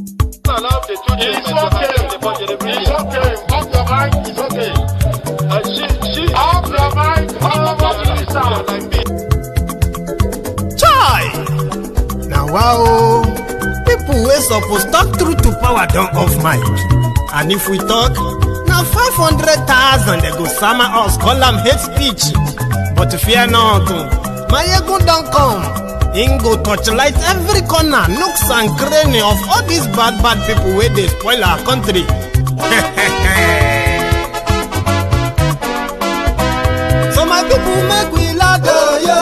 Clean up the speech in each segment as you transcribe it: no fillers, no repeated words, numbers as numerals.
It's okay. Off your mind. It's okay. Off your mind. Chai! Now wow, people wey suppose talk truth to power don off mic, and if we talk, now 500,000 they go sama us, call am hate speech. But fear not, my ego don't come. Him go torchlight every corner, nooks and cranny of all these bad people where they spoil our country. So my people make we laugh, oh, yo.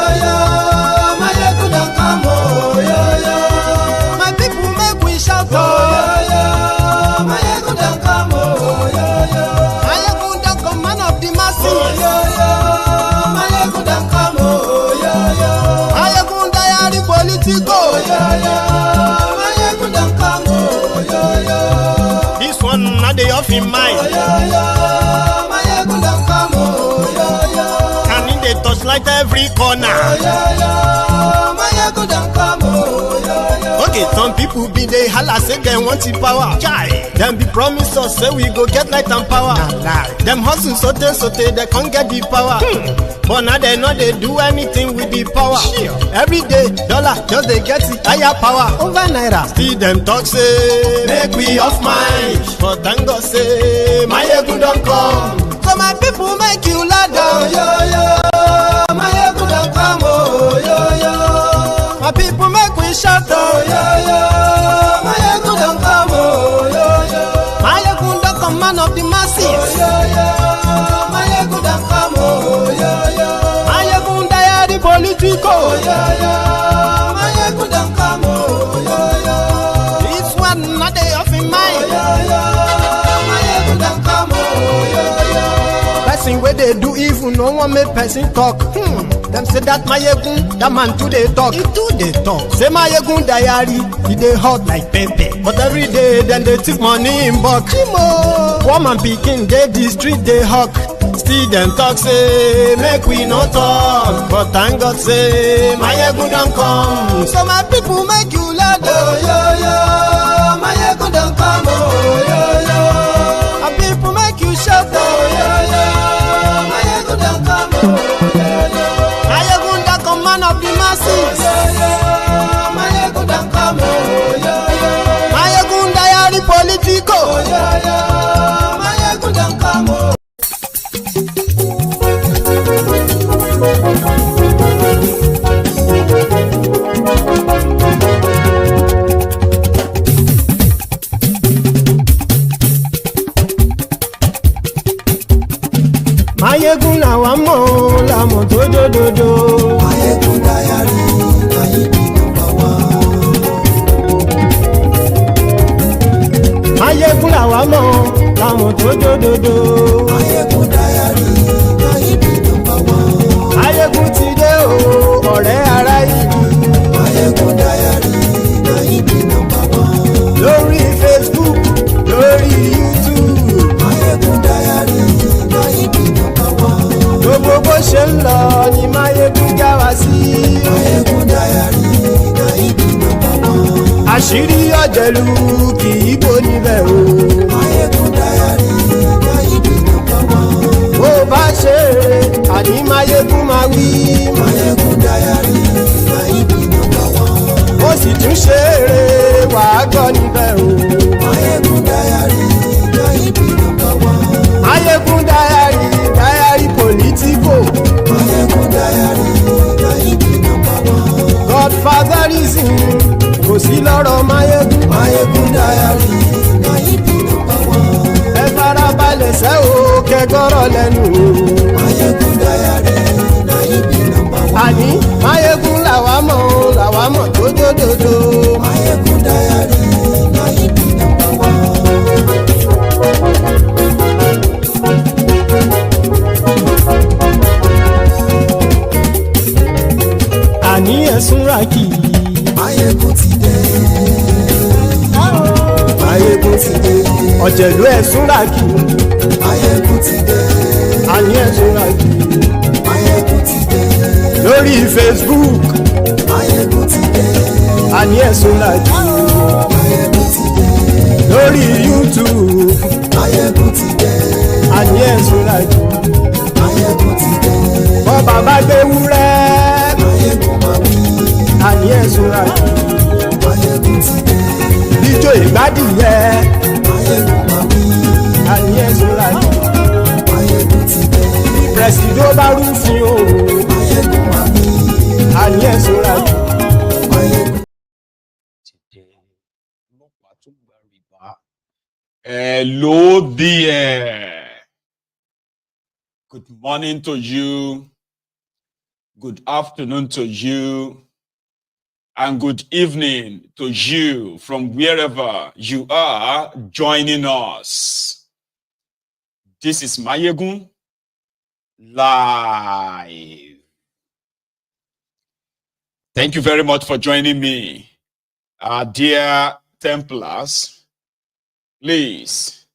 My ego don't come, oh, yo. My people make we shout, oh, yo. My ego don't come, oh, yo. My ego don't come, man of the masses, oh, yo. My ego don't come, oh, yo. My ego politico, my ego don't come, oh, yo. This one not the off in mind, oh, my ego don't come, oh, yo. And in the touchlight every corner, oh, my ego don't come, oh, yo. Okay, some people be they holla say they want the power. Chai, them be promise us say we go get light and power. Nah. Them hustle sote they can't get the power. But now they know they do anything with the power. Every day, dollar just they get the higher power over naira. Still them talk say make we off mind, but thank God say my ego don't come. So my people make you laugh, oh, yo. My ego don't come, oh, yo. My people make we shout, oh, yo. My ego don't come, oh, yo. My ego don't come, man of the masses, oh, yo. My ego don't come, oh, yo. My ego don't politico, oh, yo. My ego don't come, oh, yo. This one not they off in mind, oh, yo. My ego don't come, oh, yo. Person where they do evil, no one make person talk. Them say that my ego, that man too they talk. He too they talk. Say my ego diary, he they hot like pepper. But every day then they take money in bulk. Woman picking, they the street they hawk. Still them talk say make we no talk, but thank God say my ego don't come. So my people make you laugh, oh, yo. My ego don't come, oh, yo. My people make you shout, oh, yo. My ego don't come, oh, yo. My ego don't come, man of the masses, oh, yo. My ego don't come, oh, yo. My ego diary politico, oh, yo. My ego don't come, oh. Mayegun làwa mọ̀ làmọ̀ tó dòdòdò. Mayegun diary Nayibi #1. Mayegun làwa mọ̀ làmọ̀ tó dòdòdò. Mayegun diary Nayibi #1. Mayegun ti dé o ọ̀rẹ́ ara ìlú. Mayegun diary Nayibi #1. Lórí Facebook lórí YouTube. Mayegun diary Nayibi #1. Gbogbo bó ṣe ń lọ ni Mayegun já wa sí. Mayegun diary Nayibi #1. Àṣírí ọ̀jẹ̀lú kì í bò níbẹ̀ o. Mayegun diary Nayibi #1. Bó bá ṣe eré àní Mayegun máa wí. Mayegun diary Nayibi #1. Ó sì tún ṣe eré wàá gbọ́ níbẹ̀ o. Mayegun diary Nayibi #1. Mayegun diary politico. Mayegun diary Nayibi #1. Godfatherism kò sí lọ́rọ̀ Mayegun. Mayegun diary Nayibi #1. Ẹ farabalẹ̀ sẹ́ o kẹgọ́rọ̀ lẹ́nu o. Mayegun diary Nayibi #1. Àní Mayegun làwa mọ̀ tó dòdòdò. Mayegun diary Nayibi #1. Àní ẹ̀sùn ràkì. Mayegun ti dé. Mayegun ti dé. Ọ̀jẹ̀lú ẹ̀sùn ràkì. Mayegun ti dé. Àní ẹ̀sùn ràkì. Mayegun ti dé. Lórí Facebook. Mayegun ti dé. Àní ẹ̀sùn ràkì. Mayegun ti dé. lórí YouTube. Máyégún ti dé. Àní ẹ̀sùn lájú. Máyégún ti dé. Bọ́ bàbá gbé wúrẹ́. Máyégún máa wí. Àní ẹ̀sùn lájú. Máyégún ti dé. Bíjó ìgbádìyẹ. Máyégún máa wí. Àní ẹ̀sùn lájú. Máyégún ti dé. Pẹ̀sìdó bá rúfin o. Máyégún máa wí. Àní ẹ̀sùn lájú. Máyégún. Hello there. Good morning to you. Good afternoon to you. And good evening to you from wherever you are joining us. This is Máyégún Live. Thank you very much for joining me. Our dear Templars, please,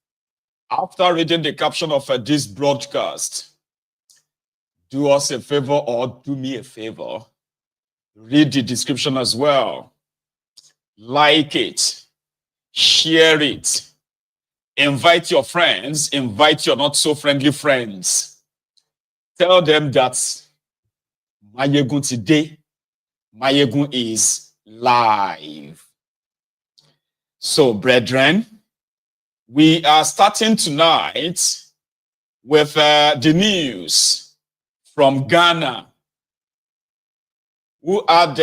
after reading the caption of this broadcast, do us a favor or do me a favor. Read the description as well. Like it. Share it. Invite your friends. Invite your not so friendly friends. Tell them that Máyégún today, Máyégún is live. So, brethren, we are starting tonight with the news from Ghana, who had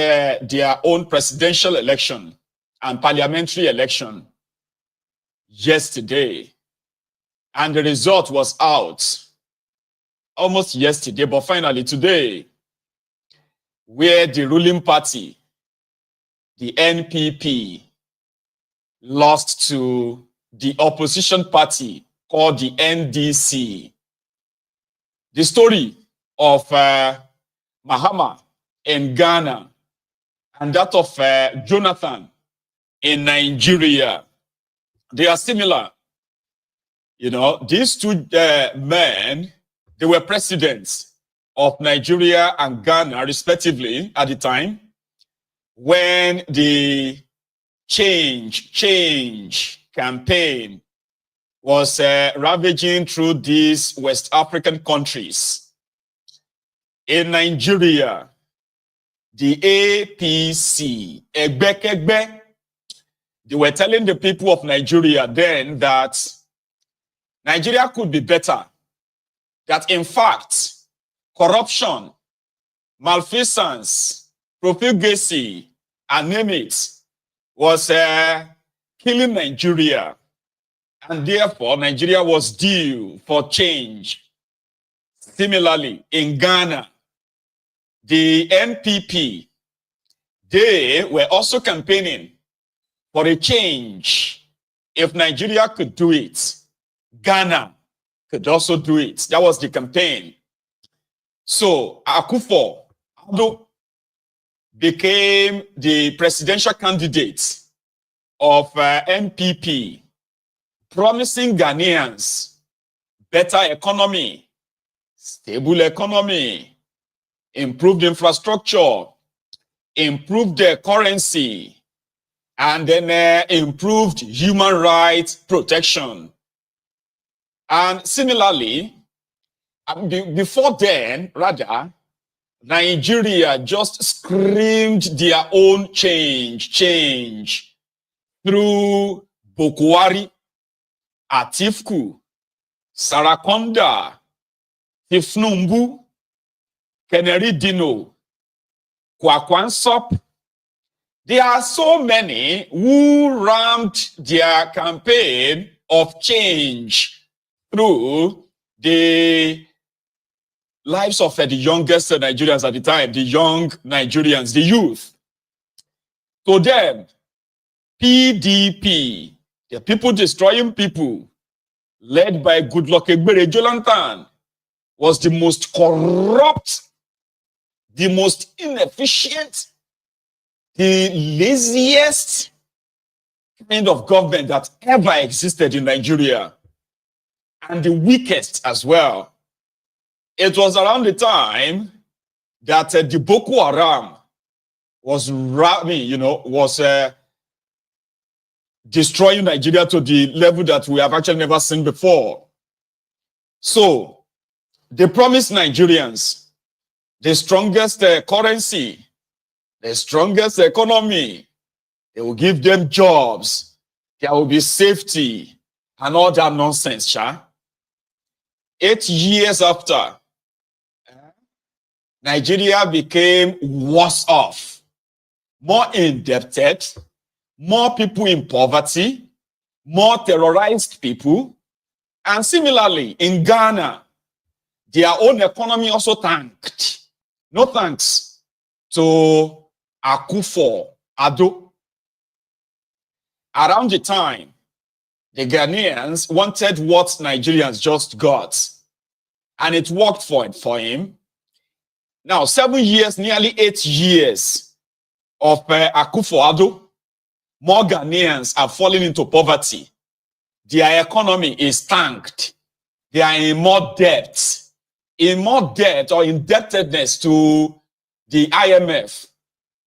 their own presidential election and parliamentary election yesterday. And the result was out almost yesterday, but finally today, where the ruling party, the NPP, lost to the opposition party called the NDC. The story of Mahama in Ghana and that of Jonathan in Nigeria, they are similar. You know, these two men, they were presidents of Nigeria and Ghana, respectively, at the time when the change campaign was ravaging through these West African countries. In Nigeria, the APC, egbekegbe, they were telling the people of Nigeria then that Nigeria could be better. That in fact, corruption, malfeasance, profligacy, and name it, was killing Nigeria. And therefore, Nigeria was due for change. Similarly, in Ghana, the NPP, they were also campaigning for a change. If Nigeria could do it, Ghana could also do it. That was the campaign. So, Akufor Addo became the presidential candidate of NPP, promising Ghanaians better economy, stable economy, improved infrastructure, improved currency, and then improved human rights protection. And similarly, before then, rather, Nigeria just screamed their own change through bokohari, Atiku, Sarakonda, thiefnubu, Dino, Kwakwansop. There are so many who rammed their campaign of change through the lives of the youngest Nigerians at the time, the young Nigerians, the youth. To them, PDP, the people destroying people, led by Goodluck Jonathan, was the most corrupt, the most inefficient, the laziest kind of government that ever existed in Nigeria, and the weakest as well. It was around the time that the Boko Haram was destroying Nigeria to the level that we have actually never seen before. So they promised Nigerians the strongest currency, the strongest economy. They will give them jobs. There will be safety and all that nonsense, Sha. 8 years after, Nigeria became worse off, more indebted, more people in poverty, more terrorized people. And similarly, in Ghana, their own economy also tanked. No thanks to Akufor Addo. Around the time, the Ghanaians wanted what Nigerians just got, and it worked for him. Now, 7 years, nearly 8 years of Akufor Addo, more Ghanaians are falling into poverty. Their economy is tanked. They are in more debt or indebtedness to the IMF,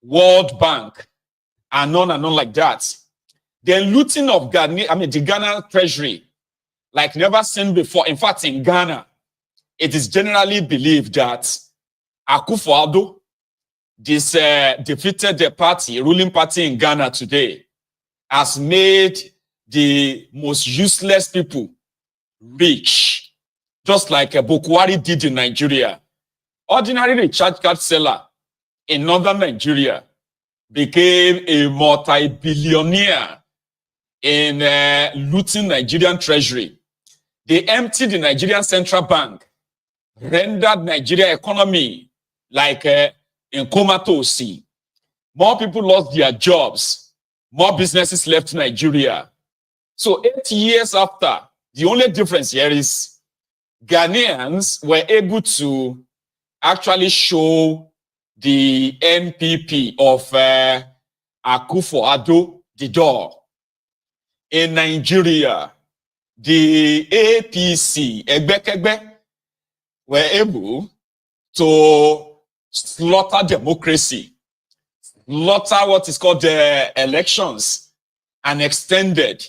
World Bank, and on like that. The looting of the Ghana treasury, like never seen before. In fact, in Ghana, it is generally believed that Akufor Addo, this defeated the party, ruling party in Ghana today, has made the most useless people rich, just like bokohari did in Nigeria. Ordinary recharge card seller in northern Nigeria became a multi-billionaire in looting Nigerian treasury. They emptied the Nigerian central bank, rendered Nigeria economy like in comatose. More people lost their jobs. More businesses left Nigeria. So 8 years after, the only difference here is Ghanaians were able to actually show the NPP of Akufor Addo the door. In Nigeria, the APC, egbekegbe, were able to slaughter democracy, slaughter what is called the elections, and extended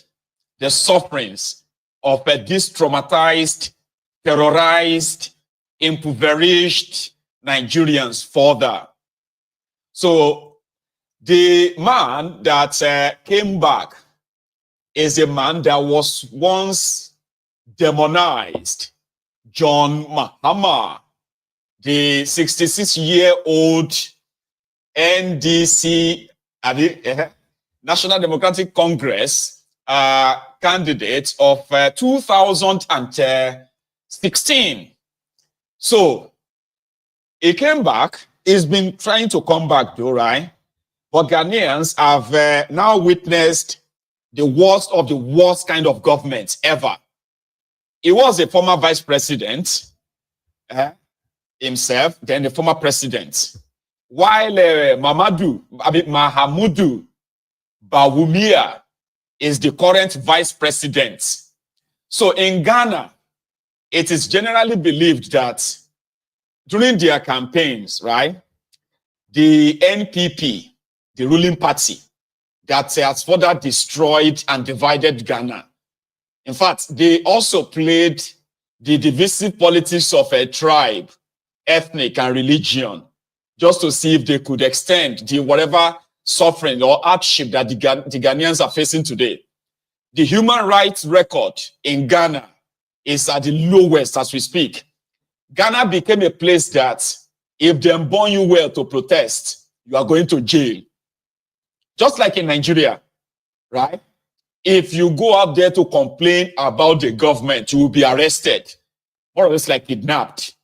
the sufferings of these traumatized, terrorized, impoverished Nigerians further. So the man that came back is a man that was once demonized, John Mahama, the 66-year-old NDC, National Democratic Congress candidate of 2016. So he came back. He's been trying to come back though, right? But Ghanaians have now witnessed the worst of the worst kind of government ever. He was a former vice president himself, then the former president. While Mahamudu Bawumia is the current vice president. So in Ghana, it is generally believed that during their campaigns, right, the NPP, the ruling party, that has further destroyed and divided Ghana. In fact, they also played the divisive politics of a tribe, ethnic, and religion, just to see if they could extend the whatever suffering or hardship that the Ghanaians are facing today. The human rights record in Ghana is at the lowest as we speak. Ghana became a place that if they born you well to protest, you are going to jail. Just like in Nigeria, right? If you go out there to complain about the government, you will be arrested, more or less like kidnapped,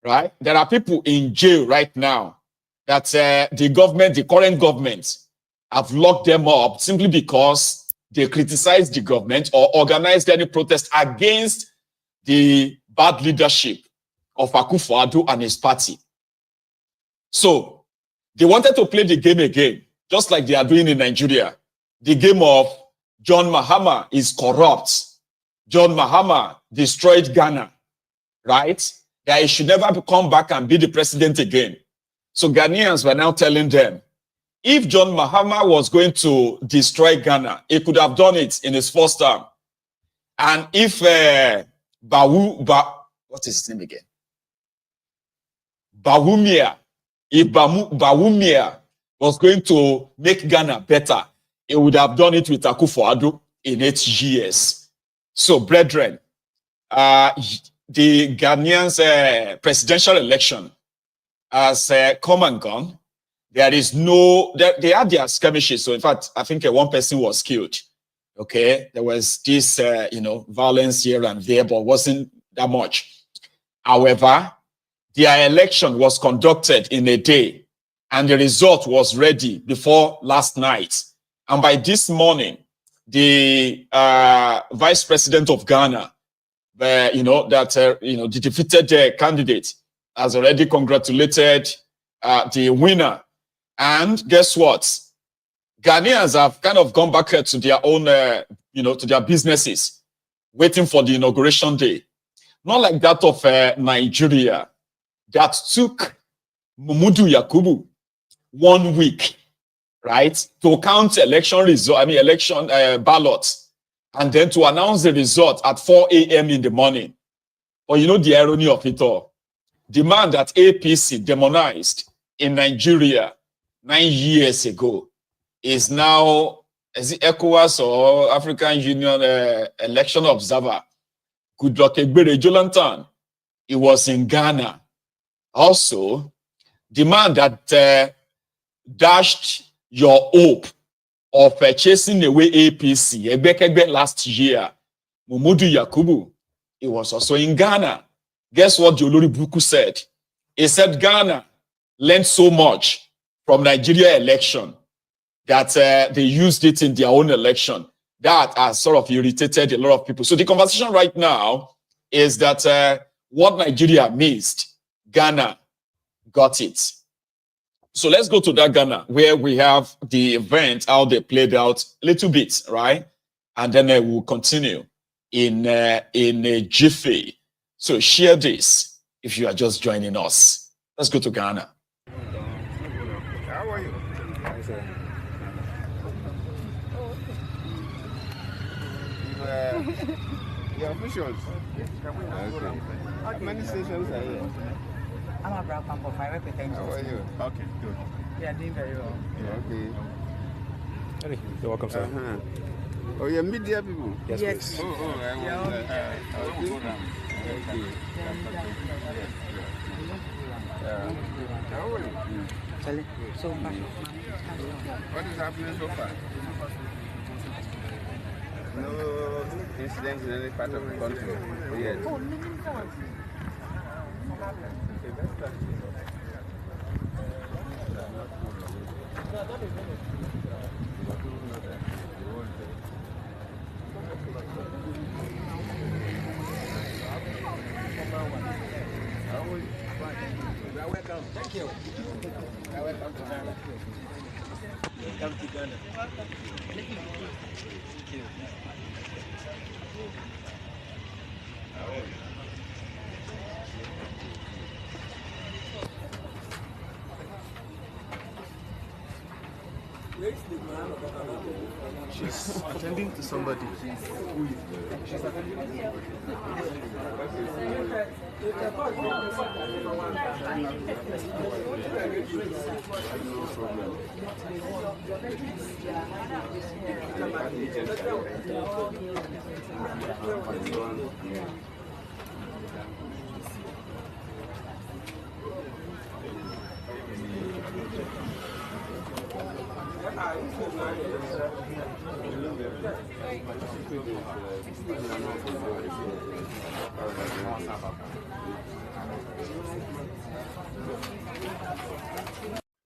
right? There are people in jail right now that the government, the current government, have locked them up simply because they criticized the government or organized any protest against the bad leadership of Akufor Addo and his party. So they wanted to play the game again, just like they are doing in Nigeria. The game of John Mahama is corrupt. John Mahama destroyed Ghana, right? That he should never come back and be the president again. So Ghanaians were now telling them, If John Mahama was going to destroy Ghana, he could have done it in his first term. And if what is his name again? Bawumia, if Bawumia was going to make Ghana better, he would have done it with Akufor Addo in 8 years. So, brethren, the Ghanaians presidential election has come and gone. There is no, they had their skirmishes. So, in fact, I think one person was killed. Okay, there was this, violence here and there, but wasn't that much. However, their election was conducted in a day, and the result was ready before last night. And by this morning, the vice president of Ghana, the defeated candidate, has already congratulated the winner. And guess what? Ghanaians have kind of gone back to their own, to their businesses, waiting for the inauguration day. Not like that of Nigeria, that took Mumudu Yakubu 1 week, right, to count election ballots, and then to announce the result at 4 a.m. in the morning. But you know the irony of it all. The man that APC demonized in Nigeria 9 years ago is now, is it ECOWAS or African Union election observer, Egbekegbe Jolantan. He was in Ghana. Also, the man that dashed your hope of chasing away APC, egbekegbe last year, Mumudu Yakubu, he was also in Ghana. Guess what the Olori Buku said? He said Ghana learned so much from Nigeria election that they used it in their own election. That has sort of irritated a lot of people. So the conversation right now is that what Nigeria missed, Ghana got it. So let's go to that Ghana where we have the event, how they played out a little bit, right? And then we'll continue in a jiffy. So share this if you are just joining us. Let's go to Ghana. How are you? Your officials. Okay. How many stations are here? I'm a brown pump of I represent. How are you? Okay, good. We are doing very well. Okay. You're welcome, sir. Oh, you're media people? Yes, Yes. please. How are you? So much. What is happening so far? No incidents in any part of the country yet. Welcome. Thank you. Welcome to Ghana. Welcome to Ghana. Thank you. She's attending to somebody. She's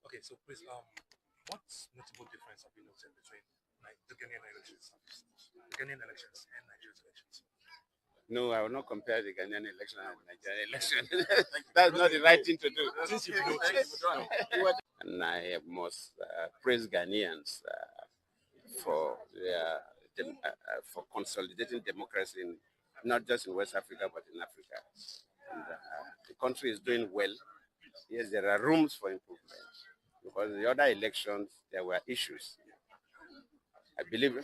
Okay, so please, what notable difference have you noticed between the Ghanaian elections and Nigeria's elections? No, I will not compare the Ghanaian election and the Nigerian election. That's not the right thing to do. Since you've noticed, And I must praise Ghanaians for their for consolidating democracy, not just in West Africa but in Africa. And the country is doing well. Yes, there are rooms for improvement, because the other elections, there were issues. I believe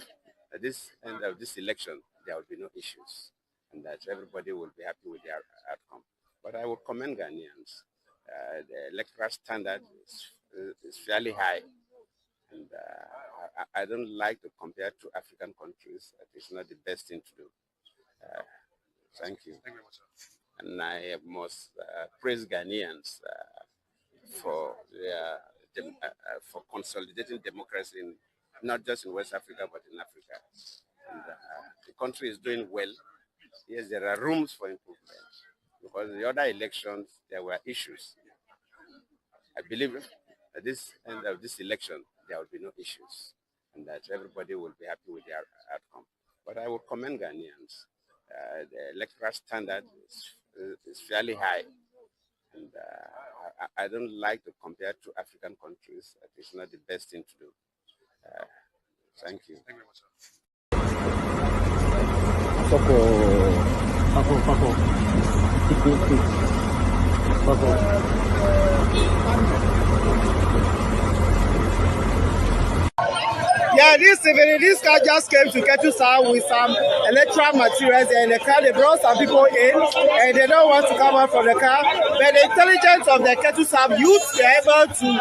at this end of this election, there will be no issues, and that everybody will be happy with their outcome. But I would commend Ghanaians. The electoral standard is fairly high, and I don't like to compare to African countries. It's not the best thing to do. Thank you. Thank you very much, sir. And I must praise Ghanaians for for consolidating democracy, not just in West Africa, but in Africa. And the country is doing well. Yes, there are rooms for improvement, because the other elections, there were issues. I believe at this end of this election, there will be no issues, and that everybody will be happy with their outcome. But I would commend Ghanaians. The electoral standard is fairly high, and I don't like to compare to African countries. It's not the best thing to do. Thank you. Thank you very much, sir. Yeah, this car just came to Ketusa with some electoral materials, and the car, they brought some people in, and they don't want to come out from the car. But the intelligence of the Ketusa youth, they are able to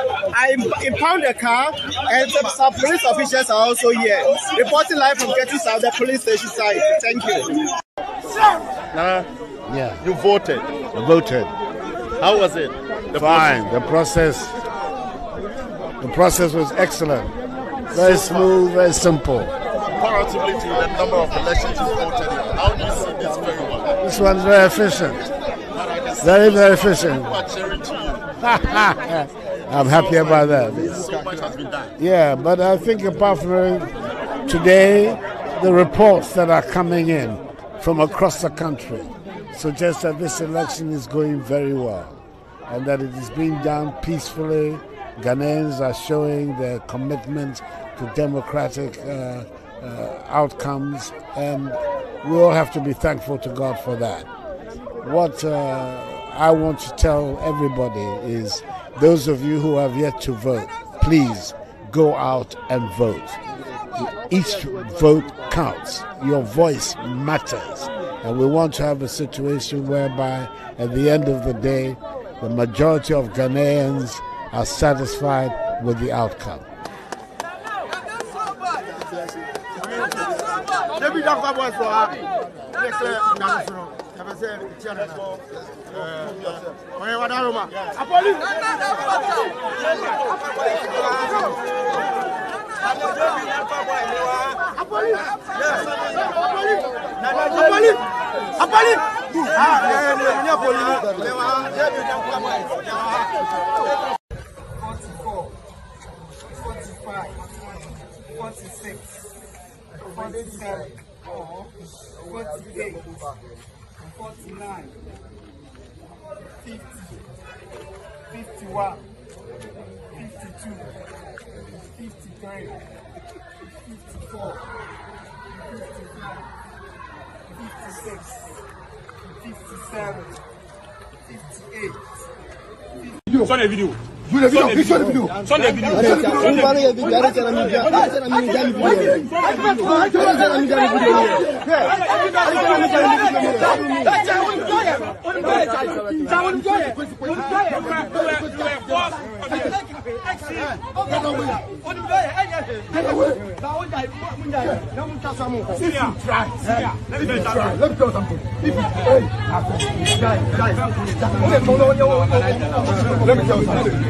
impound the car, and some police officials are also here. Reporting live from Ketusa, the police station side. Thank you. Yeah. You voted. I voted. How was it? Fine. The process was excellent. Very smooth, very simple. Comparatively to the number of elections you voted in, how do you see this very well? This one's very efficient. Very, very efficient. People are cheering to you. I'm happy about that. So much has been done. Yeah, but I think apart from today, the reports that are coming in from across the country suggest that this election is going very well and that it is being done peacefully. Ghanaians are showing their commitment to democratic outcomes, and we all have to be thankful to God for that. What I want to tell everybody is, those of you who have yet to vote, please go out and vote. Each vote counts. Your voice matters. And we want to have a situation whereby at the end of the day, the majority of Ghanaians are satisfied with the outcome. Sonne vidéo. Sonne vidéo.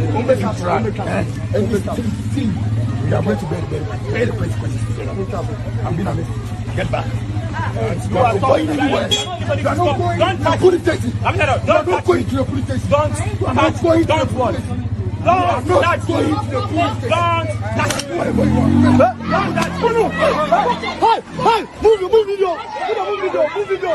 We are going to pay the consequences. I'm being honest. Get back. You are not going anywhere. You are not going to the police station. You are not going to the police station. You are not going to the police station. Don't touch me. Don't touch me. Whatever you want. Hey, move video. Move video.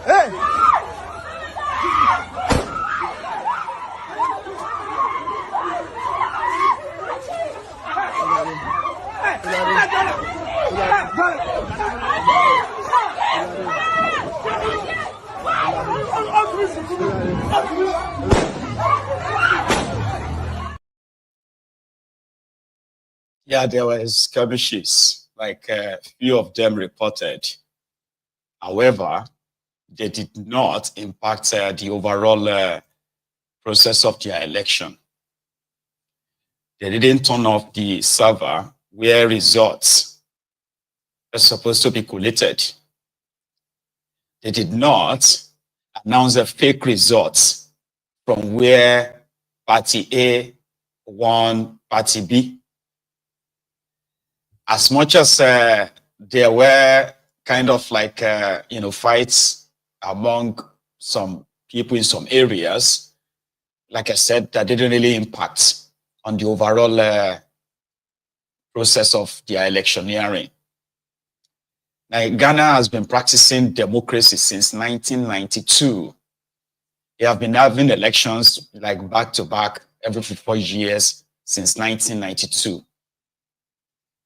Hey! Yeah, there were skirmishes, like a few of them reported. However, they did not impact the overall process of their election. They didn't turn off the server where results are supposed to be collated. They did not announce the fake results from where Party A won Party B. As much as there were kind of like, fights among some people in some areas, like I said, that didn't really impact on the overall process of their electioneering. Now, Ghana has been practicing democracy since 1992. They have been having elections like back to back every 4 years since 1992.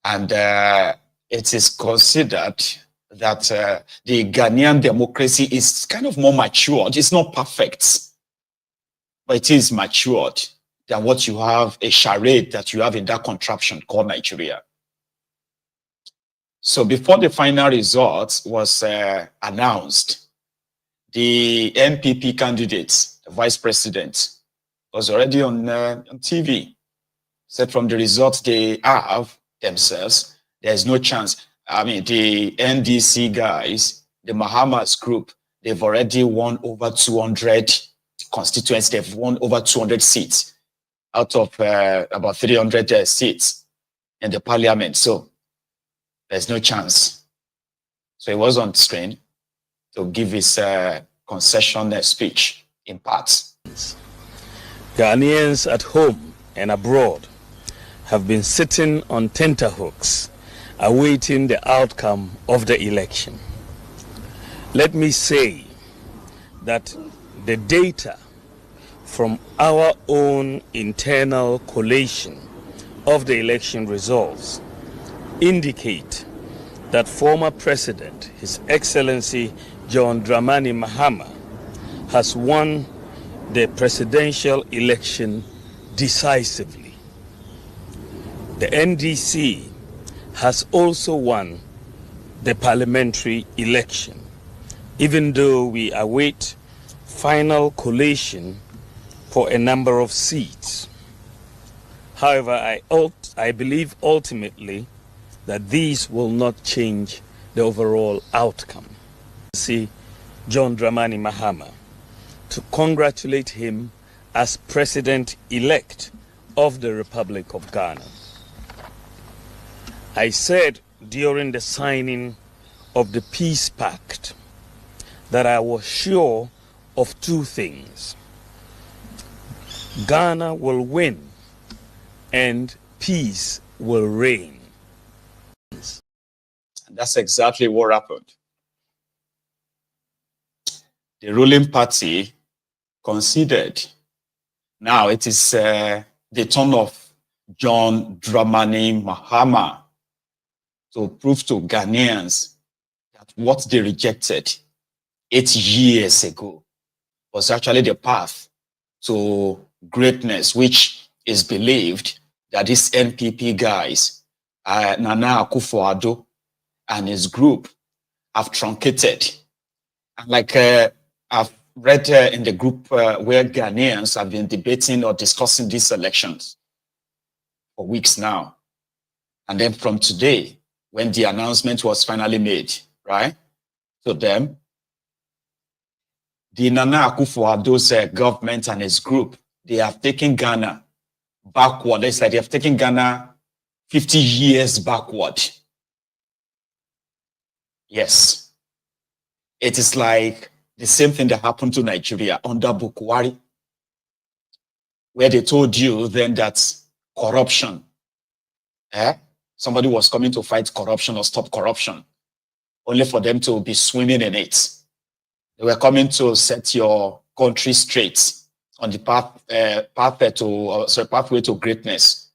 And it is considered that the Ghanaian democracy is kind of more matured. It's not perfect, but it is matured than what you have, a charade that you have in that contraption called Nigeria. So before the final result was announced, the NPP candidate, the vice president, was already on TV. Said from the results they have themselves, there's no chance. I mean, the NDC guys, the Mahama's group, they've already won over 200 constituents. They've won over 200 seats out of about 300 seats in the parliament. So there's no chance. So he was on screen to give his concession speech in parts. Ghanaians at home and abroad have been sitting on tenterhooks awaiting the outcome of the election. Let me say that the data from our own internal collation of the election results indicate that former President, His Excellency John Dramani Mahama, has won the presidential election decisively. The NDC has also won the parliamentary election, even though we await final collation for a number of seats. However, I believe ultimately that these will not change the overall outcome. See John Dramani Mahama to congratulate him as President-elect of the Republic of Ghana. I said during the signing of the Peace Pact that I was sure of two things. Ghana will win and peace will reign. That's exactly what happened. The ruling party conceded. Now it is the turn of John Dramani Mahama to prove to Ghanaians that what they rejected 8 years ago was actually the path to greatness, which is believed that these NPP guys, Nana Akufor Addo and his group, have truncated. And like I've read in the group where Ghanaians have been debating or discussing these elections for weeks now. And then from today, when the announcement was finally made, right, to them, the Nana Akufor Addo's government and his group, they have taken Ghana backward. It's like they have taken Ghana 50 years backward. Yes. It is like the same thing that happened to Nigeria under bokohari, where they told you then that corruption, somebody was coming to fight corruption or stop corruption, only for them to be swimming in it. They were coming to set your country straight on the pathway to greatness.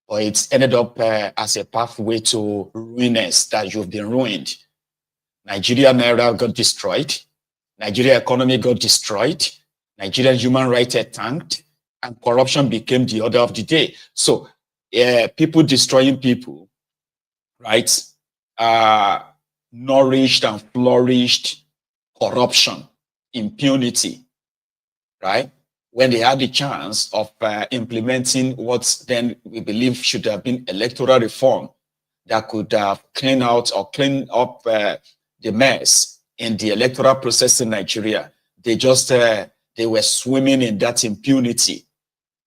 But it's ended up as a pathway to ruinous, that you've been ruined. Nigeria Naira got destroyed. Nigerian economy got destroyed, Nigerian human rights are tanked, and corruption became the order of the day. So people destroying people, right, nourished and flourished corruption, impunity, right? When they had the chance of implementing what then we believe should have been electoral reform that could clean out or clean up the mess in the electoral process in Nigeria, they just, they were swimming in that impunity.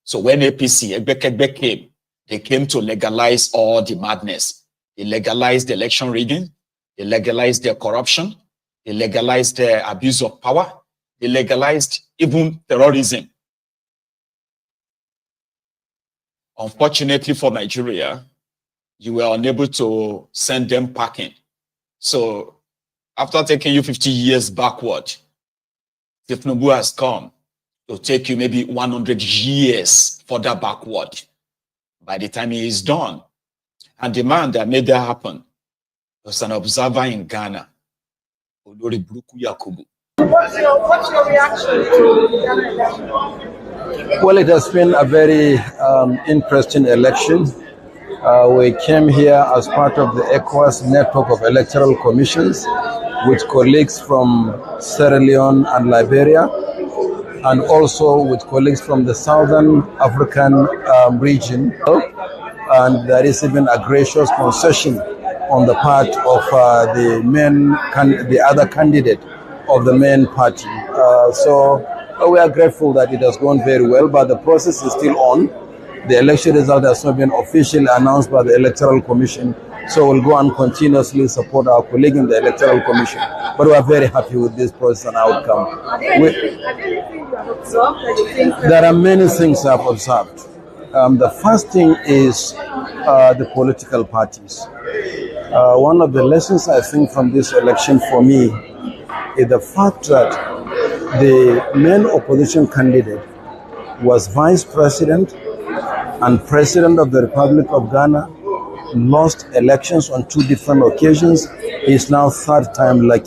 So when APC, egbekegbe came, they came to legalize all the madness. They legalized the election rigging, they legalized their corruption, they legalized the abuse of power, they legalized even terrorism. Unfortunately for Nigeria, you were unable to send them packing. So after taking you 50 years backward, thiefnubu has come to take you maybe 100 years further backward by the time he is done. And the man that made that happen was an observer in Ghana, Olori Buruku Yakubu. What's your reaction to the Ghana election? Well, it has been a very interesting election. We came here as part of the ECOWAS network of electoral commissions with colleagues from Sierra Leone and Liberia, and also with colleagues from the Southern African region. And there is even a gracious concession on the part of the other candidate of the main party. So we are grateful that it has gone very well, but the process is still on. The election result has not been officially announced by the Electoral Commission, so we'll go and continuously support our colleague in the Electoral Commission. But we are very happy with this process and outcome. Are there anything you have observed that you think there are many things I've observed. The first thing is the political parties. One of the lessons I think from this election for me is the fact that the main opposition candidate was vice president and president of the Republic of Ghana, lost elections on 2 different occasions. He is now 3rd time lucky.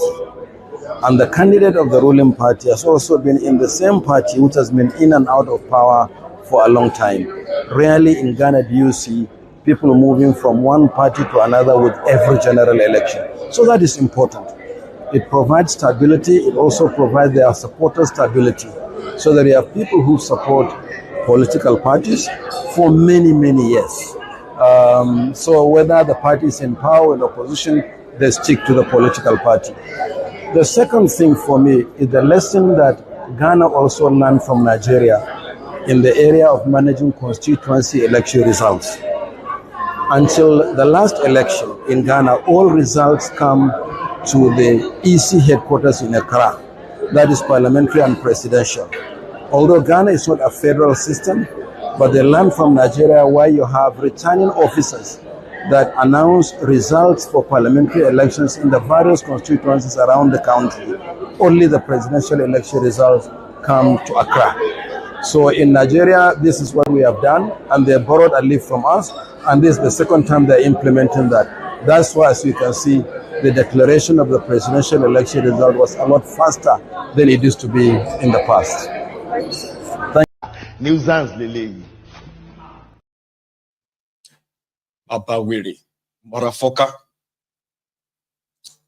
And the candidate of the ruling party has also been in the same party which has been in and out of power for a long time. Rarely in Ghana do you see people moving from one party to another with every general election. So that is important. It provides stability. It also provides their supporters stability. So that you have people who support political parties for many, many years. So whether the party is in power or in opposition, they stick to the political party. The second thing for me is the lesson that Ghana also learned from Nigeria in the area of managing constituency election results. Until the last election in Ghana, all results come to the EC headquarters in Accra. That is parliamentary and presidential. Although Ghana is not a federal system, but they learned from Nigeria where you have returning officers that announce results for parliamentary elections in the various constituencies around the country. Only the presidential election results come to Accra. So in Nigeria, this is what we have done, and they borrowed a leaf from us, and this is the second time they're implementing that. That's why, as you can see, the declaration of the presidential election result was a lot faster than it used to be in the past. Nuisance Lele. Abawiri, Morafoka.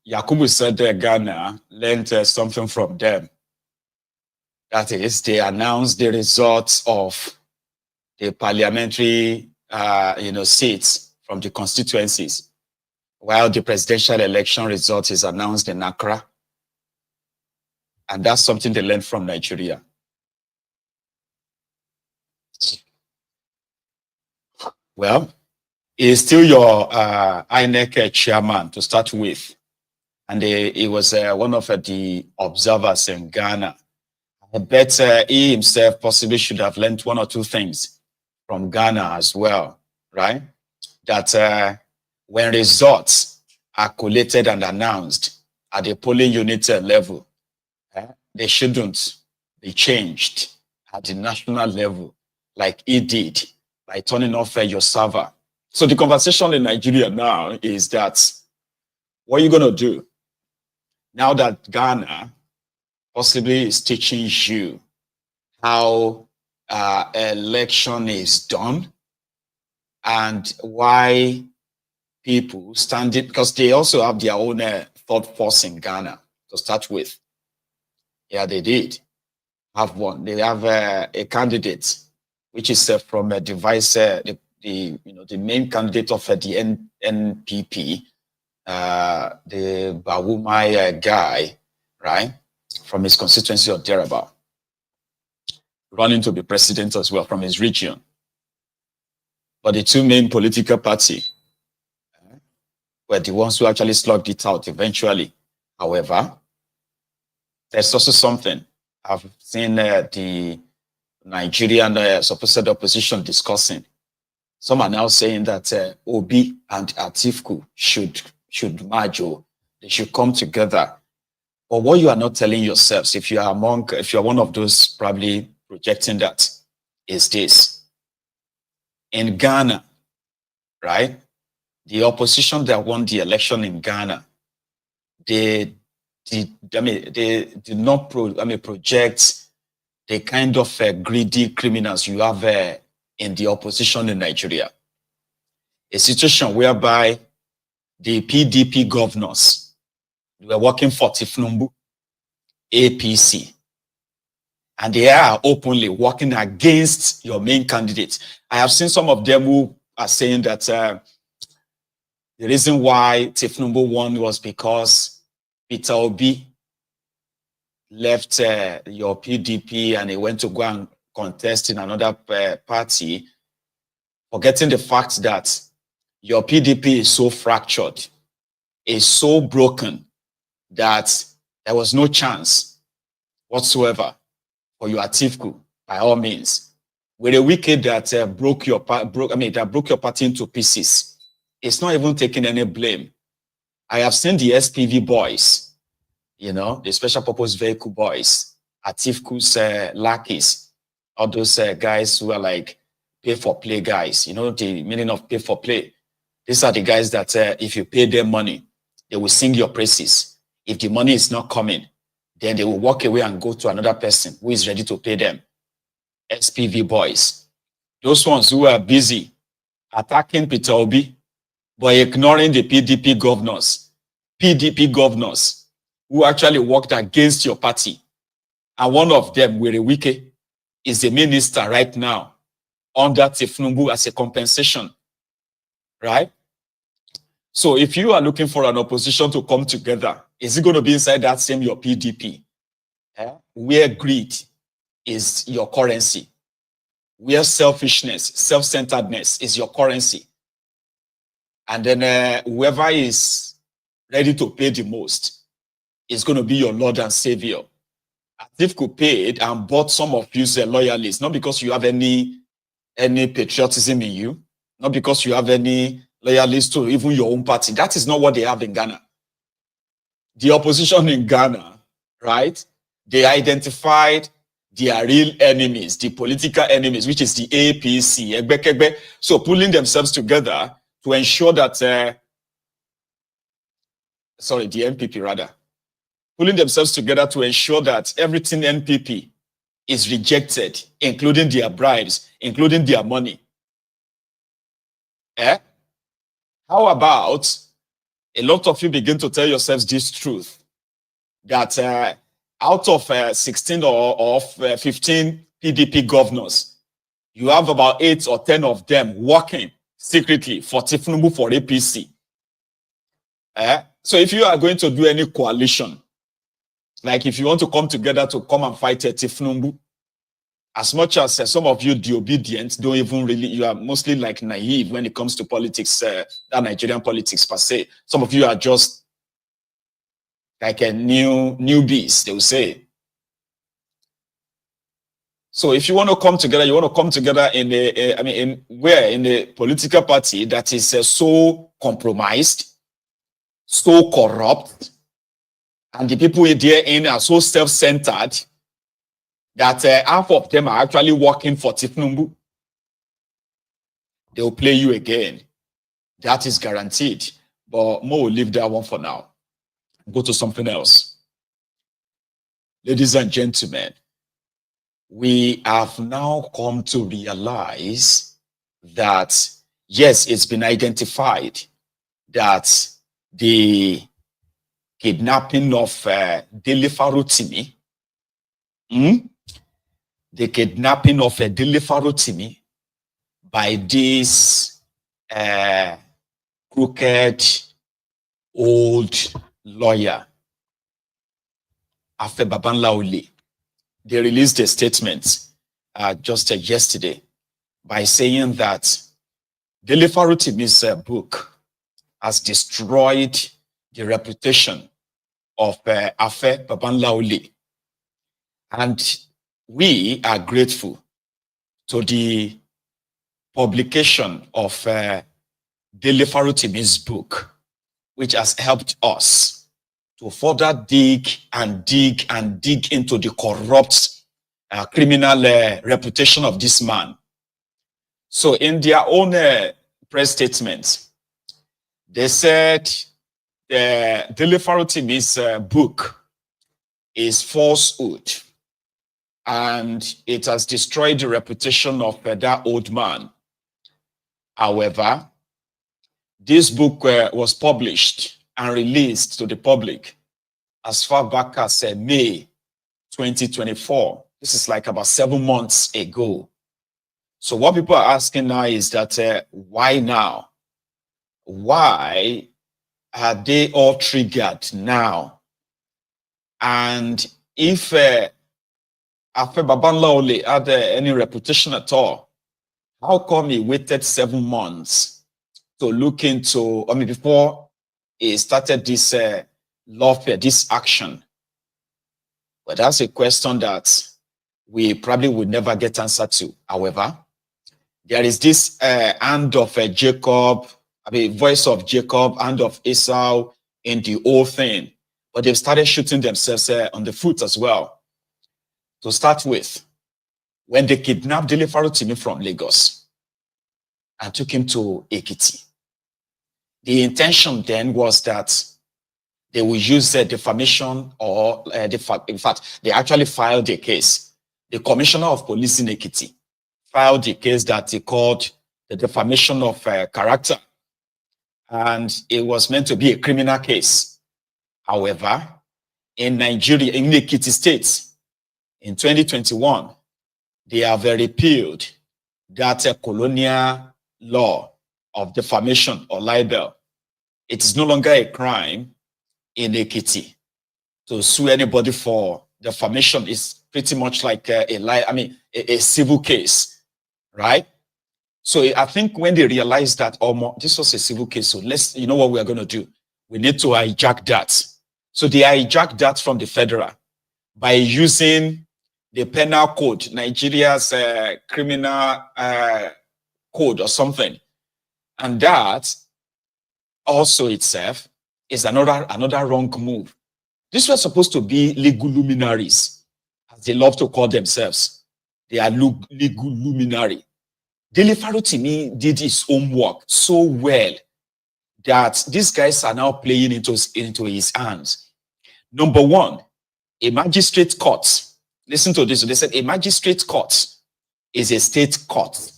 Yakubu said that Ghana learned something from them. That is, they announced the results of the parliamentary, seats from the constituencies, while the presidential election result is announced in Accra. And that's something they learned from Nigeria. Well, he's still your INEC chairman to start with. And he was one of the observers in Ghana. I bet he himself possibly should have learned 1 or 2 things from Ghana as well, right? That when results are collated and announced at the polling unit level, they shouldn't be changed at the national level like he did by turning off your server. So the conversation in Nigeria now is that, what are you going to do now that Ghana possibly is teaching you how election is done and why people stand it, because they also have their own thought force in Ghana to start with. Yeah, they did have one. They have a candidate, which is from a device, the main candidate of the NPP, the Bawumai guy, right, from his constituency of Deraba, running to be president as well from his region. But the two main political parties were the ones who actually slugged it out eventually. However, there's also something I've seen the Nigerian supposed opposition discussing. Some are now saying that Obi and Atiku should merge, or they should come together. But what you are not telling yourselves, if you are one of those probably projecting that, is this: in Ghana, right? The opposition that won the election in Ghana, they did not project the kind of greedy criminals you have in the opposition in Nigeria. A situation whereby the PDP governors were working for thiefnubu, APC, and they are openly working against your main candidate. I have seen some of them who are saying that the reason why thiefnubu won was because Peter Obi left your PDP and he went to go and contest in another party, forgetting the fact that your PDP is so fractured, is so broken, that there was no chance whatsoever for your Atiku, by all means. With a wicked that broke your party into pieces, it's not even taking any blame. I have seen the SPV boys, the special purpose vehicle boys, Atiku's lackeys, all those guys who are like pay for play guys. You know the meaning of pay for play. These are the guys that if you pay them money, they will sing your praises. If the money is not coming, then they will walk away and go to another person who is ready to pay them. SPV boys. Those ones who are busy attacking Peter Obi, but ignoring the PDP governors who actually worked against your party. And one of them, Wike, is the minister right now under thiefnubu as a compensation, right? So if you are looking for an opposition to come together, is it going to be inside that same your PDP? Where greed is your currency, where selfishness, self-centeredness is your currency. And then whoever is ready to pay the most is going to be your Lord and Savior. Atiku paid and bought some of you loyalists, not because you have any patriotism in you, not because you have any loyalists to even your own party. That is not what they have in Ghana. The opposition in Ghana, right? They identified their real enemies, the political enemies, which is the APC, egbekegbe. So pulling themselves together to ensure that, the NPP rather, pulling themselves together to ensure that everything NPP is rejected, including their bribes, including their money. How about a lot of you begin to tell yourselves this truth, that out of 16 or 15 PDP governors, you have about 8 or 10 of them working secretly for thiefnubu, for APC. So if you are going to do any coalition, like if you want to come together to come and fight thiefnubu, as much as some of you, the obedient, don't even really, you are mostly like naive when it comes to politics, that Nigerian politics per se. Some of you are just like a newbies, they will say. So if you want to come together, you want to come together in a political party that is so compromised, so corrupt, and the people therein are so self-centered that half of them are actually working for thiefnubu. They will play you again. That is guaranteed. But Mo will leave that one for now. Go to something else. ladies and gentlemen, we have now come to realize that, yes, it's been identified that the kidnapping of Dele Farotimi, the kidnapping of Dele Farotimi by this crooked old lawyer, Afe Babalola, they released a statement just yesterday by saying that Dele Farotimi's book has destroyed the reputation of Afe Babalola. And we are grateful to the publication of Dele Farotimi's book, which has helped us to further dig and dig and dig into the corrupt criminal reputation of this man. So in their own press statement, they said Dele Farotimi's book is falsehood, and it has destroyed the reputation of that old man. However, this book was published and released to the public as far back as May 2024. This is like about 7 months ago. So what people are asking now is that why now? Why are they all triggered now? And if Afe Babalola had any reputation at all, how come he waited 7 months to look into, I mean, before he started this lawfare, this action? But that's a question that we probably would never get answer to. However, there is this hand of Jacob, I mean, voice of Jacob, hand of Esau in the whole thing. But they've started shooting themselves on the foot as well. To start with, when they kidnapped Dele Farotimi from Lagos and took him to Ekiti, the intention then was that they will use defamation or, in fact, they actually filed a case. The commissioner of police in Ekiti filed a case that he called the defamation of character. And it was meant to be a criminal case. However, in Nigeria, in Ekiti State, in 2021, they have repealed that colonial law of defamation or libel. It is no longer a crime in Ekiti to sue anybody for defamation. Is pretty much like a civil case, right? So I think when they realized that, oh, this was a civil case, so you know what we are going to do? We need to hijack that. So they hijacked that from the federal by using the penal code, Nigeria's criminal code or something. And that also itself is another wrong move. These were supposed to be legal luminaries, as they love to call themselves. They are legal luminary. Dele Farotimi did his homework so well that these guys are now playing into his hands. Number one, a magistrate court. Listen to this. They said a magistrate court is a state court.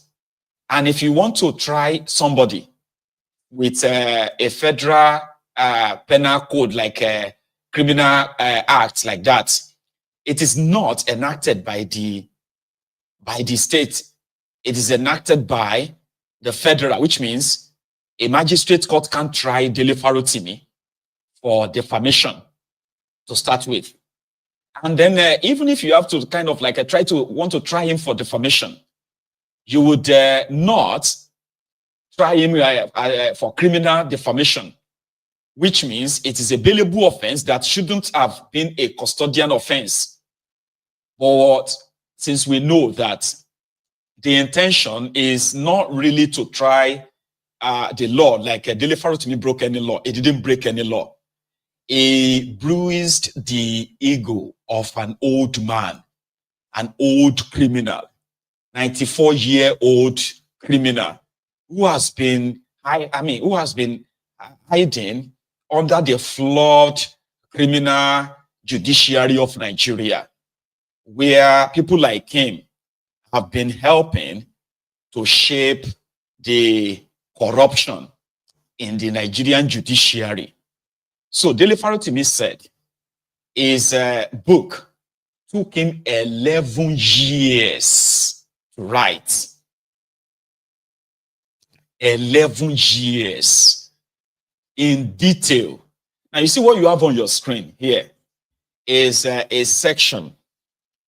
And if you want to try somebody with a federal penal code, like a criminal act like that, it is not enacted by the state. It is enacted by the federal, which means a magistrate court can't try Dele Farotimi for defamation to start with. And then even if you have to kind of like want to try him for defamation, you would not try him for criminal defamation, which means it is a bailable offense that shouldn't have been a custodian offense. But since we know that the intention is not really to try the law, like Dele Farotimi broke any law. He didn't break any law. He bruised the ego of an old man, an old criminal, 94-year-old criminal who has been hiding under the flawed criminal judiciary of Nigeria, where people like him have been helping to shape the corruption in the Nigerian judiciary. So Dele Farotimi said his book took him 11 years to write. 11 years in detail. Now you see what you have on your screen here is a section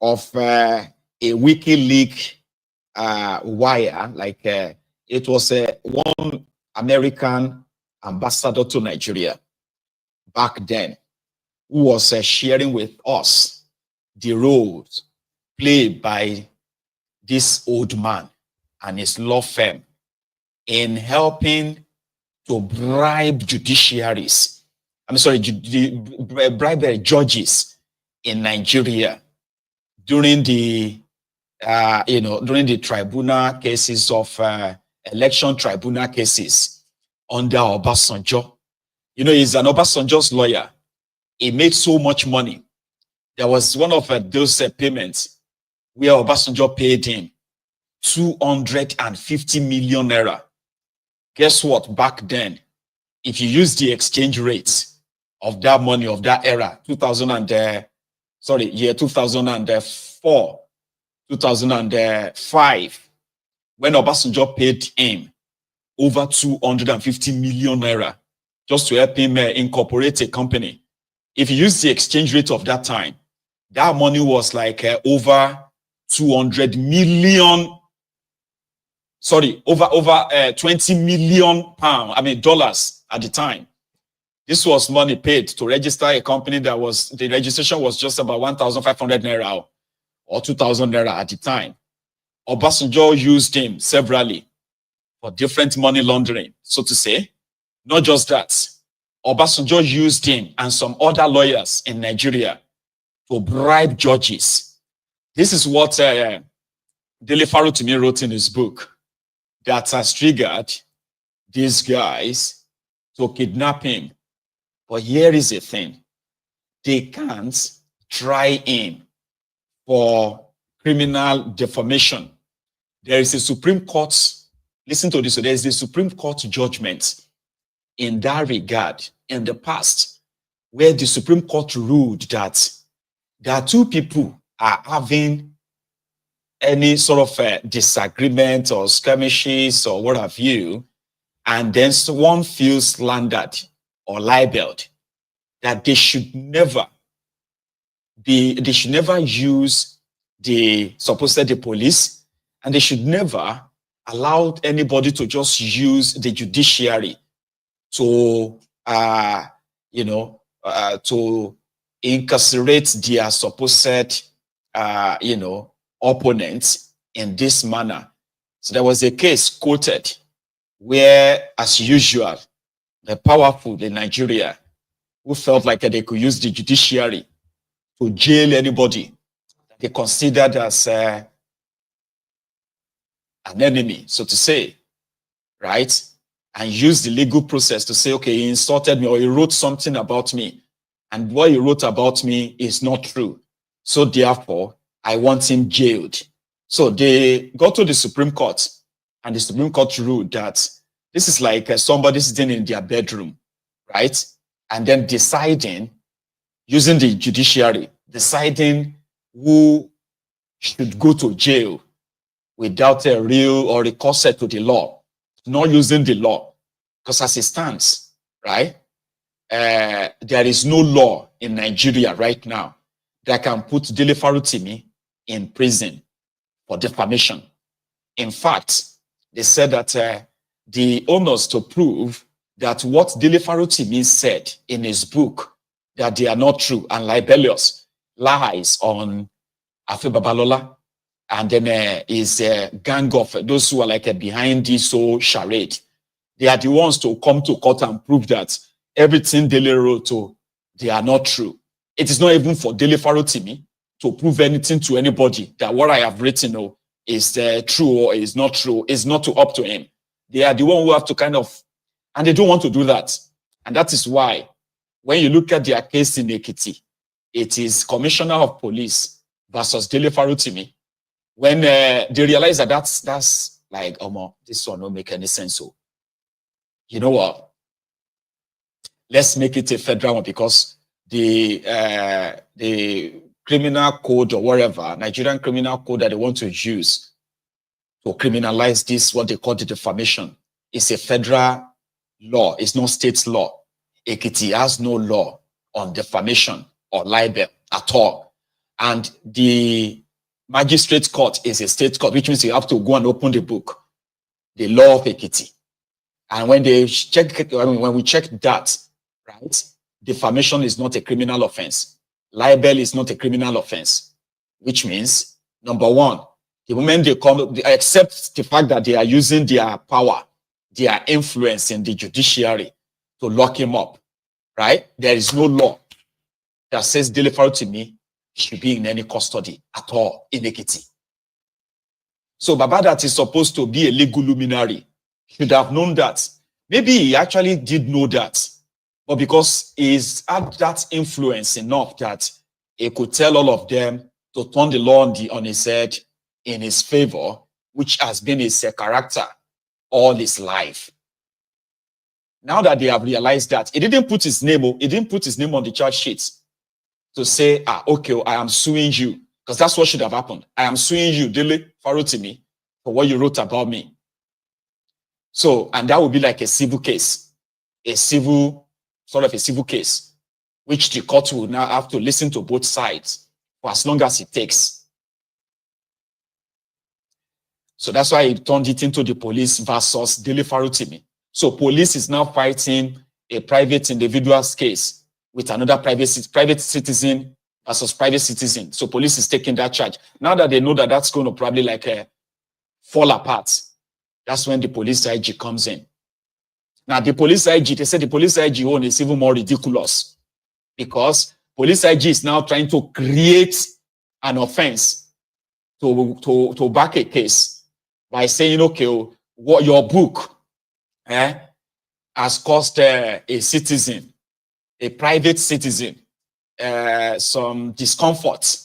of a WikiLeaks wire, like it was one American ambassador to Nigeria back then, who was sharing with us the role played by this old man and his law firm in helping to bribe judiciaries. I'm sorry, bribe judges in Nigeria during the during the tribunal cases of election tribunal cases under Obasanjo. You know, he's an Obasanjo's lawyer. He made so much money. There was one of those payments where Obasanjo paid him 250 million naira. Guess what? Back then, if you use the exchange rates of that money of that era, 2004, 2005, when Obasanjo paid him over 250 million naira just to help him incorporate a company. If you use the exchange rate of that time, that money was like over 200 million, over 20 million dollars at the time. This was money paid to register a company that was, the registration was just about 1,500 naira or 2,000 naira at the time. Obasanjo used him severally for different money laundering, so to say. Not just that, Obasanjo used him and some other lawyers in Nigeria to bribe judges. This is what Dele Farotimi wrote in his book, that has triggered these guys to kidnap him. But here is the thing. They can't try him for criminal defamation. There is a Supreme Court, listen to this, so there is a Supreme Court judgment in that regard in the past, where the Supreme Court ruled that there are two people are having any sort of disagreement or skirmishes or what have you, and then one feels slandered or libeled, that they should never use the police, and they should never allow anybody to just use the judiciary to to incarcerate their supposed opponents in this manner. So there was a case quoted where, as usual, the powerful in Nigeria who felt like they could use the judiciary to jail anybody they considered as an enemy, so to say, right? And use the legal process to say, okay, he insulted me or he wrote something about me, and what he wrote about me is not true. So therefore, I want him jailed. So they got to the Supreme Court, and the Supreme Court ruled that this is like somebody sitting in their bedroom, right? And then deciding, using the judiciary, deciding who should go to jail without a real or recourse to the law, not using the law. Because as it stands, right, there is no law in Nigeria right now that can put Dele Farotimi in prison for defamation. In fact, they said that the onus to prove that what Dele Farotimi said in his book, that they are not true and libelous, lies on Afe Babalola, and then is a gang of those who are like behind this whole charade. They are the ones to come to court and prove that everything Dele wrote, they are not true. It is not even for Dele Farotimi to prove anything to anybody that what I have written is true or is not true. It's not up to him. They are the one who have to kind of, and they don't want to do that. And that is why, when you look at their case in Ekiti, it is Commissioner of Police versus Dele Farotimi. When they realize that that's like, this one don't make any sense. So, you know what? Let's make it a federal one, because the criminal code or whatever, Nigerian criminal code that they want to use to criminalize this, what they call the defamation, is a federal law. It's not state law. Ekiti has no law on defamation or libel at all. And the magistrate court is a state court, which means you have to go and open the book, the law of Ekiti. And when they check, when we check that, right, defamation is not a criminal offense. Libel is not a criminal offense, which means, number one, the moment they come, they accept the fact that they are using their power, their influence in the judiciary to lock him up, right? There is no law that says Dele Farotimi should be in any custody at all in Ekiti. So Baba, that is supposed to be a legal luminary, should have known that. Maybe he actually did know that, but because he's had that influence enough that he could tell all of them to turn the law on his head in his favor, which has been his character all his life. Now that they have realized that, he didn't put his name on the charge sheet to say, okay, I am suing you, because that's what should have happened. I am suing you, Dele Farotimi, for what you wrote about me. So, and that would be like a civil case, sort of a civil case, which the court will now have to listen to both sides for as long as it takes. So that's why he turned it into the police versus Dele Farotimi. So police is now fighting a private individual's case with another private citizen versus private citizen. So police is taking that charge. Now that they know that that's going to probably fall apart, that's when the police IG comes in. Now the police IG, they said the police IG own is even more ridiculous, because police IG is now trying to create an offense to back a case by saying, okay, what your book has caused a citizen, a private citizen, some discomfort.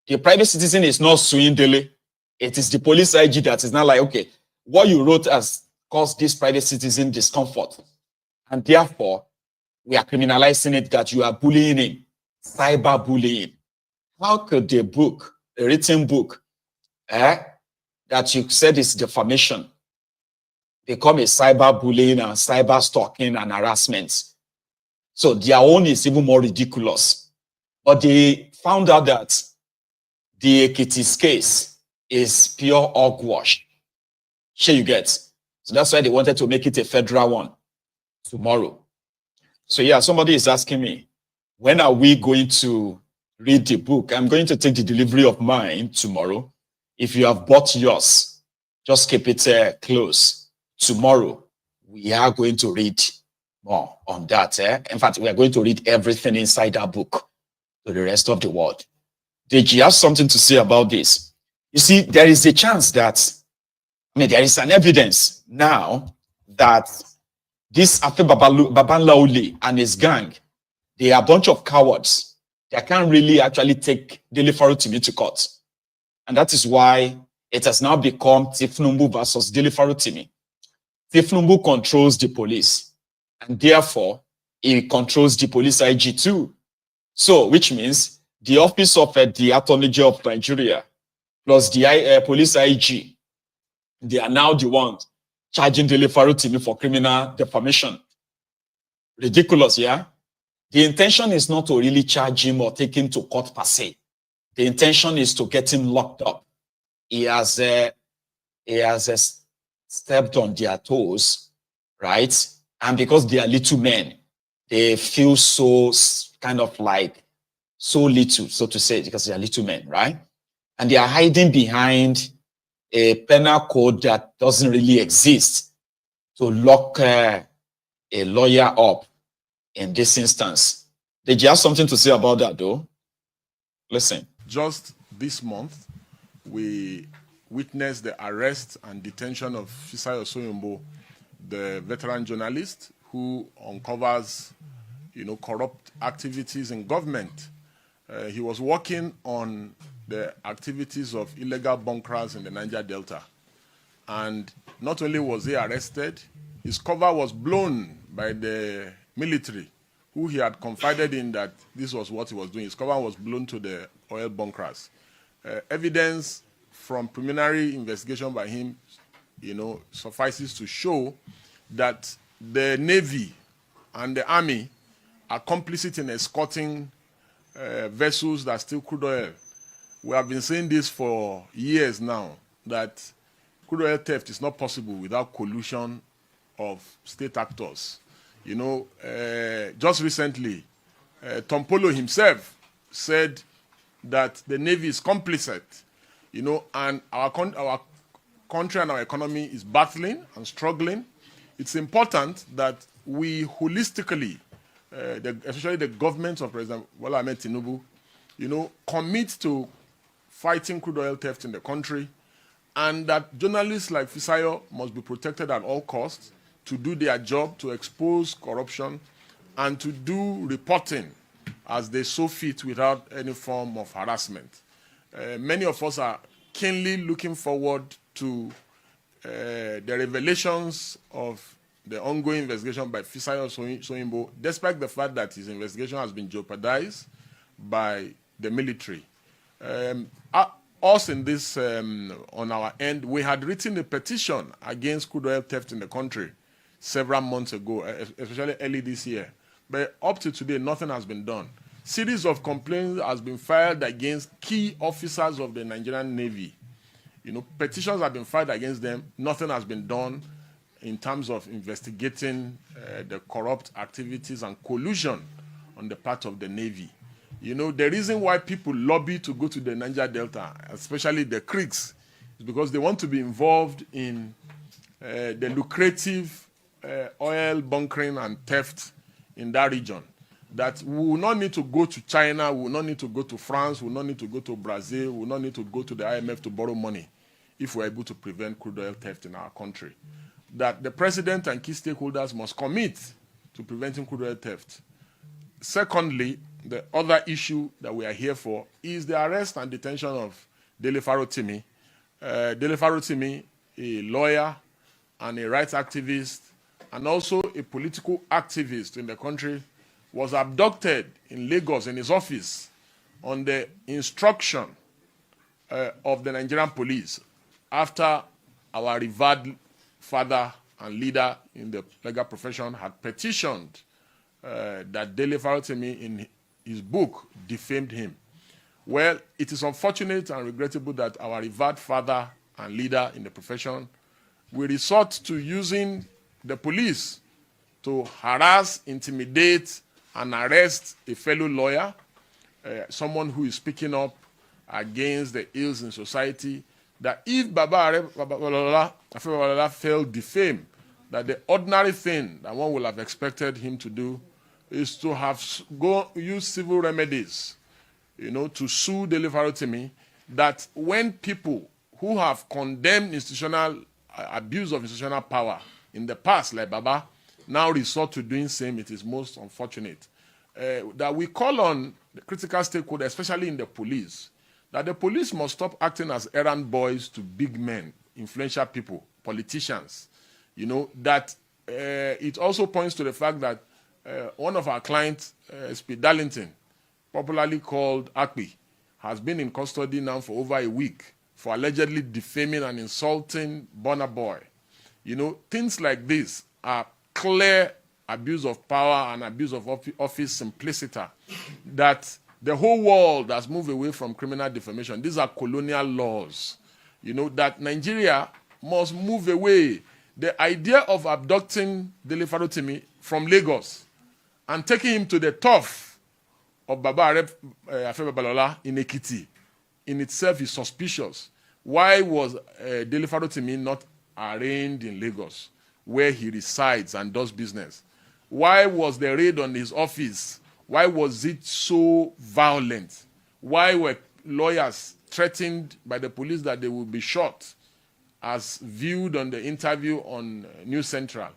The private citizen is not suing Dele. It is the police IG that is now like, okay, what you wrote has caused this private citizen discomfort, and therefore we are criminalizing it, that you are bullying him, cyber bullying. How could a book, a written book, that you said is defamation, become a cyber bullying and cyber stalking and harassment? So their own is even more ridiculous. But they found out that the Ekiti's case is pure hogwash. Sure, you get. So that's why they wanted to make it a federal one tomorrow. So yeah, somebody is asking me, when are we going to read the book? I'm going to take the delivery of mine tomorrow. If you have bought yours, just keep it close. Tomorrow, we are going to read more on that. In fact, we are going to read everything inside that book to the rest of the world. Did you have something to say about this? You see, there is a chance that, there is an evidence now that this Afe Babalola and his gang, they are a bunch of cowards. They can't really actually take Dele Farotimi to court. And that is why it has now become thiefnubu versus Dele Farotimi. thiefnubu controls the police, and therefore he controls the police IG too. So, which means the office of the Attorney General of Nigeria plus the police IG, they are now the ones charging Dele Farotimi for criminal defamation. Ridiculous, yeah? The intention is not to really charge him or take him to court per se. The intention is to get him locked up. He has stepped on their toes, right? And because they are little men, they feel so kind of like so little, so to say, because they are little men, right? And they are hiding behind a penal code that doesn't really exist to lock a lawyer up in this instance. Did you have something to say about that, though? Listen. Just this month, we witnessed the arrest and detention of Fisayo Soyombo, the veteran journalist who uncovers corrupt activities in government. He was working on the activities of illegal bunkers in the Niger Delta. And not only was he arrested, his cover was blown by the military, who he had confided in that this was what he was doing. His cover was blown to the oil bunkers. Evidence from preliminary investigation by him, suffices to show that the Navy and the Army are complicit in escorting vessels that steal crude oil. We have been saying this for years now, that crude oil theft is not possible without collusion of state actors. Just recently, Tom Polo himself said that the Navy is complicit, and our country and our economy is battling and struggling. It's important that we holistically, especially the government of President Bola Ahmed Tinubu, commit to fighting crude oil theft in the country, and that journalists like Fisayo must be protected at all costs to do their job, to expose corruption, and to do reporting as they so fit without any form of harassment. Many of us are keenly looking forward to the revelations of the ongoing investigation by Fisayo Soyinbo, despite the fact that his investigation has been jeopardized by the military. Us in this, on our end, we had written a petition against crude oil theft in the country several months ago, especially early this year. But up to today, nothing has been done. Series of complaints has been filed against key officers of the Nigerian Navy. Petitions have been filed against them. Nothing has been done in terms of investigating the corrupt activities and collusion on the part of the Navy. The reason why people lobby to go to the Niger Delta, especially the creeks, is because they want to be involved in the lucrative oil bunkering and theft in that region. That we will not need to go to China, we will not need to go to France, we will not need to go to Brazil, we will not need to go to the IMF to borrow money if we're able to prevent crude oil theft in our country. That the president and key stakeholders must commit to preventing crude oil theft. Secondly, the other issue that we are here for is the arrest and detention of Dele Farotimi. Dele Farotimi, a lawyer and a rights activist, and also a political activist in the country, was abducted in Lagos in his office on the instruction of the Nigerian police after our revered father and leader in the legal profession had petitioned that Dele Farotimi in his book defamed him. Well, it is unfortunate and regrettable that our revered father and leader in the profession will resort to using the police to harass, intimidate, and arrest a fellow lawyer, someone who is speaking up against the ills in society, that if Afe Babalola felt defamed, that the ordinary thing that one would have expected him to do is to have use civil remedies, to sue Dele Farotimi, that when people who have condemned institutional abuse of institutional power in the past, like Baba, now resort to doing same, it is most unfortunate. That we call on the critical stakeholders, especially in the police, that the police must stop acting as errand boys to big men, influential people, politicians. That it also points to the fact that one of our clients, SP Darlington, popularly called Akpi, has been in custody now for over a week for allegedly defaming and insulting Burna Boy. Things like this are clear abuse of power and abuse of office simplicity, that the whole world has moved away from criminal defamation. These are colonial laws. That Nigeria must move away. The idea of abducting Dele Farotimi from Lagos and taking him to the turf of Afe Babalola in Ekiti in itself is suspicious. Why was Dele Farotimi not arraigned in Lagos, where he resides and does business? Why was the raid on his office? Why was it so violent? Why were lawyers threatened by the police that they would be shot, as viewed on the interview on News Central?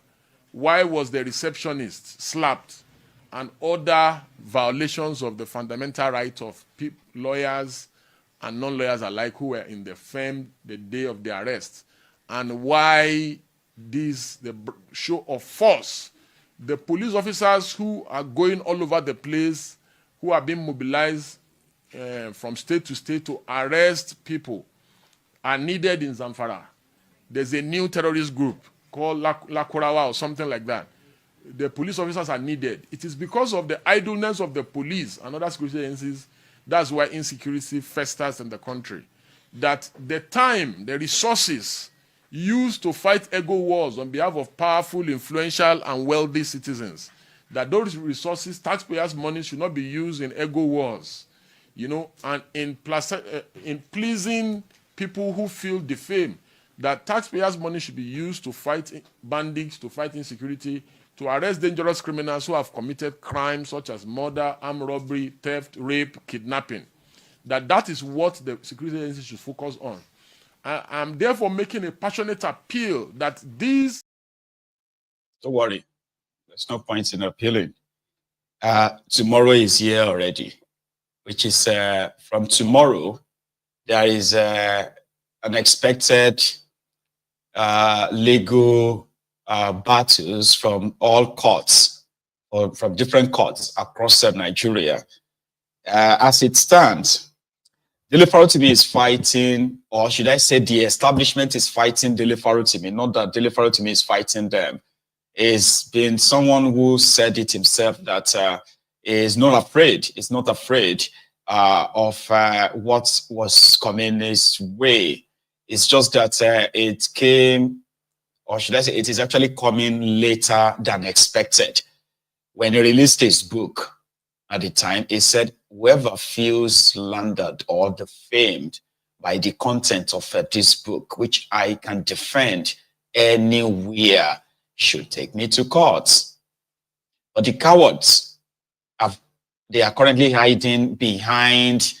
Why was the receptionist slapped? and other violations of the fundamental right of lawyers and non-lawyers alike who were in the firm the day of the arrest, and why the show of force. The police officers who are going all over the place, who are being mobilized from state to state to arrest people, are needed in Zamfara. There's a new terrorist group called Lakurawa or something like that. The police officers are needed. It is because of the idleness of the police and other security agencies, that's why insecurity festers in the country. That the time, the resources used to fight ego wars on behalf of powerful, influential, and wealthy citizens, that those resources, taxpayers' money, should not be used in ego wars, and in pleasing people who feel defamed. That taxpayers' money should be used to fight bandits, to fight insecurity, to arrest dangerous criminals who have committed crimes such as murder, armed robbery, theft, rape, kidnapping. That is what the security agencies should focus on. I'm therefore making a passionate appeal that these... Don't worry. There's no point in appealing. Tomorrow is here already, which is from tomorrow, there is unexpected legal battles from all courts, or from different courts across Nigeria. As it stands, Dele Farotimi is fighting, or should I say the establishment is fighting Dele Farotimi, not that Dele Farotimi is fighting them. He's been someone who said it himself that is not afraid of what was coming his way. It's just that it came, or should I say it is actually coming later than expected. When he released his book at the time, he said, whoever feels slandered or defamed by the content of this book, which I can defend anywhere, should take me to court. But the cowards, they are currently hiding behind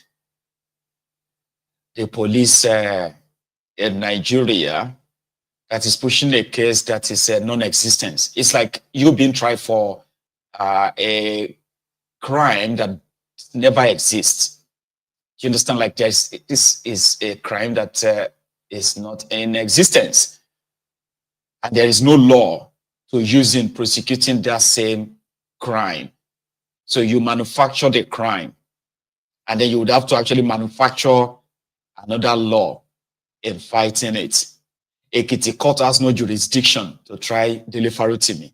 the police in Nigeria that is pushing a case that is non-existent. It's like you being tried for a crime that never exists. Do you understand? Like this is a crime that is not in existence. And there is no law to use in prosecuting that same crime. So you manufacture the crime, and then you would have to actually manufacture another law in fighting it. Ekiti court has no jurisdiction to try Dele Farotimi.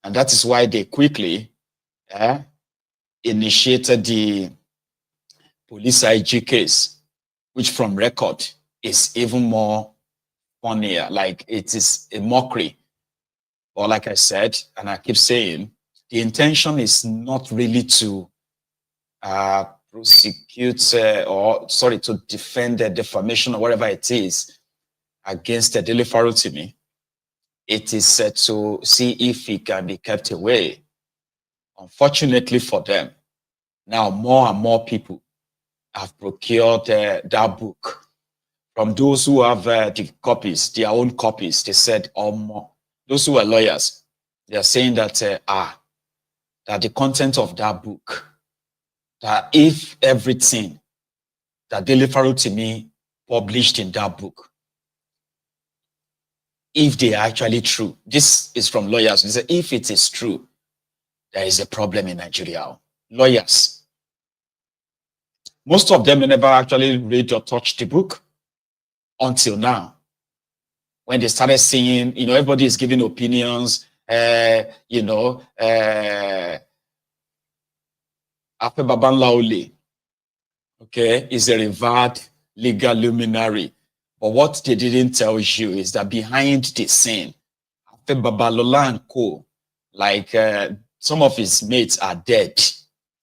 And that is why they quickly initiated the police IG case, which from record is even more funnier. Like it is a mockery. Or like I said, and I keep saying, the intention is not really to prosecute to defend the defamation or whatever it is against Dele Farotimi. It is to see if he can be kept away. Unfortunately for them, now more and more people have procured that book. From those who have the copies, their own copies, they said, more. Those who are lawyers, they are saying that that the content of that book, that if everything that Dele Farotimi published in that book, if they are actually true, this is from lawyers, they say if it is true, there is a problem in Nigeria. Lawyers, most of them never actually read or touched the book until now. When they started seeing, everybody is giving opinions, Afe Babalola, okay, is a revered legal luminary. But what they didn't tell you is that behind the scene, Afe Babalola and co, like some of his mates are dead,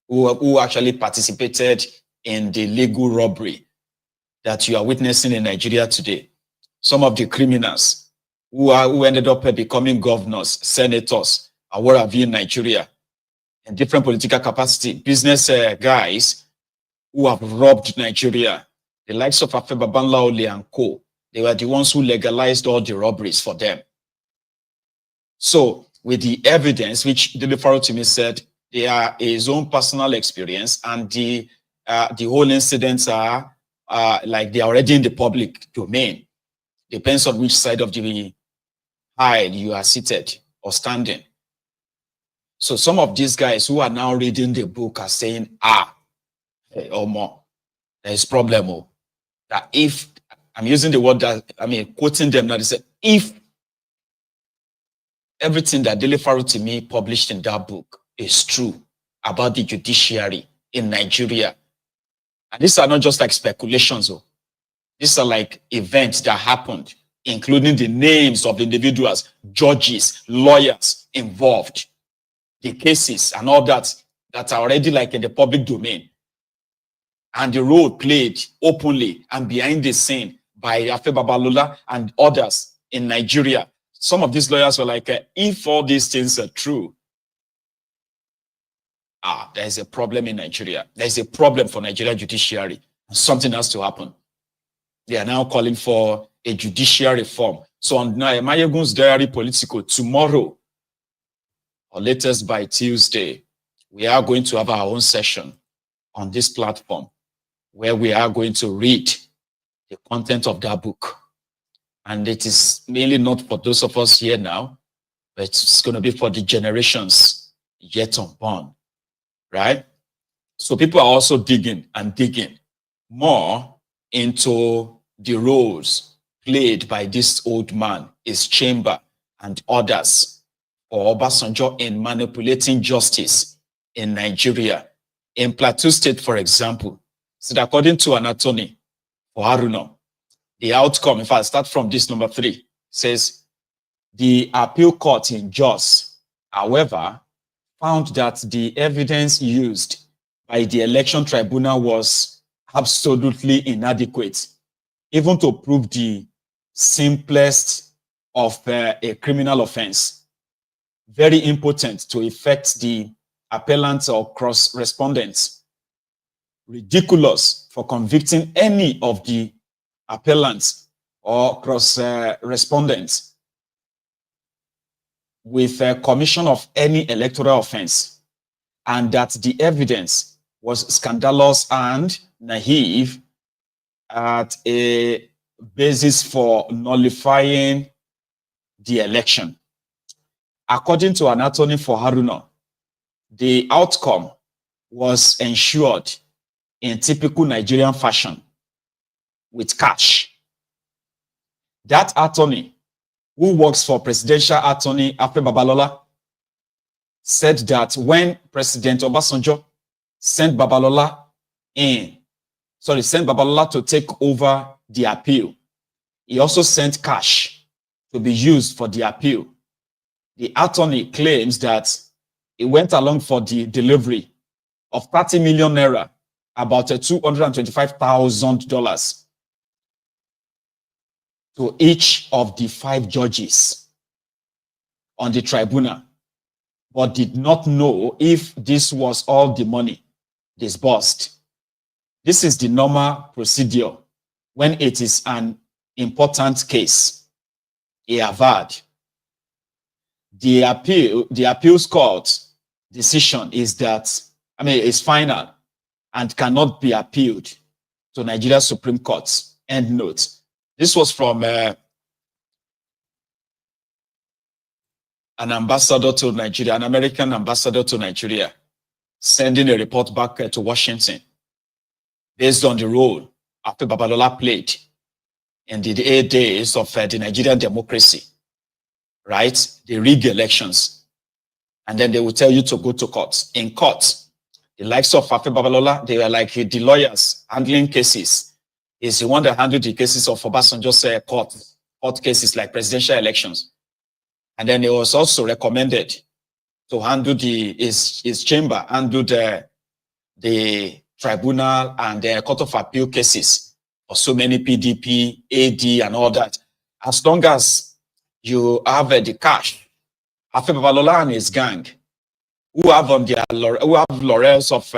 who actually participated in the legal robbery that you are witnessing in Nigeria today. Some of the criminals who ended up becoming governors, senators, and what have you in Nigeria, in different political capacity, business guys who have robbed Nigeria, the likes of Afe Babalola and co, they were the ones who legalized all the robberies for them. So with the evidence, which Dele Farotimi said they are his own personal experience, and the whole incidents are like they are already in the public domain. Depends on which side of the aisle you are seated or standing. So some of these guys who are now reading the book are saying, hey, Omo, there is problem. Oh, that if, I'm using the word that, I mean, quoting them now, they said, if everything that Dele Farotimi published in that book is true about the judiciary in Nigeria, and these are not just like speculations, oh, these are like events that happened, including the names of the individuals, judges, lawyers involved, the cases and all that are already like in the public domain, and the role played openly and behind the scene by Afe Babalola and others in Nigeria. Some of these lawyers were like, if all these things are true, there's a problem in Nigeria. There's a problem for Nigeria judiciary. Something has to happen. They are now calling for a judicial reform. So on Mayegun's Diary Politico, tomorrow, or latest by Tuesday, we are going to have our own session on this platform where we are going to read the content of that book. And it is mainly not for those of us here now, but it's going to be for the generations yet unborn, right? So people are also digging more into the roles played by this old man, his chamber, and others for Obasanjo in manipulating justice in Nigeria. In Plateau State, for example, so according to an attorney for Haruna, the outcome, if I start from this number 3, says the appeal court in Jos, however, found that the evidence used by the election tribunal was absolutely inadequate, even to prove the simplest of a criminal offense. Very impotent to effect the appellants or cross-respondents. Ridiculous for convicting any of the appellants or cross-respondents with a commission of any electoral offense, and that the evidence was scandalous and naive at a basis for nullifying the election. According to an attorney for Haruna, the outcome was ensured in typical Nigerian fashion with cash. That attorney, who works for presidential attorney Afe Babalola, said that when President Obasanjo sent Babalola to take over the appeal, he also sent cash to be used for the appeal. The attorney claims that he went along for the delivery of 30 million naira, about $225,000, to each of the 5 judges on the tribunal, but did not know if this was all the money disbursed. This is the normal procedure when it is an important case. He averred. The appeals court decision is that, is final and cannot be appealed to Nigeria Supreme Court. End note. This was from an ambassador to Nigeria, an American ambassador to Nigeria, sending a report back to Washington based on the role Afe Babalola played in the 8 days of the Nigerian democracy, right? They rig elections, and then they will tell you to go to court. In court, the likes of Afe Babalola, they were like the lawyers handling cases. Is the one that handled the cases of Obasanjo's court cases like presidential elections. And then he was also recommended to handle his chamber, handle the tribunal and the court of appeal cases for so many PDP, AD, and all that. As long as you have the cash, Afe Babalola and his gang, who have laurels of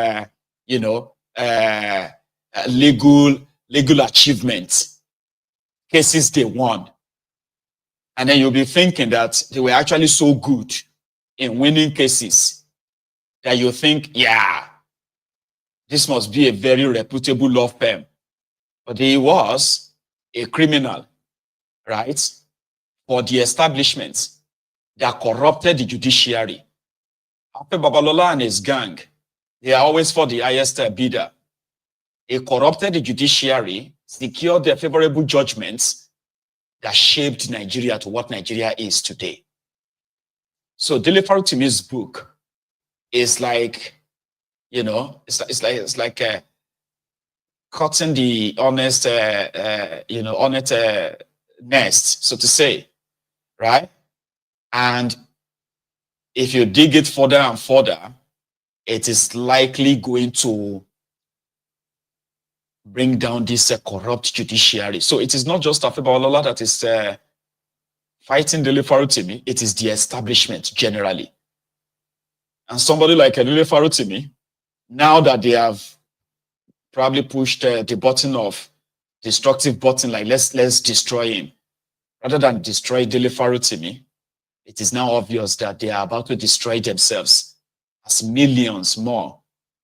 legal achievements, cases they won. And then you'll be thinking that they were actually so good in winning cases that you think, yeah, this must be a very reputable law firm. But he was a criminal, right? For the establishment that corrupted the judiciary. Afe Babalola and his gang, they are always for the highest bidder. He corrupted the judiciary, secured their favorable judgments that shaped Nigeria to what Nigeria is today. So Dele Farotimi's book is like, you know, it's like cutting the honest, honest nest, so to say, right? And if you dig it further and further, it is likely going to bring down this corrupt judiciary. So it is not just Afe Babalola that is fighting Dele Farotimi, it is the establishment generally. And somebody like Dele Farotimi, now that they have probably pushed the button of destructive button, like let's destroy him, rather than destroy Dele Farotimi, it is now obvious that they are about to destroy themselves, as millions more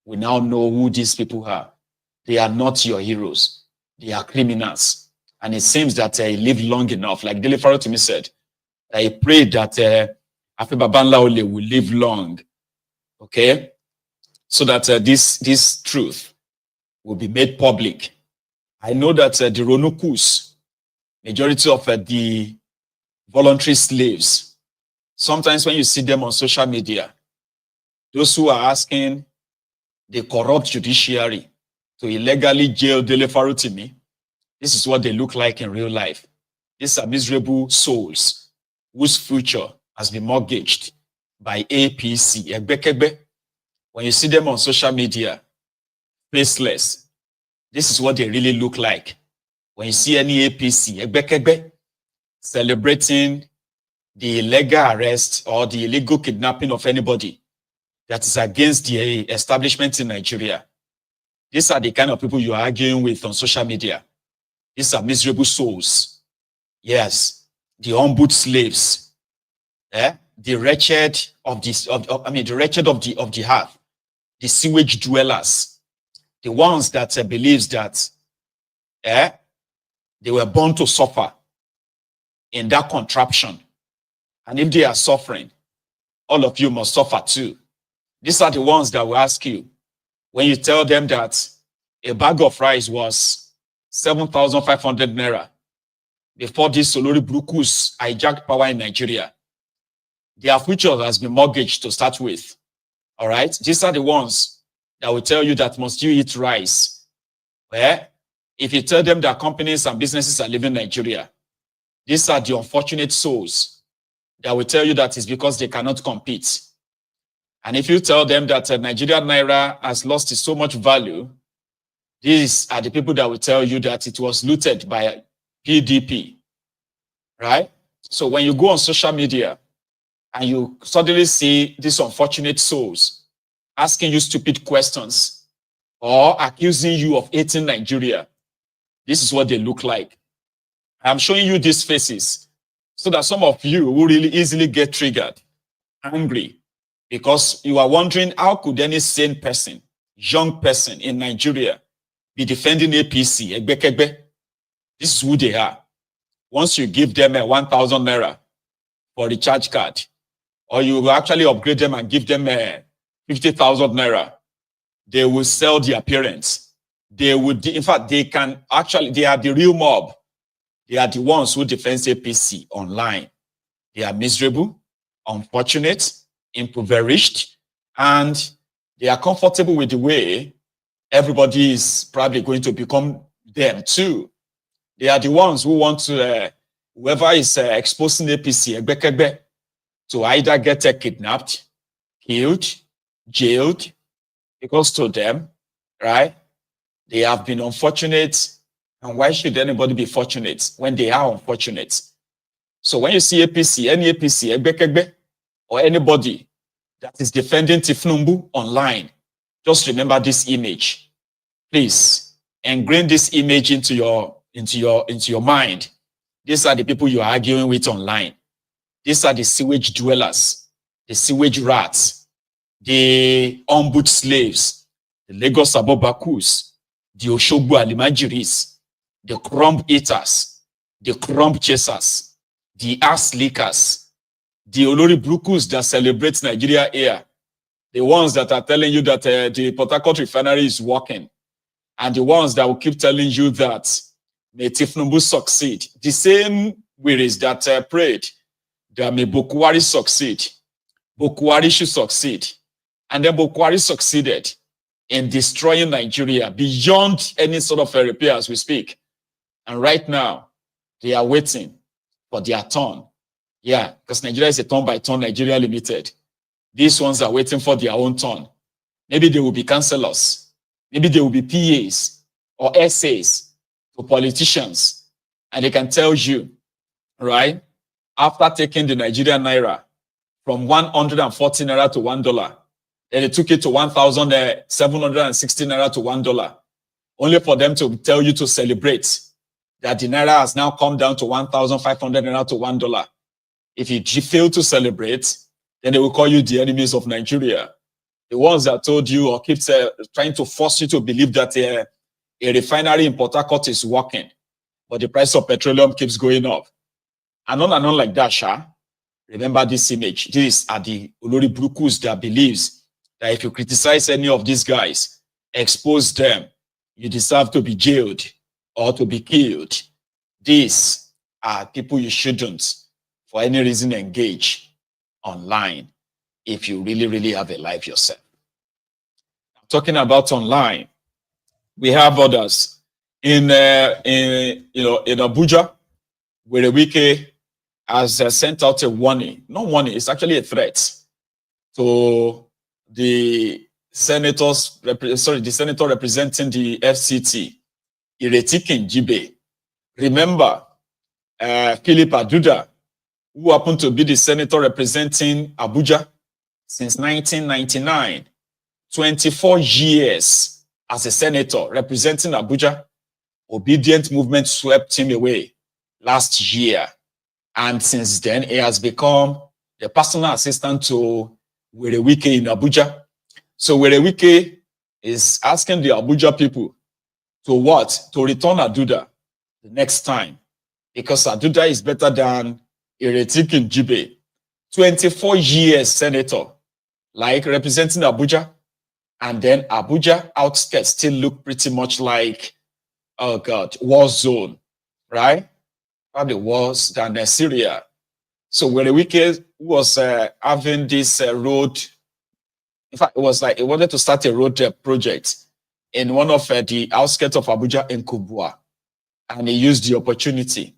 we now know who these people are. They are not your heroes. They are criminals. And it seems that he lived long enough, like Dele Farotimi said, that he prayed that Afe Babalola will live long, okay? So that this truth will be made public. I know that the Ronokus, majority of the voluntary slaves, sometimes when you see them on social media, those who are asking the corrupt judiciary to illegally jail Dele Farotimi, this is what they look like in real life. These are miserable souls whose future has been mortgaged by APC, egbekegbe. When you see them on social media, faceless, this is what they really look like. When you see any APC, egbekegbe, celebrating the illegal arrest or the illegal kidnapping of anybody that is against the establishment in Nigeria, these are the kind of people you are arguing with on social media. These are miserable souls. Yes, the humbled slaves, the wretched of this, the wretched of the earth, the sewage dwellers, the ones that believes that they were born to suffer in that contraption, and if they are suffering, all of you must suffer too. These are the ones that will ask you when you tell them that a bag of rice was 7,500 naira before these Solori Brukus hijacked power in Nigeria. Their future has been mortgaged to start with. All right? These are the ones that will tell you that must you eat rice. Where if you tell them that companies and businesses are leaving Nigeria, these are the unfortunate souls that will tell you that it's because they cannot compete. And if you tell them that Nigerian Naira has lost so much value, these are the people that will tell you that it was looted by PDP, right? So when you go on social media and you suddenly see these unfortunate souls asking you stupid questions or accusing you of hating Nigeria, this is what they look like. I'm showing you these faces so that some of you will really easily get triggered, angry, because you are wondering how could any sane person, young person in Nigeria be defending APC, egbekegbe? This is who they are. Once you give them a 1,000 naira for the charge card, or you actually upgrade them and give them a 50,000 naira, they will sell their parents. They would, in fact, they can actually, they are the real mob. They are the ones who defend APC online. They are miserable, unfortunate, impoverished, and they are comfortable with the way everybody is probably going to become them too. They are the ones who want to, whoever is exposing APC, egbekegbe, to either get kidnapped, killed, jailed, because to them, right, they have been unfortunate. And why should anybody be fortunate when they are unfortunate? So when you see APC, any APC, egbekegbe, or anybody that is defending thiefnubu online, just remember this image. Please ingrain this image into your mind. These are the people you are arguing with online. These are the sewage dwellers. the sewage rats, the on-boot slaves, the Lagos Abobakus, the Oshogbo Alimajiris, the crumb eaters, the crumb chasers, the ass lickers, the Olori Brukus that celebrate Nigeria here, the ones that are telling you that the Port Harcourt refinery is working, and the ones that will keep telling you that may thiefnubu succeed. The same wearies that prayed that may bokohari succeed. Bokohari should succeed. And then bokohari succeeded in destroying Nigeria beyond any sort of repair as we speak. And right now, they are waiting for their turn. Yeah, because Nigeria is a turn-by-turn Nigeria Limited. These ones are waiting for their own turn. Maybe they will be councillors. Maybe they will be PAs or SAs to politicians. And they can tell you, right, after taking the Nigerian Naira from 140 Naira to $1, then they took it to 1,760 Naira to $1, only for them to tell you to celebrate that the Naira has now come down to 1,500 Naira to $1. If you fail to celebrate, then they will call you the enemies of Nigeria. The ones that told you or keep trying to force you to believe that a refinery in Port Harcourt is working, but the price of petroleum keeps going up. And on like that, Sha. Remember this image. These are the Olori Brukus that believes that if you criticize any of these guys, expose them, you deserve to be jailed or to be killed. These are people you shouldn't, for any reason, engage online if you really, really have a life yourself. I'm talking about online. We have others in Abuja, where the Wike has sent out a warning. Not warning, it's actually a threat to the senator representing the FCT, Ekiti. Remember, Philip Aduda, who happened to be the senator representing Abuja since 1999, 24 years as a senator representing Abuja. Obedient movement swept him away last year. And since then, he has become the personal assistant to Wike in Abuja. So Wike is asking the Abuja people to what? To return Aduda the next time. Because Aduda is better than Ekiti. 24 years senator, like representing Abuja. And then Abuja outskirts still look pretty much like, oh God, war zone, right? Probably worse than Syria. So Wike was having this road. In fact, it was like he wanted to start a road project in one of the outskirts of Abuja in Kubwa. And he used the opportunity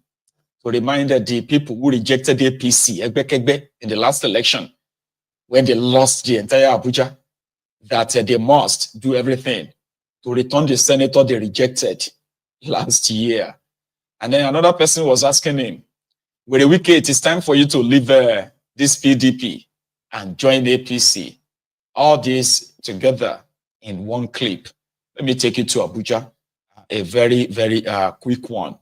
to remind the people who rejected APC, egbekegbe, in the last election, when they lost the entire Abuja, that they must do everything to return the senator they rejected last year. And then another person was asking him, Wike, it is time for you to leave this PDP and join APC. All this together in one clip. Let me take you to Abuja, a very, very quick one.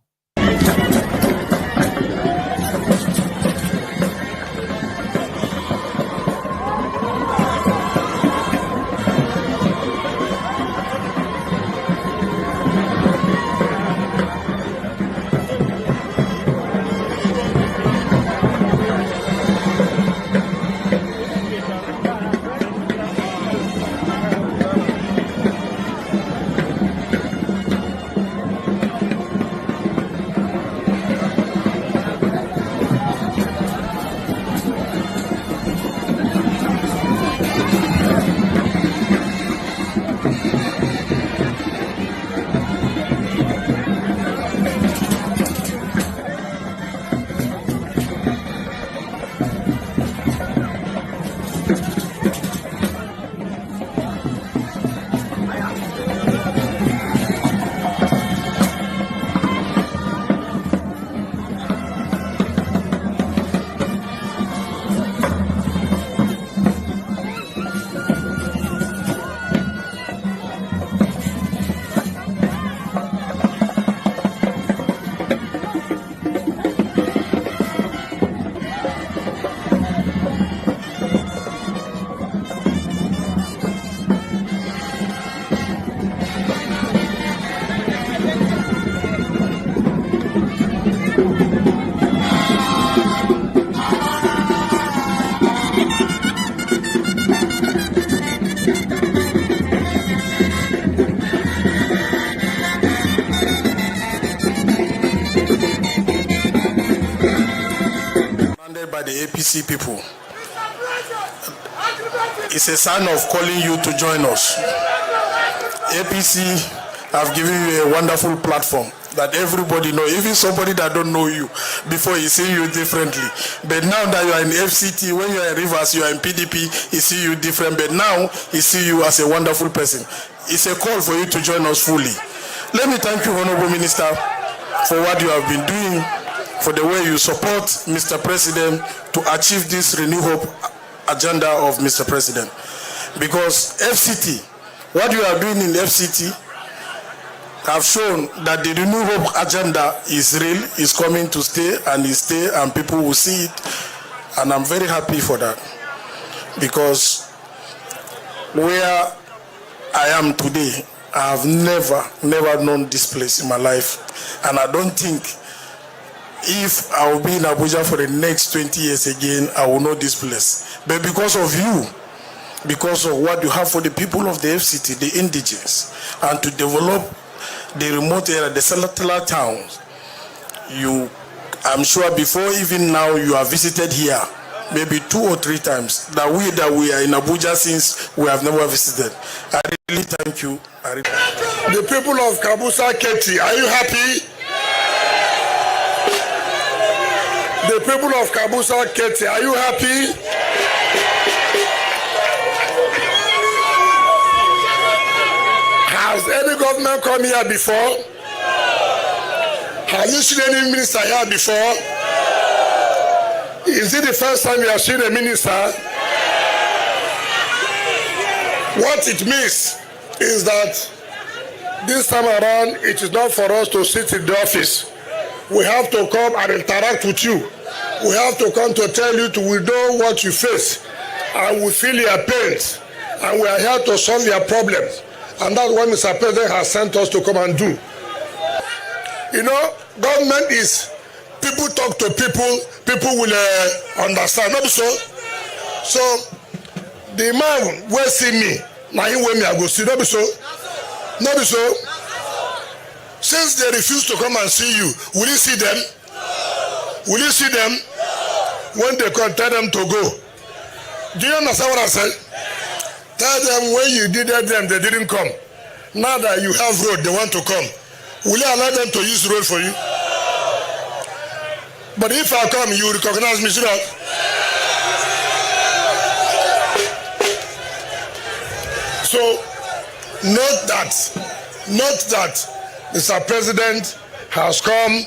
Demanded by the APC people. It's a sign of calling you to join us. APC have given you a wonderful platform that everybody know, even somebody that don't know you before he see you differently. But now that you are in FCT, when you are in Rivers, you are in PDP, he see you different. But now he see you as a wonderful person. It's a call for you to join us fully. Let me thank you, Honorable Minister, for what you have been doing, for the way you support Mr. President to achieve this Renew Hope agenda of Mr. President. Because FCT, what you are doing in FCT have shown that the Renew Hope agenda is real, is coming to stay, and people will see it. And I'm very happy for that. Because where I am today, I have never known this place in my life. And I don't think if I will be in Abuja for the next 20 years again, I will know this place. But because of you, because of what you have for the people of the FCT, the indigenous, and to develop the remote area, the settler towns, I'm sure before even now you have visited here, maybe 2 or 3 times, that we are in Abuja since we have never visited. I really thank you. The people of Kabusa Ekiti, are you happy? The people of Kabusa Ekiti, are you happy? Has any government come here before? Have you seen any minister here before? Is it the first time you have seen a minister? What it means is that this time around, it is not for us to sit in the office. We have to come and interact with you. We have to come to tell you we know what you face, and we feel your pains, and we are here to solve your problems. And that's what Mr. President has sent us to come and do. You know, government is people talk to people, people will understand. Not so. So the man will see me. Now he will me I go see. Not so. Not so. Since they refuse to come and see you, will you see them? Will you see them? When they come, tell them to go. Do you understand what I said? Tell them when you did them, they didn't come. Now that you have road, they want to come. Will you allow them to use road for you? But if I come, you recognize me, right? So, note that Mr. President has come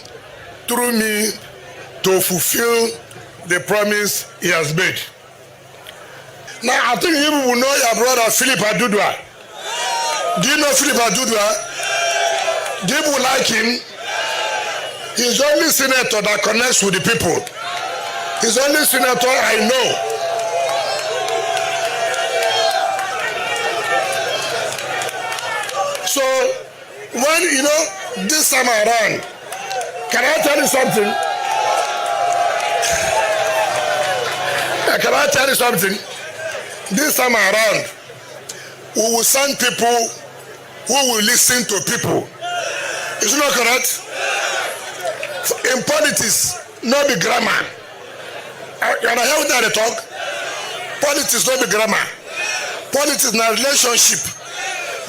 through me to fulfill the promise he has made. Now, I think you will know your brother Philip Adudwa. Do you know Philip Adudwa? Do you like him? He's the only senator that connects with the people. He's the only senator I know. So, when, this time around, can I tell you something? Can I tell you something? This time around, we will send people who will listen to people. Is it not correct? In politics, not be grammar. And I hear that they talk. Politics not be grammar. Politics is a relationship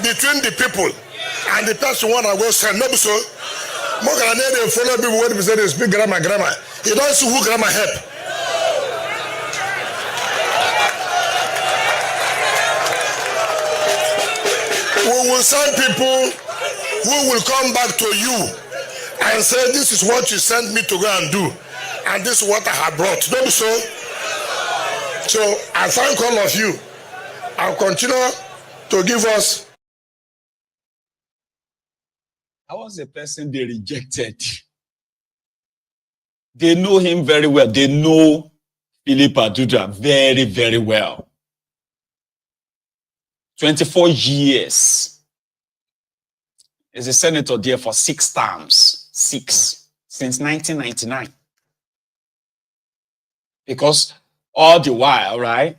between the people and the person one I go send. Not so. More than they follow people when they say they speak grammar. You don't see who grammar help. We will send people who will come back to you and say, this is what you sent me to go and do, and this is what I have brought. Don't be so. So I thank all of you. I'll continue to give us. I was the person they rejected. They know him very well. They know Philip Adudwa very, very well. 24 years. He's a senator there for 6 terms. 6. Since 1999. Because all the while, right,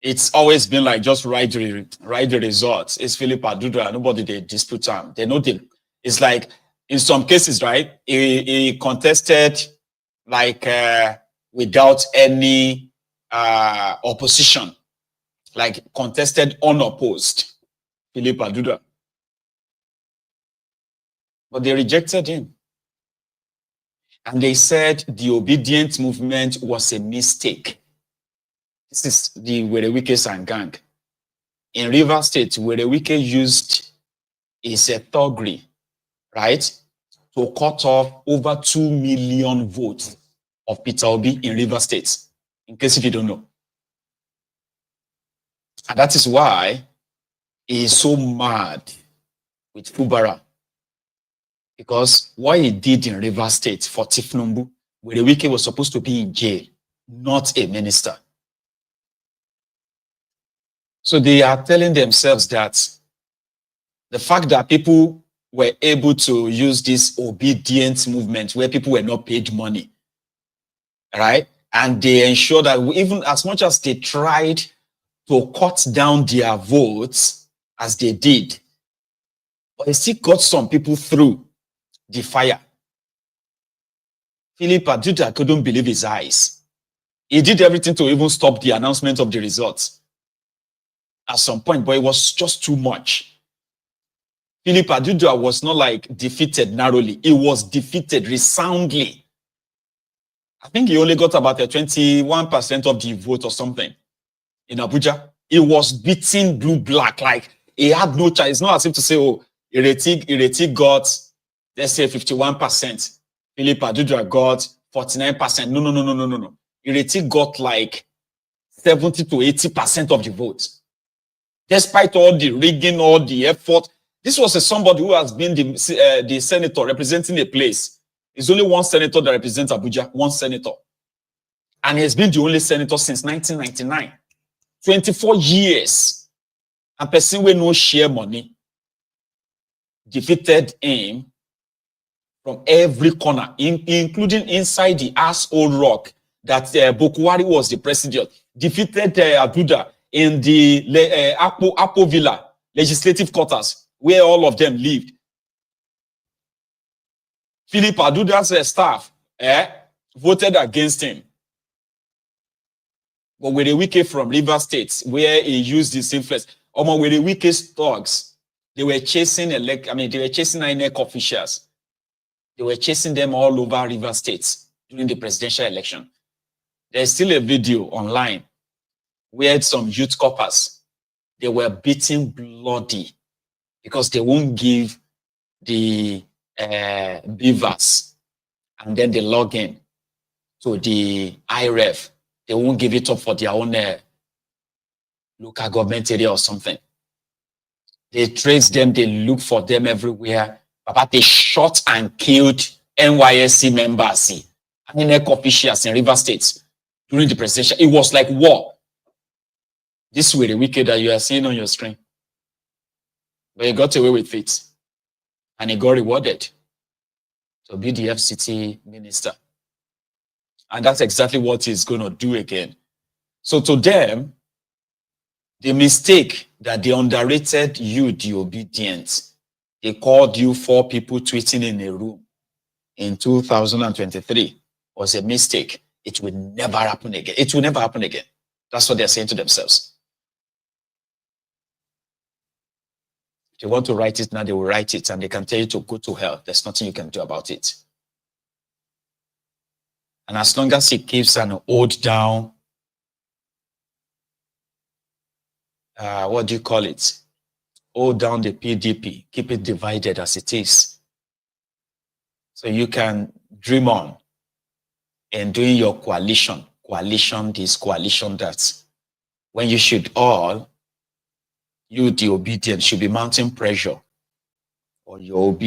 it's always been like just write the results. It's Philip Adudwa. Nobody they dispute him. They know them. It's like in some cases, right, he contested like without any opposition, like contested unopposed, Philip Aduda. But they rejected him. And they said the obedient movement was a mistake. This is the Werewike and gang. In Rivers State, Werewike used his thuggery, right, to cut off over 2 million votes of Peter Obi in Rivers State, in case if you don't know. And that is why he is so mad with Fubara. Because what he did in Rivers State for thiefnubu, Werewike was supposed to be in jail, not a minister. So they are telling themselves that the fact that people were able to use this obedient movement where people were not paid money, right? And they ensured that even as much as they tried to cut down their votes as they did, but they still got some people through the fire. Philip Aduda couldn't believe his eyes. He did everything to even stop the announcement of the results at some point, but it was just too much. Philip Aduda was not like defeated narrowly. He was defeated resoundly. I think he only got about 21% of the vote or something in Abuja. He was beating blue-black, like he had no chance. It's not as if to say, oh, Ireti got, let's say, 51%. Philip Aduda got 49%. No. Ireti got like 70 to 80% of the vote. Despite all the rigging, all the effort, this was somebody who has been the senator representing a place. There's only one senator that represents Abuja, one senator. And he's been the only senator since 1999. 24 years. And person with no share money defeated him from every corner, including inside the asshole rock that Bokohari was the president. Defeated Aduda in the Apo Villa legislative quarters, where all of them lived. Philip Aduda's staff voted against him. But Werewike from Rivers State, where he used his influence, Werewike's thugs, they were chasing INEC officials. They were chasing them all over Rivers State during the presidential election. There's still a video online where some youth coppers, they were beaten bloody because they won't give the beavers, and then they log in to the IREF. They won't give it up for their own local government area or something. They trace them, they look for them everywhere. But they shot and killed NYSC members, INEC officials in River State during the presidential. It was like war. This way, the wicked that you are seeing on your screen. But he got away with it. And he got rewarded to be the FCT minister. And that's exactly what he's going to do again. So to them, the mistake that they underrated you, the obedient, they called you 4 people tweeting in a room in 2023 was a mistake. It will never happen again. It will never happen again. That's what they're saying to themselves. If they want to write it now, they will write it, and they can tell you to go to hell. There's nothing you can do about it. And as long as he keeps an hold down, what do you call it? Hold down the PDP, keep it divided as it is. So you can dream on in doing your coalition this, coalition that, when you should all, you, the obedient, should be mounting pressure on your OB.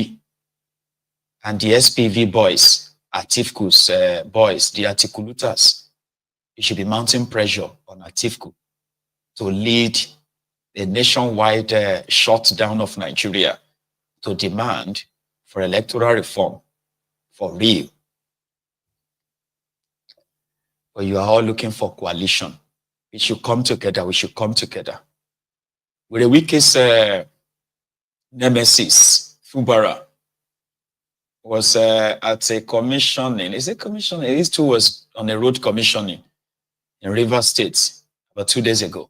And the SPV boys, Atifku's boys, the articulators, you should be mounting pressure on Atifku to lead a nationwide shutdown of Nigeria, to demand for electoral reform for real. But you are all looking for coalition. We should come together. We should come together. With the weakest nemesis, Fubara, was at a commissioning. Is it commissioning? These two was on a road commissioning in River State about 2 days ago.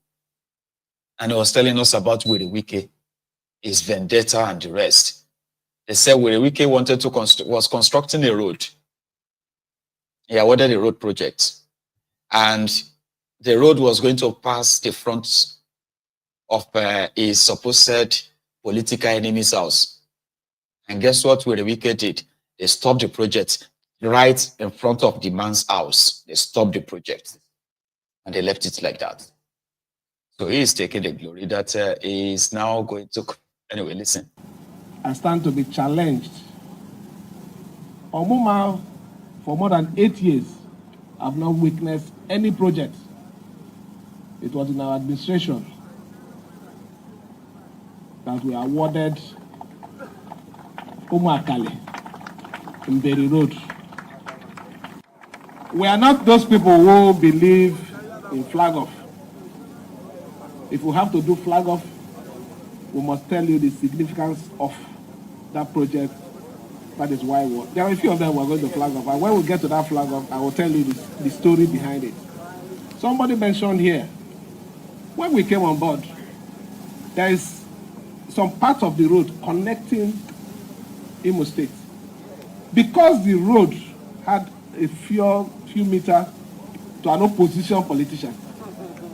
And he was telling us about Wike, his vendetta and the rest. They said Wike wanted to was constructing a road. He awarded a road project. And the road was going to pass the front of his supposed political enemy's house. And guess what Wike did? They stopped the project right in front of the man's house. They stopped the project. And they left it like that. So he is taking the glory that he is now going to... Anyway, listen. I stand to be challenged. Omuma, for more than 8 years, I've not witnessed any project. It was in our administration that we awarded Umakale in Berry Road. We are not those people who believe in flag off. If we have to do flag off, we must tell you the significance of that project. That is why there are a few of them we're going to flag off. And when we get to that flag off, I will tell you the story behind it. Somebody mentioned here, when we came on board, there is some part of the road connecting Imo State. Because the road had a few meters to an opposition politician,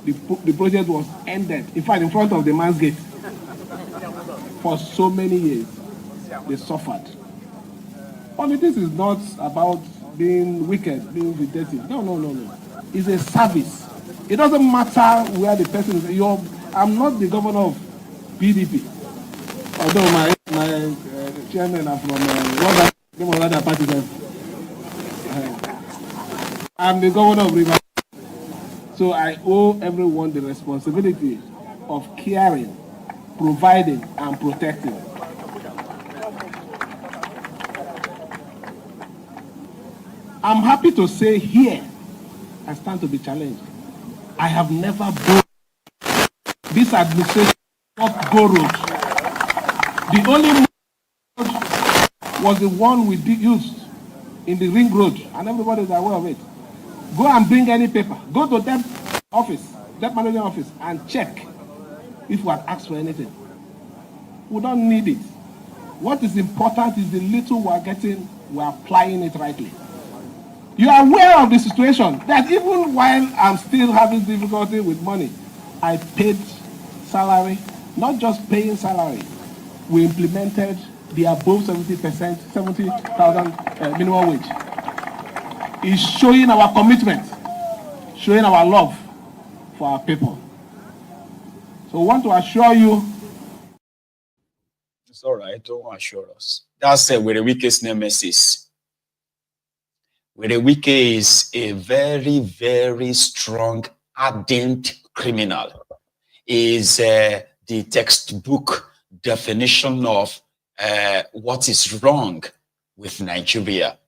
the project was ended. In fact, in front of the man's gate. For so many years, they suffered. Politics is not about being wicked, being vindictive. No. It's a service. It doesn't matter where the person is. I'm not the governor of PDP. Although my chairman are from other party. I'm the governor of River. So I owe everyone the responsibility of caring, providing, and protecting. I'm happy to say here, I stand to be challenged. I have never borrowed. This administration not borrowed. The only road was the one we used in the ring road, and everybody is aware of it. Go and bring any paper. Go to debt office, debt management office, and check if we have asked for anything. We don't need it. What is important is the little we are getting, we are applying it rightly. You are aware of the situation that even while I'm still having difficulty with money, I paid salary, not just paying salary. We implemented the above 70%, 70,000 minimum wage. It's showing our commitment, showing our love for our people. So we want to assure you. It's all right, don't assure us. That's where the weakest nemesis. Wike is a very, very strong, ardent criminal. Is the textbook definition of what is wrong with Nigeria.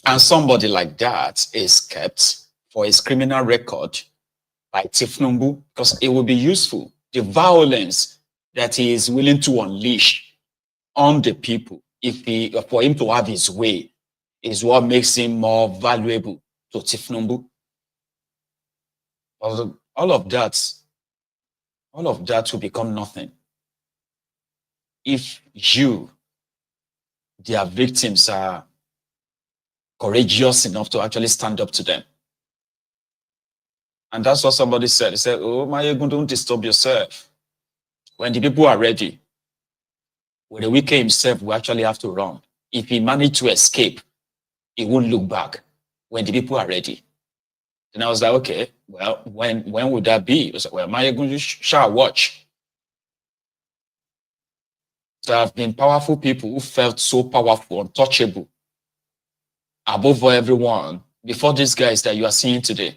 And somebody like that is kept for his criminal record by thiefnubu because it will be useful. The violence that he is willing to unleash on the people, for him to have his way, is what makes him more valuable to thiefnubu. All of that will become nothing if you, their victims, are courageous enough to actually stand up to them. And that's what somebody said. He said, oh, Mayegun, don't disturb yourself. When the people are ready, when the Wike himself will actually have to run. If he managed to escape, he won't look back when the people are ready. And I was like, okay, well, when would that be? He was like, well, Mayegun, you shall watch. There have been powerful people who felt so powerful, untouchable, above everyone, before these guys that you are seeing today.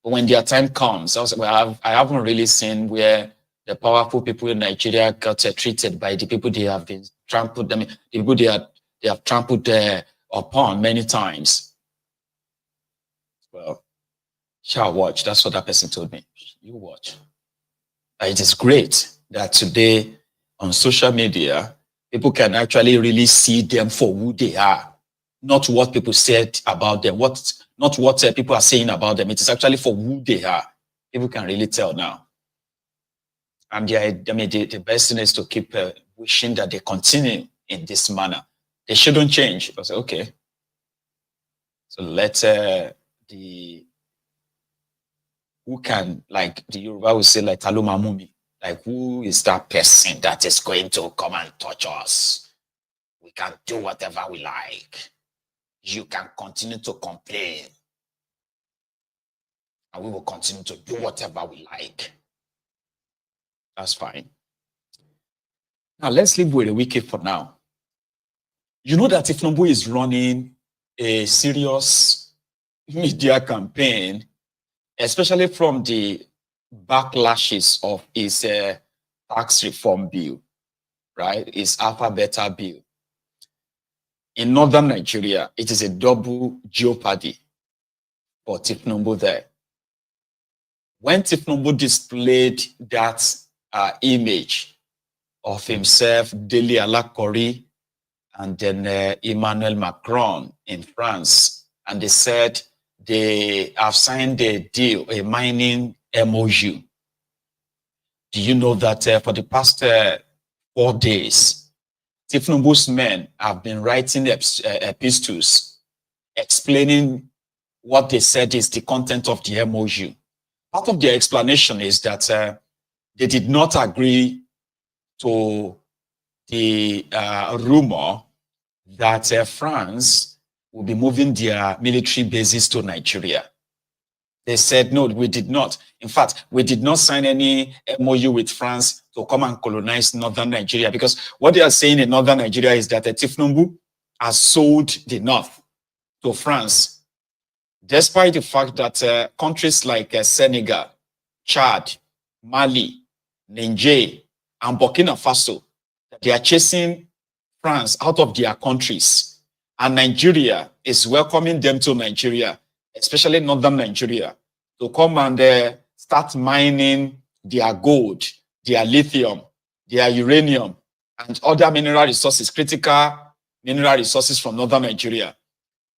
But when their time comes, I was like, well, I haven't really seen where the powerful people in Nigeria got treated by the people they have been trampled, the people they have trampled upon many times. Well, shall watch. That's what that person told me. You watch. It is great that today on social media, people can actually really see them for who they are, not what people said about them, not what people are saying about them. It is actually for who they are. People can really tell now. And the best thing is to keep wishing that they continue in this manner. They shouldn't change. I say, okay. So let who can, like the Yoruba will say, like Taluma Mumi, like who is that person that is going to come and touch us? We can do whatever we like. You can continue to complain. And we will continue to do whatever we like. That's fine. Now let's live with the wicked for now. You know that thiefnubu is running a serious media campaign, especially from the backlashes of his tax reform bill, right? His Alpha Beta bill. In northern Nigeria, it is a double jeopardy for thiefnubu there. When thiefnubu displayed that image of himself, Dele Farotimi, and then Emmanuel Macron in France, and they said they have signed a deal, a mining MOU. Do you know that for the past 4 days, thiefnubu's men have been writing epistles explaining what they said is the content of the MOU. Part of their explanation is that they did not agree to the rumor that France will be moving their military bases to Nigeria. They said, no, we did not. In fact, we did not sign any MOU with France to come and colonize northern Nigeria, because what they are saying in northern Nigeria is that thiefnubu has sold the north to France, despite the fact that countries like Senegal, Chad, Mali, Niger, and Burkina Faso, they are chasing France out of their countries, and Nigeria is welcoming them to Nigeria, especially northern Nigeria, to come and start mining their gold, their lithium, their uranium, and other mineral resources, critical mineral resources from northern Nigeria,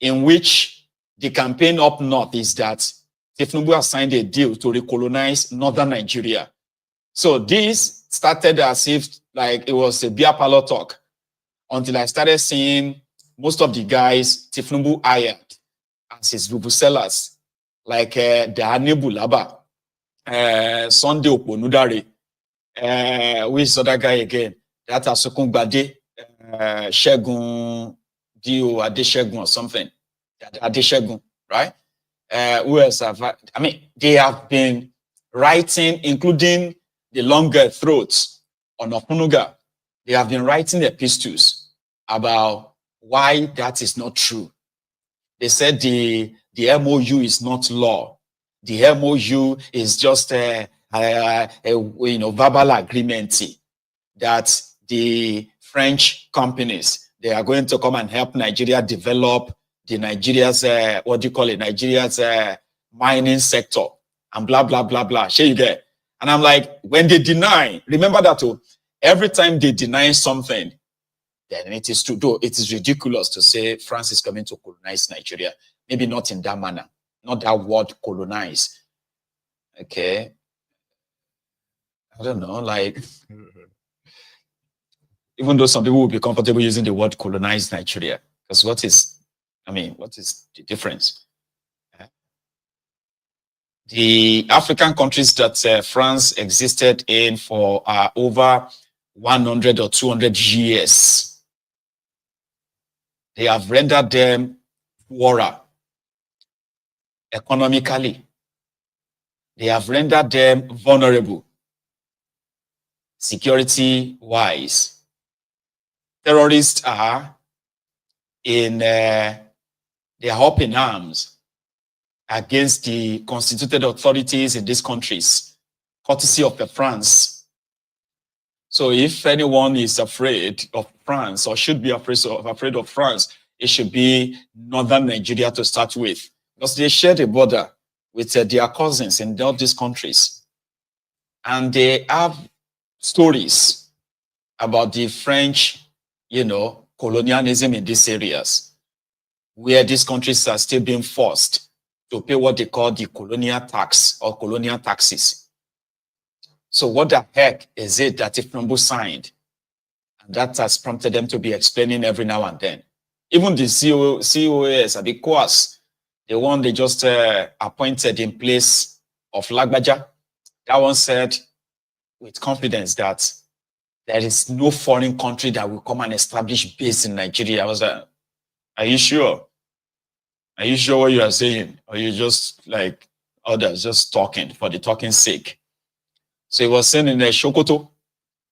in which the campaign up north is that thiefnubu has signed a deal to recolonize northern Nigeria. So this started as if like it was a beer parlor talk, until I started seeing most of the guys thiefnubu hired as his vuvuzela's, like Dahane Bulaba, Sunday Oponudare, who is other guy again? That Asokun Gbade, Shegun Dio Adeshegun or something. Adeshegun, right? Who else have I mean, they have been writing, including the longer throats on Opunuga. They have been writing epistles about why that is not true. They said the MOU is not law. The MOU is just a verbal agreement that the French companies, they are going to come and help Nigeria develop the Nigeria's Nigeria's mining sector and blah blah blah blah. Share you get? And I'm like, when they deny, remember that every time they deny something, then it is to do. It is ridiculous to say France is coming to colonize Nigeria. Maybe not in that manner, not that word colonize. Okay. I don't know, like, even though some people will be comfortable using the word colonize Nigeria, because what is the difference? The African countries that France existed in for over 100 or 200 years, they have rendered them poorer economically. They have rendered them vulnerable security-wise. Terrorists are they are up in arms against the constituted authorities in these countries, courtesy of France. So if anyone is afraid of France or should be afraid of France, it should be northern Nigeria to start with, because they share the border with their cousins in all these countries. And they have stories about the French colonialism in these areas, where these countries are still being forced to pay what they call the colonial tax or colonial taxes. So what the heck is it that thiefnubu signed? And that has prompted them to be explaining every now and then. Even the COAS at the course, the one they just appointed in place of Lagbaja, that one said with confidence that there is no foreign country that will come and establish base in Nigeria. I was like, are you sure? Are you sure what you are saying? Or you just like others just talking for the talking's sake? So he was saying in Sokoto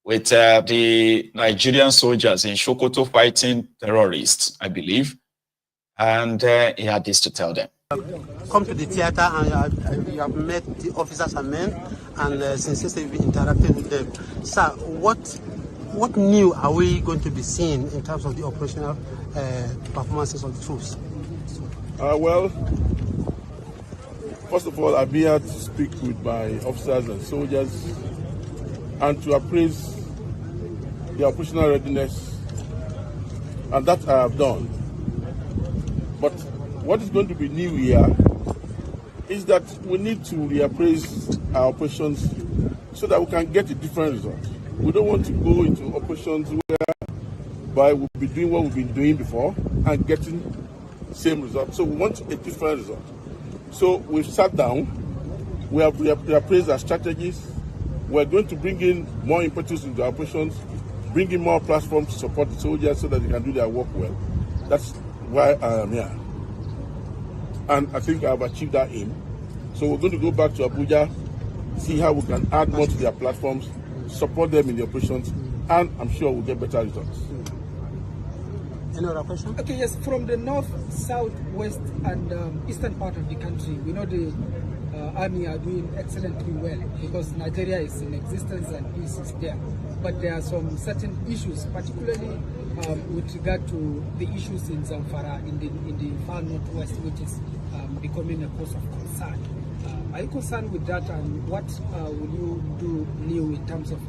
with the Nigerian soldiers in Sokoto fighting terrorists, I believe. And he had this to tell them. Come to the theater and you have met the officers and men, and since yesterday you've been interacting with them. Sir, what new are we going to be seeing in terms of the operational performances of the troops? Well, first of all, I'm here to speak with my officers and soldiers and to appraise the operational readiness, and that I have done. But what is going to be new here is that we need to reappraise our operations so that we can get a different result. We don't want to go into operations whereby we'll be doing what we've been doing before and getting the same result. So we want a different result. So we've sat down, we have reappraised our strategies. We're going to bring in more impetus into our operations, bring in more platforms to support the soldiers so that they can do their work well. That's why I am here. And I think I've achieved that aim. So we're going to go back to Abuja, see how we can add more to their platforms, support them in the operations, and I'm sure we'll get better results. Any other question? Okay, yes, from the north, south, west, and eastern part of the country, we know the army are doing excellently well because Nigeria is in existence and peace is there. But there are some certain issues, particularly with regard to the issues in Zamfara, in the far northwest, which is becoming a cause of concern. Are you concerned with that, and what will you do new in terms of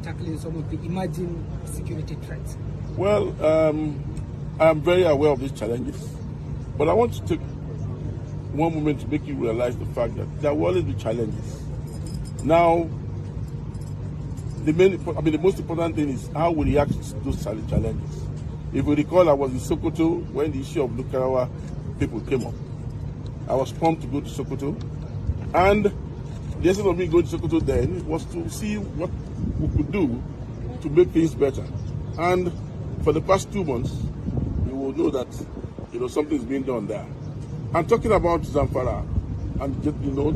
tackling some of the emerging security threats? Well, I'm very aware of these challenges, but I want to take one moment to make you realize the fact that there will always be challenges. Now, the most important thing is how we react to those challenges. If you recall, I was in Sokoto when the issue of Lukarawa people came up. I was prompt to go to Sokoto, and the essence of me going to Sokoto then was to see what we could do to make things better. And for the past 2 months, you will know that something's being done there. I'm talking about Zamfara and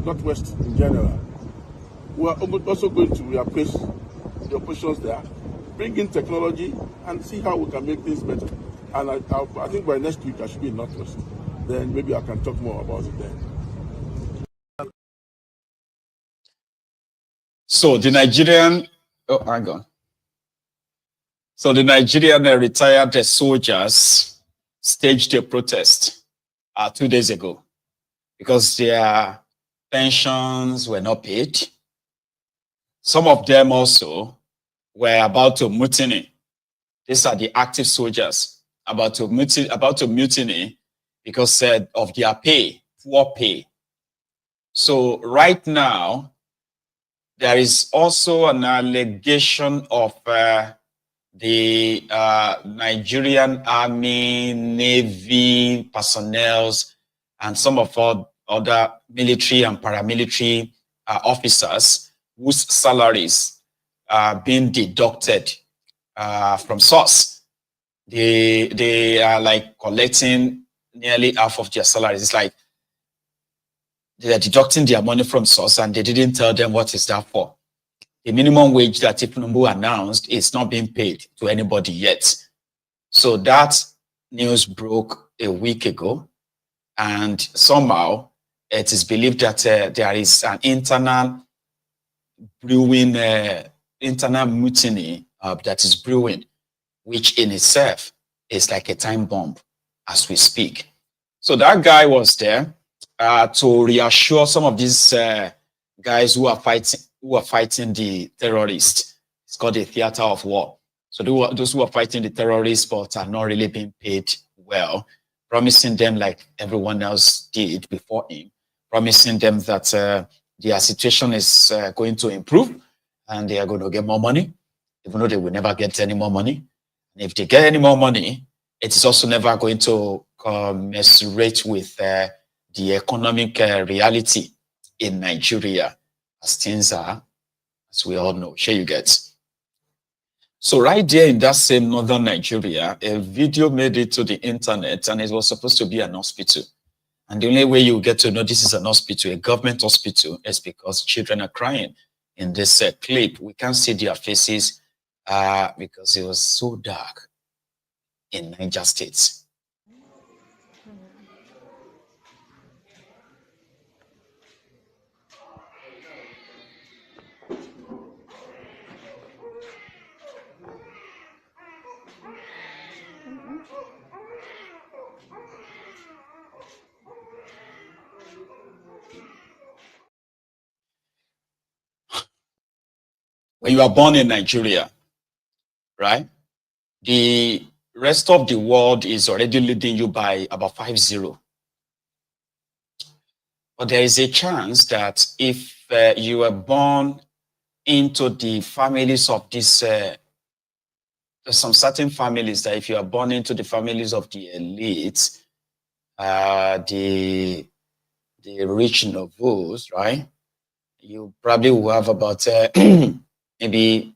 Northwest in general. We are also going to reappraise the operations there, bring in technology, and see how we can make things better. And I think by next week I should be in Northwest. Then maybe I can talk more about it then. So the Nigerian, hang on. So the Nigerian retired soldiers staged a protest 2 days ago because their pensions were not paid. Some of them also were about to mutiny. These are the active soldiers about to mutiny because of their pay, poor pay. So right now, there is also an allegation of the Nigerian Army, Navy personnel, and some of other military and paramilitary officers whose salaries are being deducted from source. They are like collecting nearly half of their salaries. It's like they are deducting their money from source and they didn't tell them what is that for. The minimum wage that thiefnubu announced is not being paid to anybody yet. So that news broke a week ago, and somehow it is believed that there is an internal mutiny that is brewing, which in itself is like a time bomb as we speak. So that guy was there to reassure some of these guys who are fighting the terrorists. It's called a theater of war. So those who are fighting the terrorists but are not really being paid well, promising them like everyone else did before him, promising them that their situation is going to improve and they are going to get more money, even though they will never get any more money. And if they get any more money, it is also never going to commensurate with the economic reality in Nigeria as things are, as we all know. Sure you get. So right there in that same northern Nigeria, a video made it to the internet and it was supposed to be an hospital. And the only way you get to know this is an hospital, a government hospital, is because children are crying in this clip. We can't see their faces because it was so dark in Niger State. When you are born in Nigeria, right, the rest of the world is already leading you by about 5-0. But there is a chance that if you are born into the families of this, there's some certain families that if you are born into the families of the elites, the rich nobles, right, you probably will have about maybe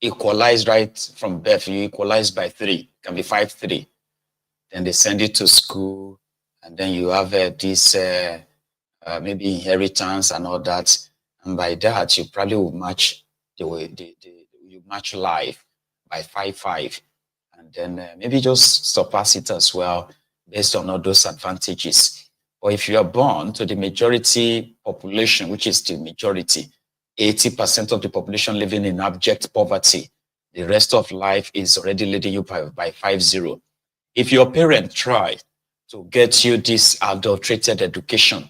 equalized right from birth. You equalize by 3, can be 5-3. Then they send you to school, and then you have this maybe inheritance and all that. And by that, you probably will match you match life by 5-5, and then maybe just surpass it as well based on all those advantages. Or if you are born to the majority population, which is the majority, 80% of the population living in abject poverty, the rest of life is already leading you by 5-0. If your parent try to get you this adulterated education,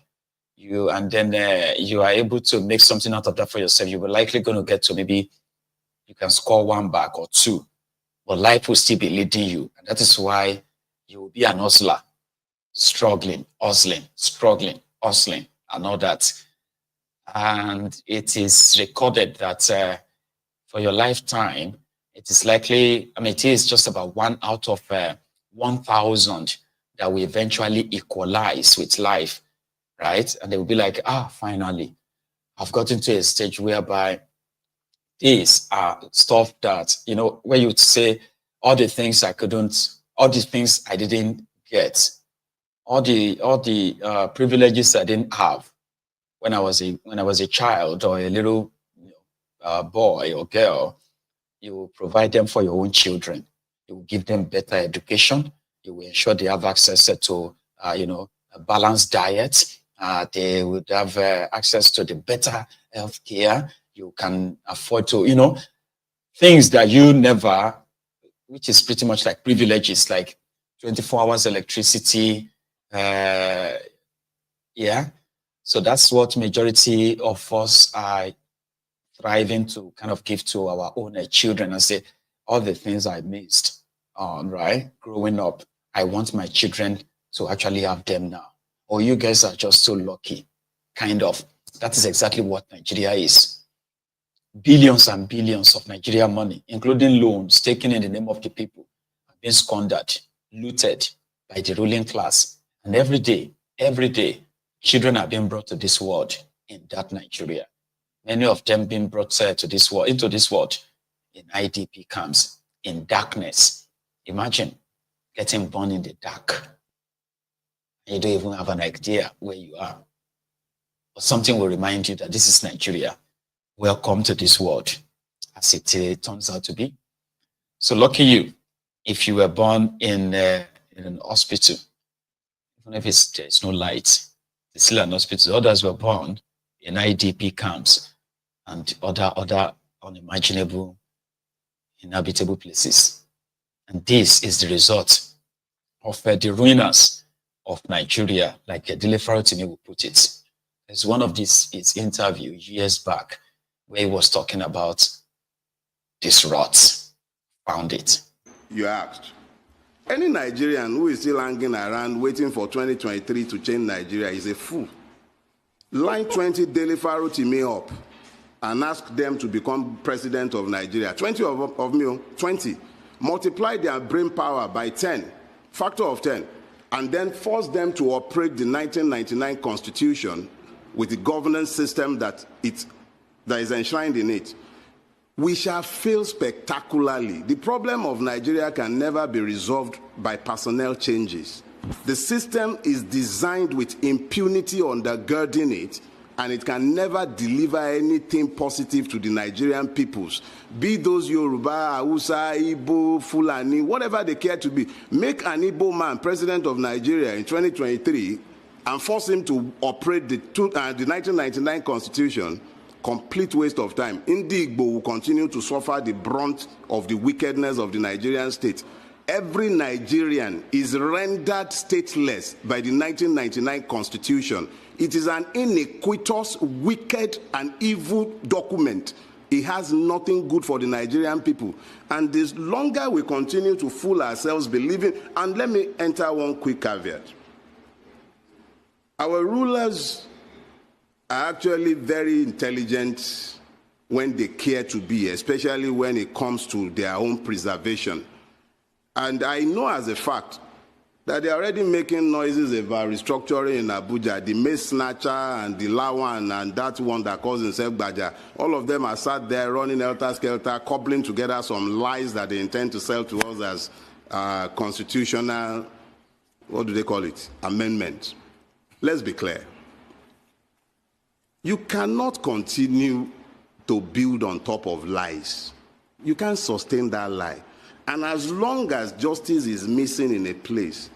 you are able to make something out of that for yourself, you will likely going to get to maybe you can score 1 back or 2, but life will still be leading you. And that is why you will be an hustler, struggling, hustling, and all that. And it is recorded that for your lifetime, it is likely, it is just about 1 out of 1,000 that will eventually equalize with life, right? And they will be like, finally, I've gotten to a stage whereby these are stuff that, where you'd say all the things I couldn't, all the things I didn't get, all the privileges I didn't have when I was a child or a little boy or girl, you will provide them for your own children. You will give them better education. You will ensure they have access to a balanced diet. They would have access to the better health care. You can afford to, things that you never, which is pretty much like privileges, like 24 hours electricity. So that's what majority of us are thriving to kind of give to our own children and say, all the things I missed, right, growing up, I want my children to actually have them now. Or you guys are just so lucky, kind of. That is exactly what Nigeria is. Billions and billions of Nigeria money, including loans taken in the name of the people, have been squandered, looted by the ruling class. And every day, children are being brought to this world in that Nigeria. Many of them being brought to this world, into this world in IDP camps, in darkness. Imagine getting born in the dark. You don't even have an idea where you are. But something will remind you that this is Nigeria. Welcome to this world, as it turns out to be. So lucky you, if you were born in an hospital, even if there's no light, it's still an hospital. Others were born in IDP camps and other unimaginable, inhabitable places. And this is the result of the ruiners of Nigeria, like Dele Farotimi will put it. There's one of his interview years back where he was talking about this rot found it. You asked. Any Nigerian who is still hanging around waiting for 2023 to change Nigeria is a fool. Line 20 Dele Farotimi up and ask them to become president of Nigeria. 20 of me, 20. Multiply their brain power by 10, factor of 10, and then force them to operate the 1999 Constitution with the governance system that is enshrined in it. We shall fail spectacularly. The problem of Nigeria can never be resolved by personnel changes. The system is designed with impunity undergirding it, and it can never deliver anything positive to the Nigerian peoples. Be those Yoruba, Hausa, Igbo, Fulani, whatever they care to be. Make an Igbo man president of Nigeria in 2023 and force him to operate the 1999 Constitution. Complete waste of time. Igbo will continue to suffer the brunt of the wickedness of the Nigerian state. Every Nigerian is rendered stateless by the 1999 Constitution. It is an iniquitous, wicked, and evil document. It has nothing good for the Nigerian people. And the longer we continue to fool ourselves believing, and let me enter one quick caveat. Our rulers are actually very intelligent when they care to be, especially when it comes to their own preservation. And I know as a fact that they're already making noises about restructuring in Abuja. The Mace Snatcher and the Lawan and that one that calls himself Baja, all of them are sat there running helter-skelter, cobbling together some lies that they intend to sell to us as constitutional, what do they call it, amendment. Let's be clear. You cannot continue to build on top of lies. You can't sustain that lie. And as long as justice is missing in a place,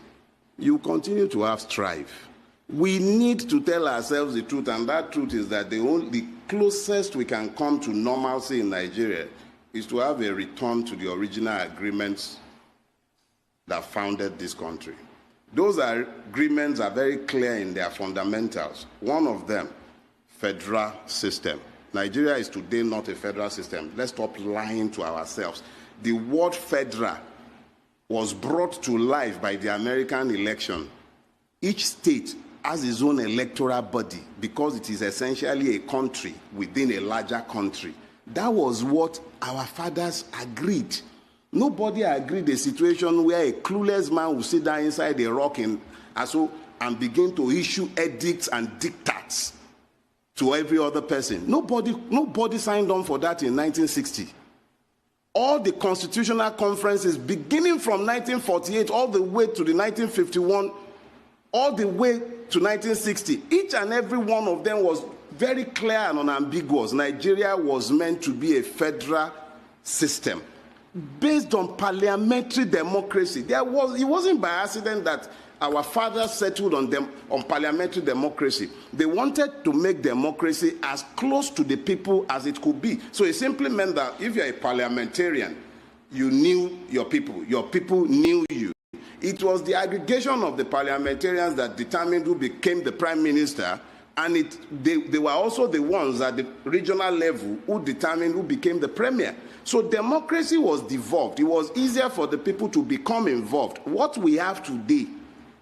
you continue to have strife. We need to tell ourselves the truth, and that truth is that the closest we can come to normalcy in Nigeria is to have a return to the original agreements that founded this country. Those agreements are very clear in their fundamentals. One of them, federal system. Nigeria is today not a federal system. Let's stop lying to ourselves. The word federal was brought to life by the American election. Each state has its own electoral body because it is essentially a country within a larger country. That was what our fathers agreed. Nobody agreed a situation where a clueless man will sit down inside a rock and begin to issue edicts and diktats to every other person. Nobody signed on for that in 1960. All the constitutional conferences, beginning from 1948 all the way to the 1951, all the way to 1960, each and every one of them was very clear and unambiguous. Nigeria was meant to be a federal system based on parliamentary democracy. It wasn't by accident that our fathers settled on parliamentary democracy. They wanted to make democracy as close to the people as it could be. So it simply meant that if you're a parliamentarian, you knew your people knew you. It was the aggregation of the parliamentarians that determined who became the prime minister, and they were also the ones at the regional level who determined who became the premier. So democracy was devolved. It was easier for the people to become involved. What we have today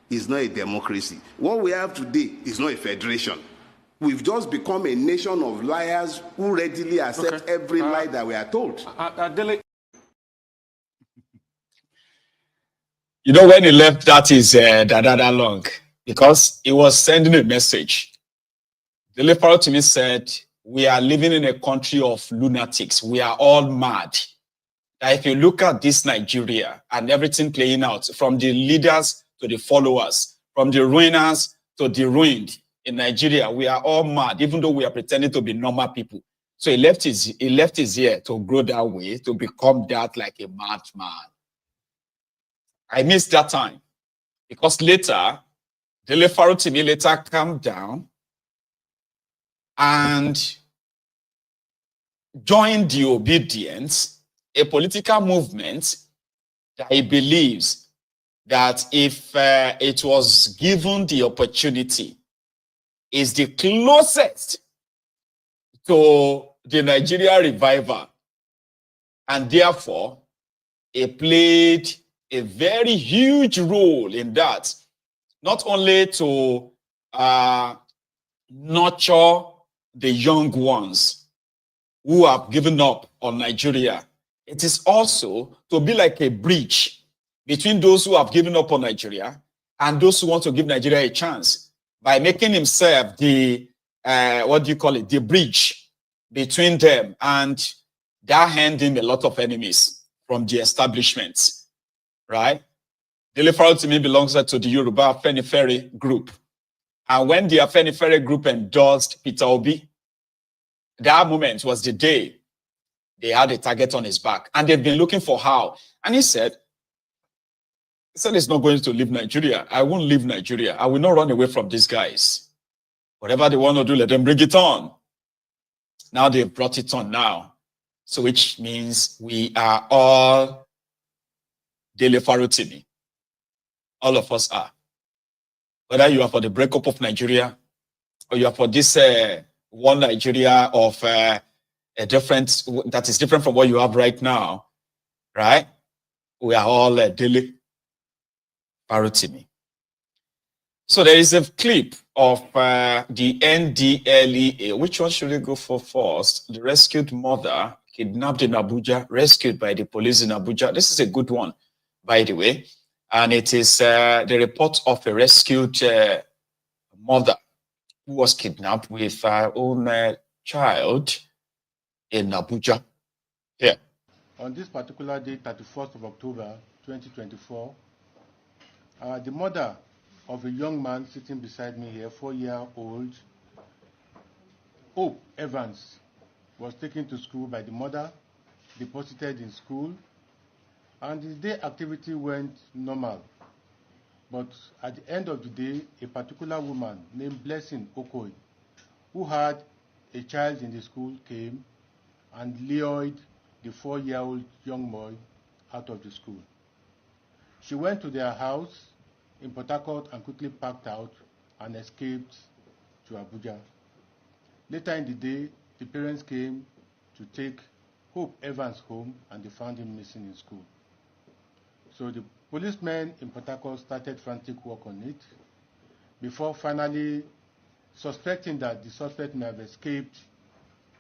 is not a democracy. What we have today is not a federation. We've just become a nation of liars who readily accept every lie that we are told. You know, when he left, that is that long, because he was sending a message. Dele Farotimi said, we are living in a country of lunatics. We are all mad. If you look at this Nigeria and everything playing out, from the leaders to the followers, from the ruiners to the ruined in Nigeria, we are all mad, even though we are pretending to be normal people. So he left his ear to grow that way, to become that like a madman. I missed that time because later, Dele Farotimi later calmed down and joined the Obedience, a political movement that he believes that if it was given the opportunity, is the closest to the Nigeria revival, and therefore It played a very huge role in that, not only to nurture the young ones who have given up on Nigeria. It is also to be like a bridge between those who have given up on Nigeria and those who want to give Nigeria a chance by making himself the, the bridge between them, and that earned him a lot of enemies from the establishments, right? Dele Farotimi belongs to the Yoruba Afenifere group. And when the Afenifere group endorsed Peter Obi, that moment was the day they had a target on his back. And they've been looking for how. And he said he's not going to leave Nigeria. I won't leave Nigeria. I will not run away from these guys. Whatever they want to do, let them bring it on. Now they've brought it on now. So which means we are all Dele Farotimi. All of us are. Whether you are for the breakup of Nigeria or you are for this one Nigeria of a different, that is different from what you have right now, right? We are all Dele Farotimi. So there is a clip of the NDLEA. Which one should we go for first? The rescued mother kidnapped in Abuja, rescued by the police in Abuja. This is a good one, by the way. And it is the report of a rescued mother who was kidnapped with her own child in Abuja. Here. On this particular day, 31st of October, 2024, the mother of a young man sitting beside me here, 4-year-old, Hope Evans, was taken to school by the mother, deposited in school, and the day activity went normal. But at the end of the day, a particular woman named Blessing Okoye, who had a child in the school, came and lured the 4-year-old young boy out of the school. She went to their house in Port Harcourt and quickly packed out and escaped to Abuja. Later in the day, the parents came to take Hope Evans home and they found him missing in school. So the policemen in Port Harcourt started frantic work on it before finally suspecting that the suspect may have escaped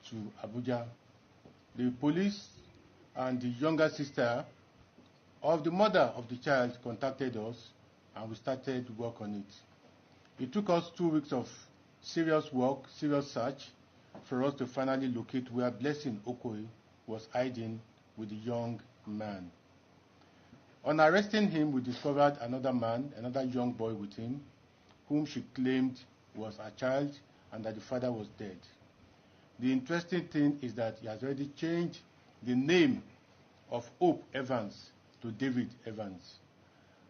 to Abuja. The police and the younger sister of the mother of the child contacted us and we started work on it. It took us 2 weeks of serious work, serious search, for us to finally locate where Blessing Okoye was hiding with the young man. On arresting him, we discovered another man, another young boy with him, whom she claimed was her child and that the father was dead. The interesting thing is that he has already changed the name of Hope Evans to David Evans.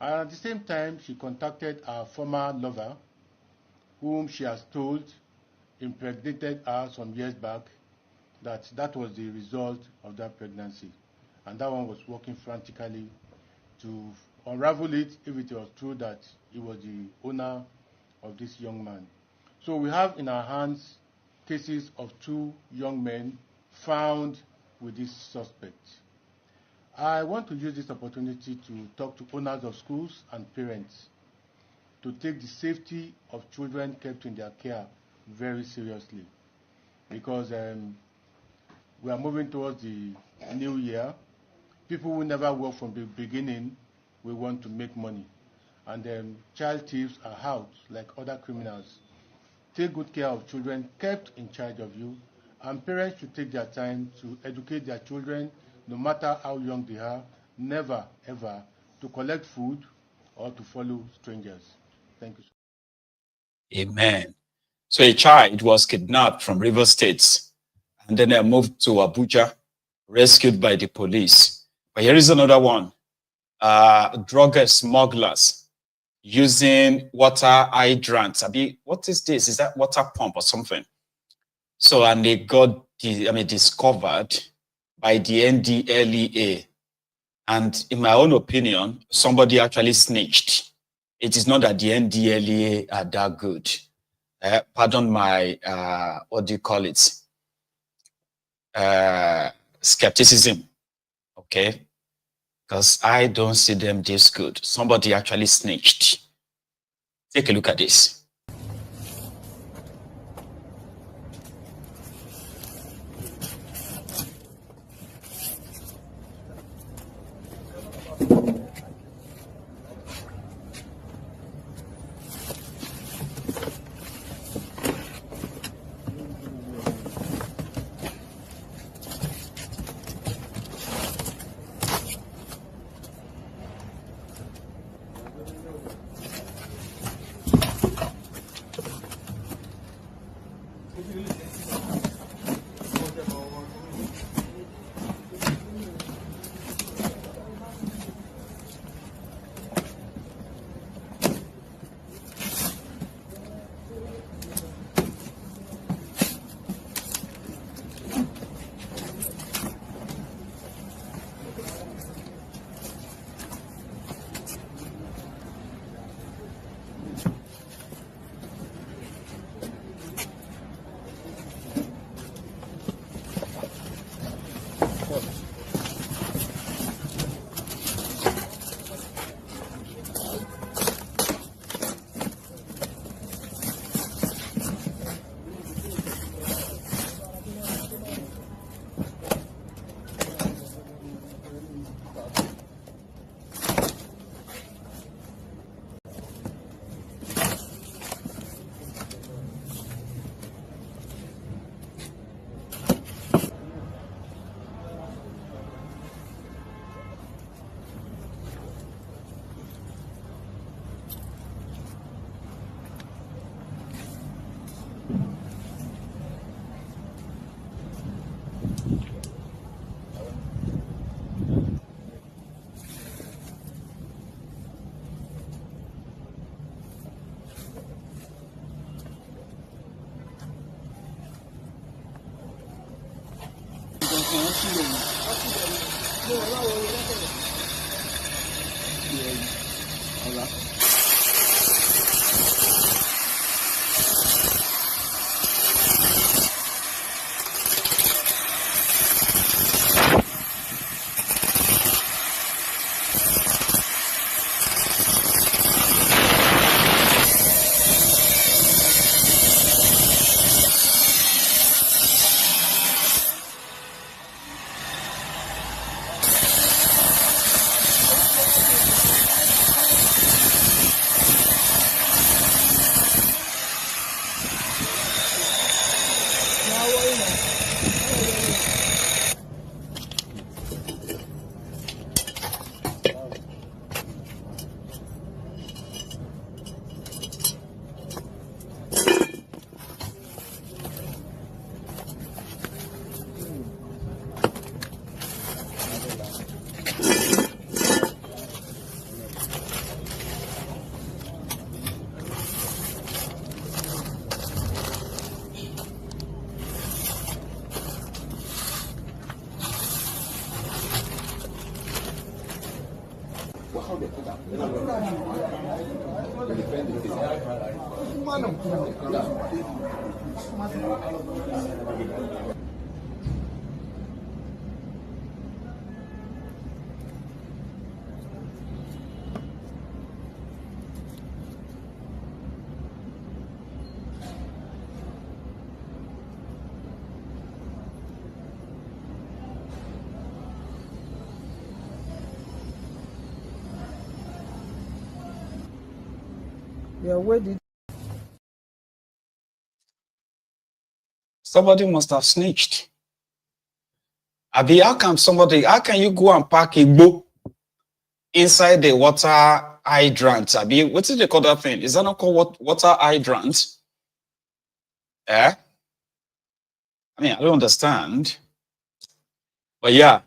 And at the same time, she contacted her former lover, whom she has told impregnated her some years back, that was the result of that pregnancy. And that one was working frantically to unravel it if it was true that he was the owner of this young man. So we have in our hands cases of 2 young men found with this suspect. I want to use this opportunity to talk to owners of schools and parents to take the safety of children kept in their care very seriously, because we are moving towards the new year. People who never work from the beginning will want to make money, and child thieves are out like other criminals. Take good care of children kept in charge of you, and parents should take their time to educate their children, no matter how young they are, never ever to collect food or to follow strangers. Thank you. Amen. So a child was kidnapped from Rivers State and then moved to Abuja, rescued by the police. But here is another one. Drug smugglers using water hydrants. What is this? Is that water pump or something? So, and they got discovered by the NDLEA. And in my own opinion, somebody actually snitched. It is not that the NDLEA are that good. Pardon my, skepticism. Okay. because I don't see them this good. Somebody actually snitched. Take a look at this. Yeah, where did Somebody must have snitched. Abi, how can you go and park a boat inside the water hydrant? Abi, what is they call that thing? Is that not called water hydrant? Eh? I mean, I don't understand. But yeah,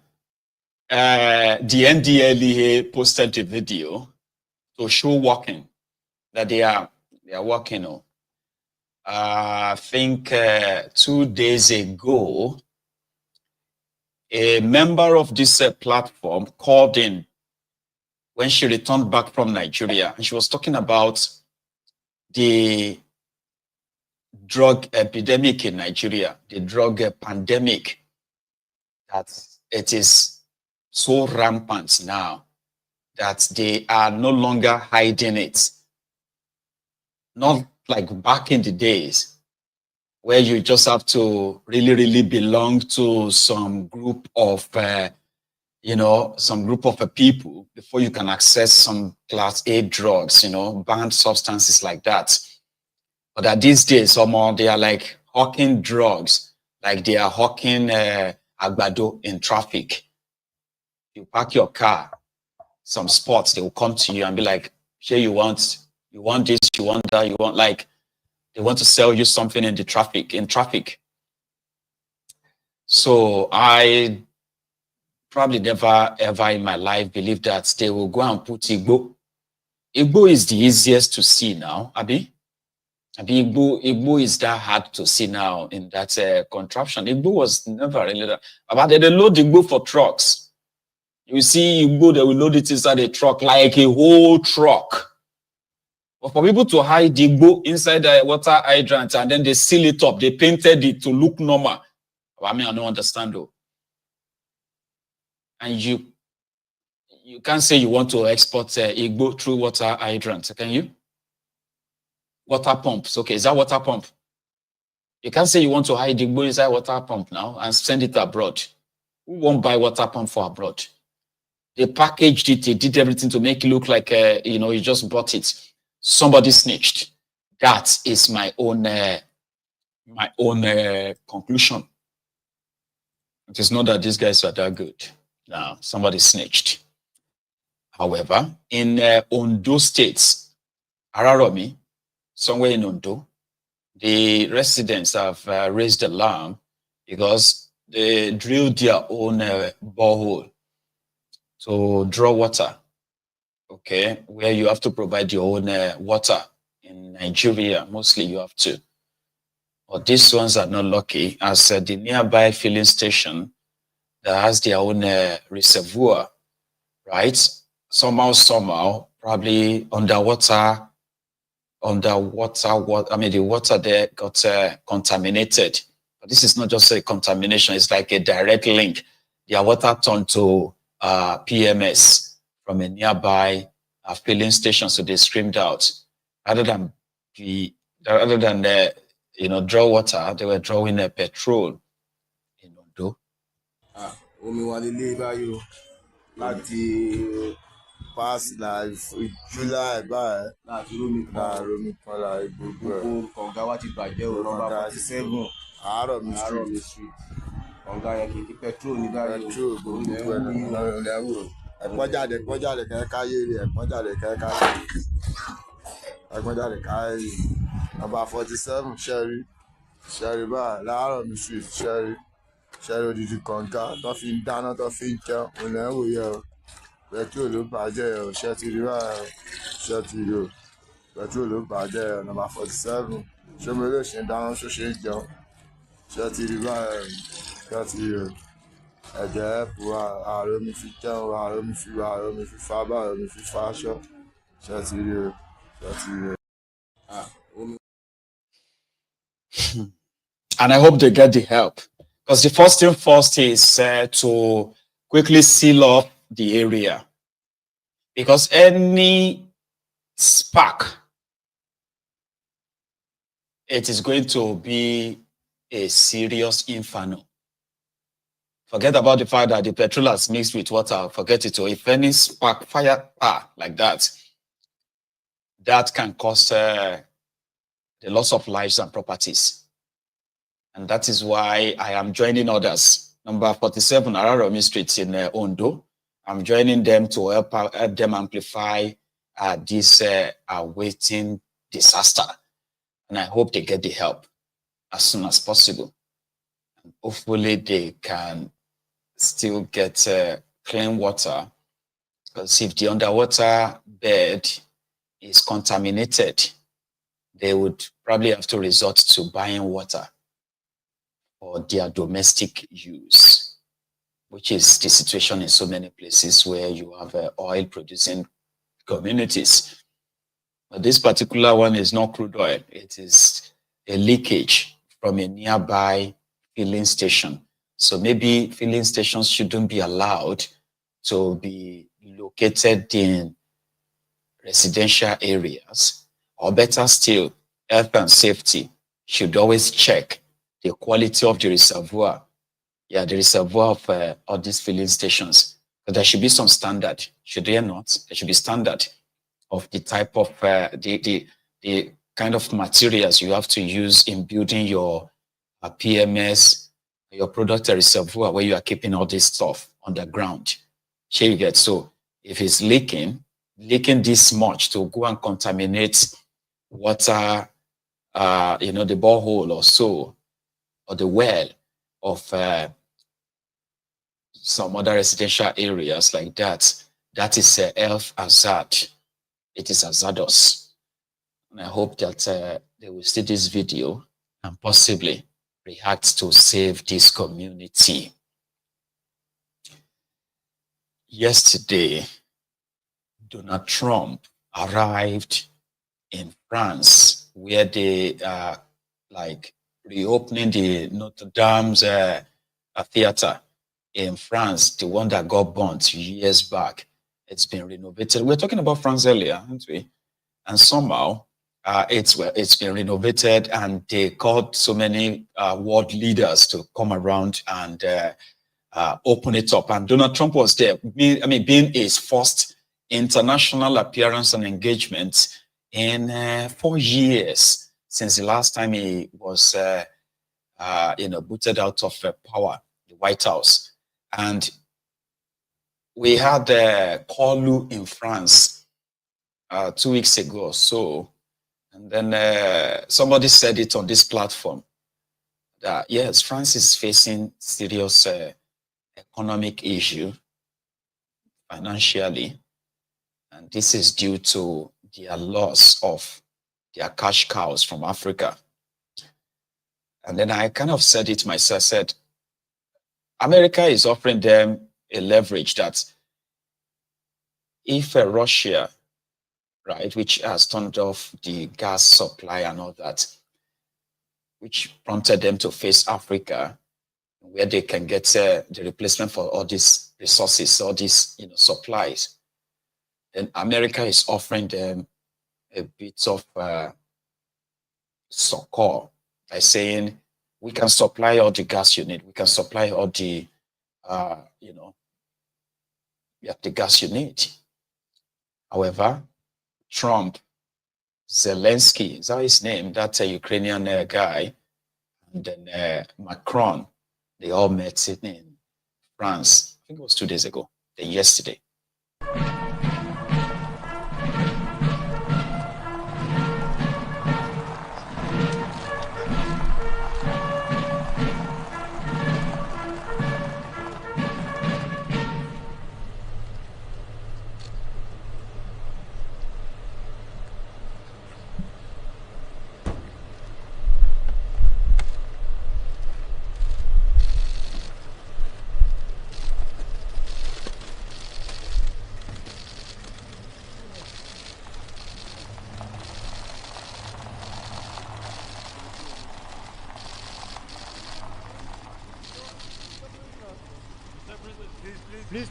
the NDLEA posted a video to show working, that they are working on. I think 2 days ago, a member of this platform called in when she returned back from Nigeria, and she was talking about the drug epidemic in Nigeria, the drug pandemic, that it is so rampant now that they are no longer hiding it. Not like back in the days where you just have to really belong to some group of, some group of people before you can access some class A drugs, banned substances like that. But that these days, somehow they are like hawking drugs, like they are hawking agbado in traffic. You park your car, some spots, they will come to you and be like, "Here, you want this, you want that, you want," like they want to sell you something in traffic. So I probably never ever in my life believed that they will go and put Igbo. Igbo is the easiest to see now, Abi. Igbo is that hard to see now in that contraption. Igbo was never really that. But they load Igbo for trucks. You see Igbo, they will load it inside a truck, like a whole truck. But for people to hide Igbo inside the water hydrant and then they seal it up, they painted it to look normal. I mean, I don't understand though. And you can't say you want to export Igbo through water hydrants, can you? Water pumps, okay, is that water pump? You can't say you want to hide Igbo inside water pump now and send it abroad. Who won't buy water pump for abroad? They packaged it, they did everything to make it look like, you just bought it. Somebody snitched. That is my own conclusion. It is not that these guys are that good. No, somebody snitched. However, in Ondo States, Araromi, somewhere in Ondo, the residents have raised alarm because they drilled their own borehole to draw water, okay, where you have to provide your own water. In Nigeria, mostly you have to. But these ones are not lucky, as the nearby filling station that has their own reservoir, right? Somehow, probably underwater, the water there got contaminated. But this is not just a contamination, it's like a direct link. Their water turned to PMS from a nearby filling station, so they screamed out. Rather than draw water, they were drawing petrol in Ondo. Omi wa lele báyìí láti pass July báyìí láti romi kan la gbogbo ẹ̀. Kọ̀ǹga wa ti bàjẹ́ o, nọ́mbà 47 Àárọ̀mí street. Kọ̀ǹga yẹn kìkì petrol ní báyìí o. Petrol gbogbo ẹ̀ lẹ́wọ̀. Ẹ̀pọ́n jáde kẹ́kẹ́ káyé rẹ̀, ẹ̀pọ́n jáde kẹ́kẹ́ káyé rẹ̀. Nọ́mbà 47 Sherry báyìí l'Àárọ̀mí street Sherry odidi kọ̀ǹga tó fi ń dáná tó fi ń jẹun òun lẹ́ ń wò yẹ o. Petrol ló bàjẹ́ o, ṣẹ́ ti rí báyìí ṣẹ́ ti rí o. Petrol ló bàjẹ́ o, nọ́mbà 47 ṣé mo lè ṣe ń dáná ṣó ṣe ń jẹun ṣẹ́ ti rí báyìí ṣẹ́ ti rí o. Ẹ̀jẹ̀ ẹ̀pù ààrẹ fi jẹun ààrẹ fi fábà ààrẹ fi fáṣọ ṣẹ́ ti rí o ṣẹ́ ti rí o. And I hope they get the help. Because the first thing first is to quickly seal off the area. Because any spark, it is going to be a serious inferno. Forget about the fact that the petrol has mixed with water. Forget it. Or if any spark, fire like that, that can cause the loss of lives and properties. And that is why I am joining others. Number 47, Araromi Street in Ondo. I'm joining them to help them amplify this awaiting disaster. And I hope they get the help as soon as possible. And hopefully they can still get clean water. Because if the underwater bed is contaminated, they would probably have to resort to buying water for their domestic use, which is the situation in so many places where you have oil producing communities. But this particular one is not crude oil. It is a leakage from a nearby filling station. So maybe filling stations shouldn't be allowed to be located in residential areas, or better still, health and safety should always check the quality of the reservoir. Yeah, the reservoir of all these filling stations. But there should be some standard, should there not? There should be standard of the type of, the kind of materials you have to use in building your PMS, your product reservoir, where you are keeping all this stuff underground. Here you get, so if it's leaking this much to go and contaminate water, the borehole or so, or the well of some other residential areas like that, that is a health hazard. It is hazardous. And I hope that they will see this video and possibly react to save this community. Yesterday, Donald Trump arrived in France, where they are reopening the Notre Dame's theater in France, the one that got burnt years back. It's been renovated. We were talking about France earlier, aren't we? And somehow it's been renovated, and they called so many world leaders to come around and open it up. And Donald Trump was there, being his first international appearance and engagement in 4 years since the last time he was, booted out of power, the White House. And we had Kolu in France 2 weeks ago or so. And then somebody said it on this platform that, yes, France is facing serious economic issue financially. And this is due to their loss of their cash cows from Africa. And then I kind of said it myself, I said, America is offering them a leverage that if Russia, right, which has turned off the gas supply and all that, which prompted them to face Africa, where they can get the replacement for all these resources, all these supplies. Then America is offering them a bit of succor by saying, we can supply all the gas you need. We can supply all the, the gas you need. However, Trump, Zelensky, is that his name? That's a Ukrainian guy. And then Macron, they all met in France. I think it was 2 days ago, then yesterday.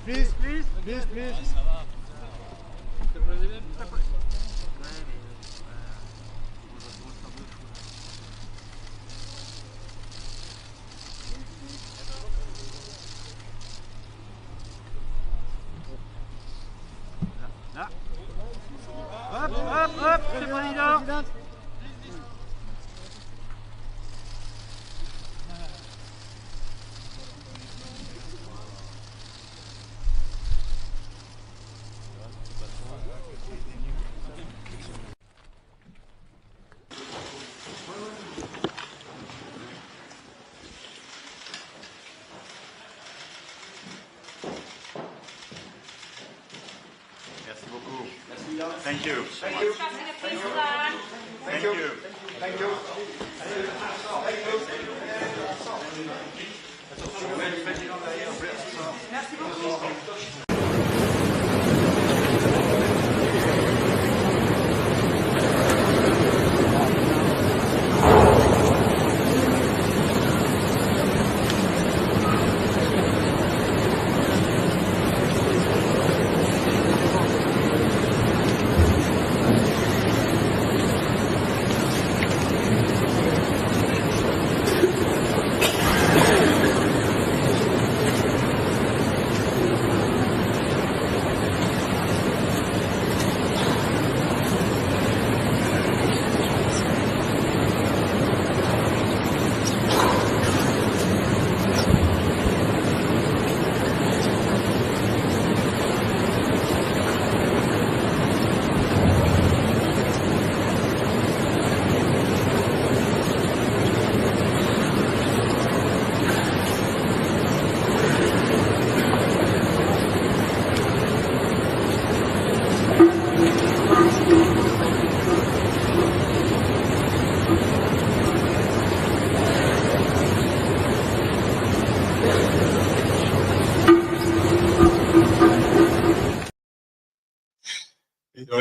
Please. Hop, c'est président. Thank you. Thank you. Thank you. Thank you. Merci beaucoup.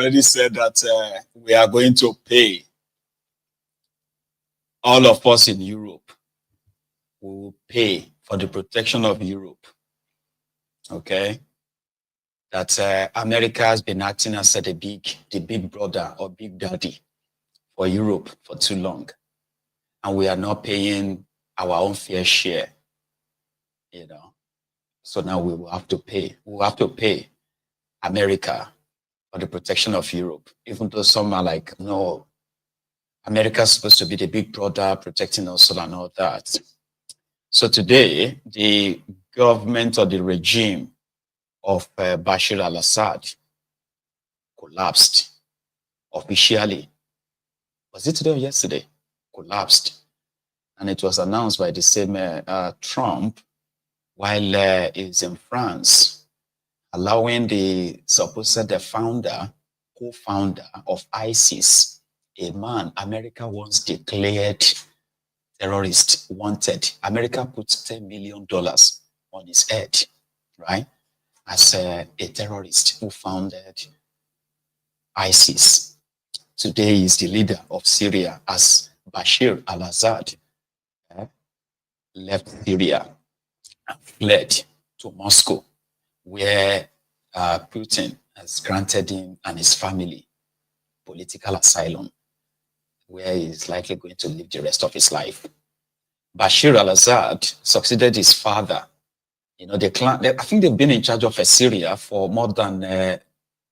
already said that we are going to pay. All of us in Europe will pay for the protection of Europe. Okay? That America has been acting as the big brother or big daddy for Europe for too long. And we are not paying our own fair share, you know. So now we will have to pay. We will have to pay America for the protection of Europe, even though some are like, no, America is supposed to be the big brother protecting us and all that. So today, the government or the regime of Bashir al-Assad collapsed officially. Was it today or yesterday? Collapsed. And it was announced by the same Trump while he's in France, allowing the supposed co-founder of ISIS, a man America once declared terrorist wanted. America put $10 million on his head, right? As a terrorist who founded ISIS. Today he is the leader of Syria as Bashir al-Assad left Syria and fled to Moscow, where Putin has granted him and his family political asylum, where he is likely going to live the rest of his life. Bashir al-Assad succeeded his father. You know, I think they've been in charge of Syria for more than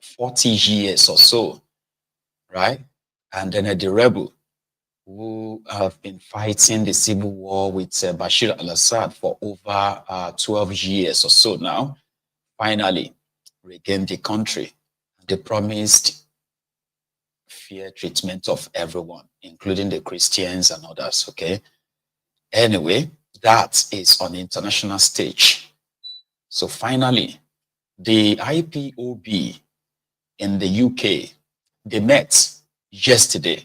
40 years or so, right? And then the rebel who have been fighting the civil war with Bashir al-Assad for over 12 years or so now, finally regained the country. They promised fair treatment of everyone, including the Christians and others, okay? Anyway, that is on the international stage. So finally, the IPOB in the UK, they met yesterday,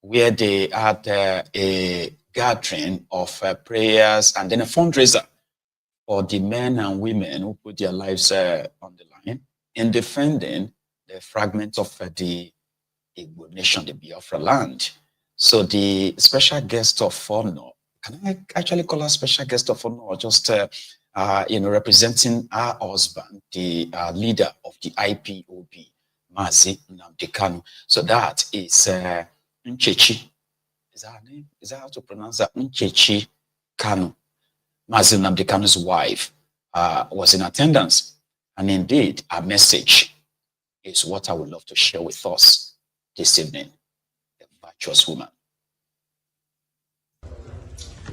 where they had a gathering of prayers and then a fundraiser for the men and women who put their lives on the line in defending the fragment of the Igbo nation, the Biafra land. So the special guest of honor, can I actually call her special guest of honor, or just representing her husband, the leader of the IPOB, Mazi Nnamdi Kanu. So that is Nchechi. Is that her name? Is that how to pronounce that? Nchechi Kanu. Mazi Nnamdi Kanu's wife was in attendance. And indeed, her message is what I would love to share with us this evening. A virtuous woman.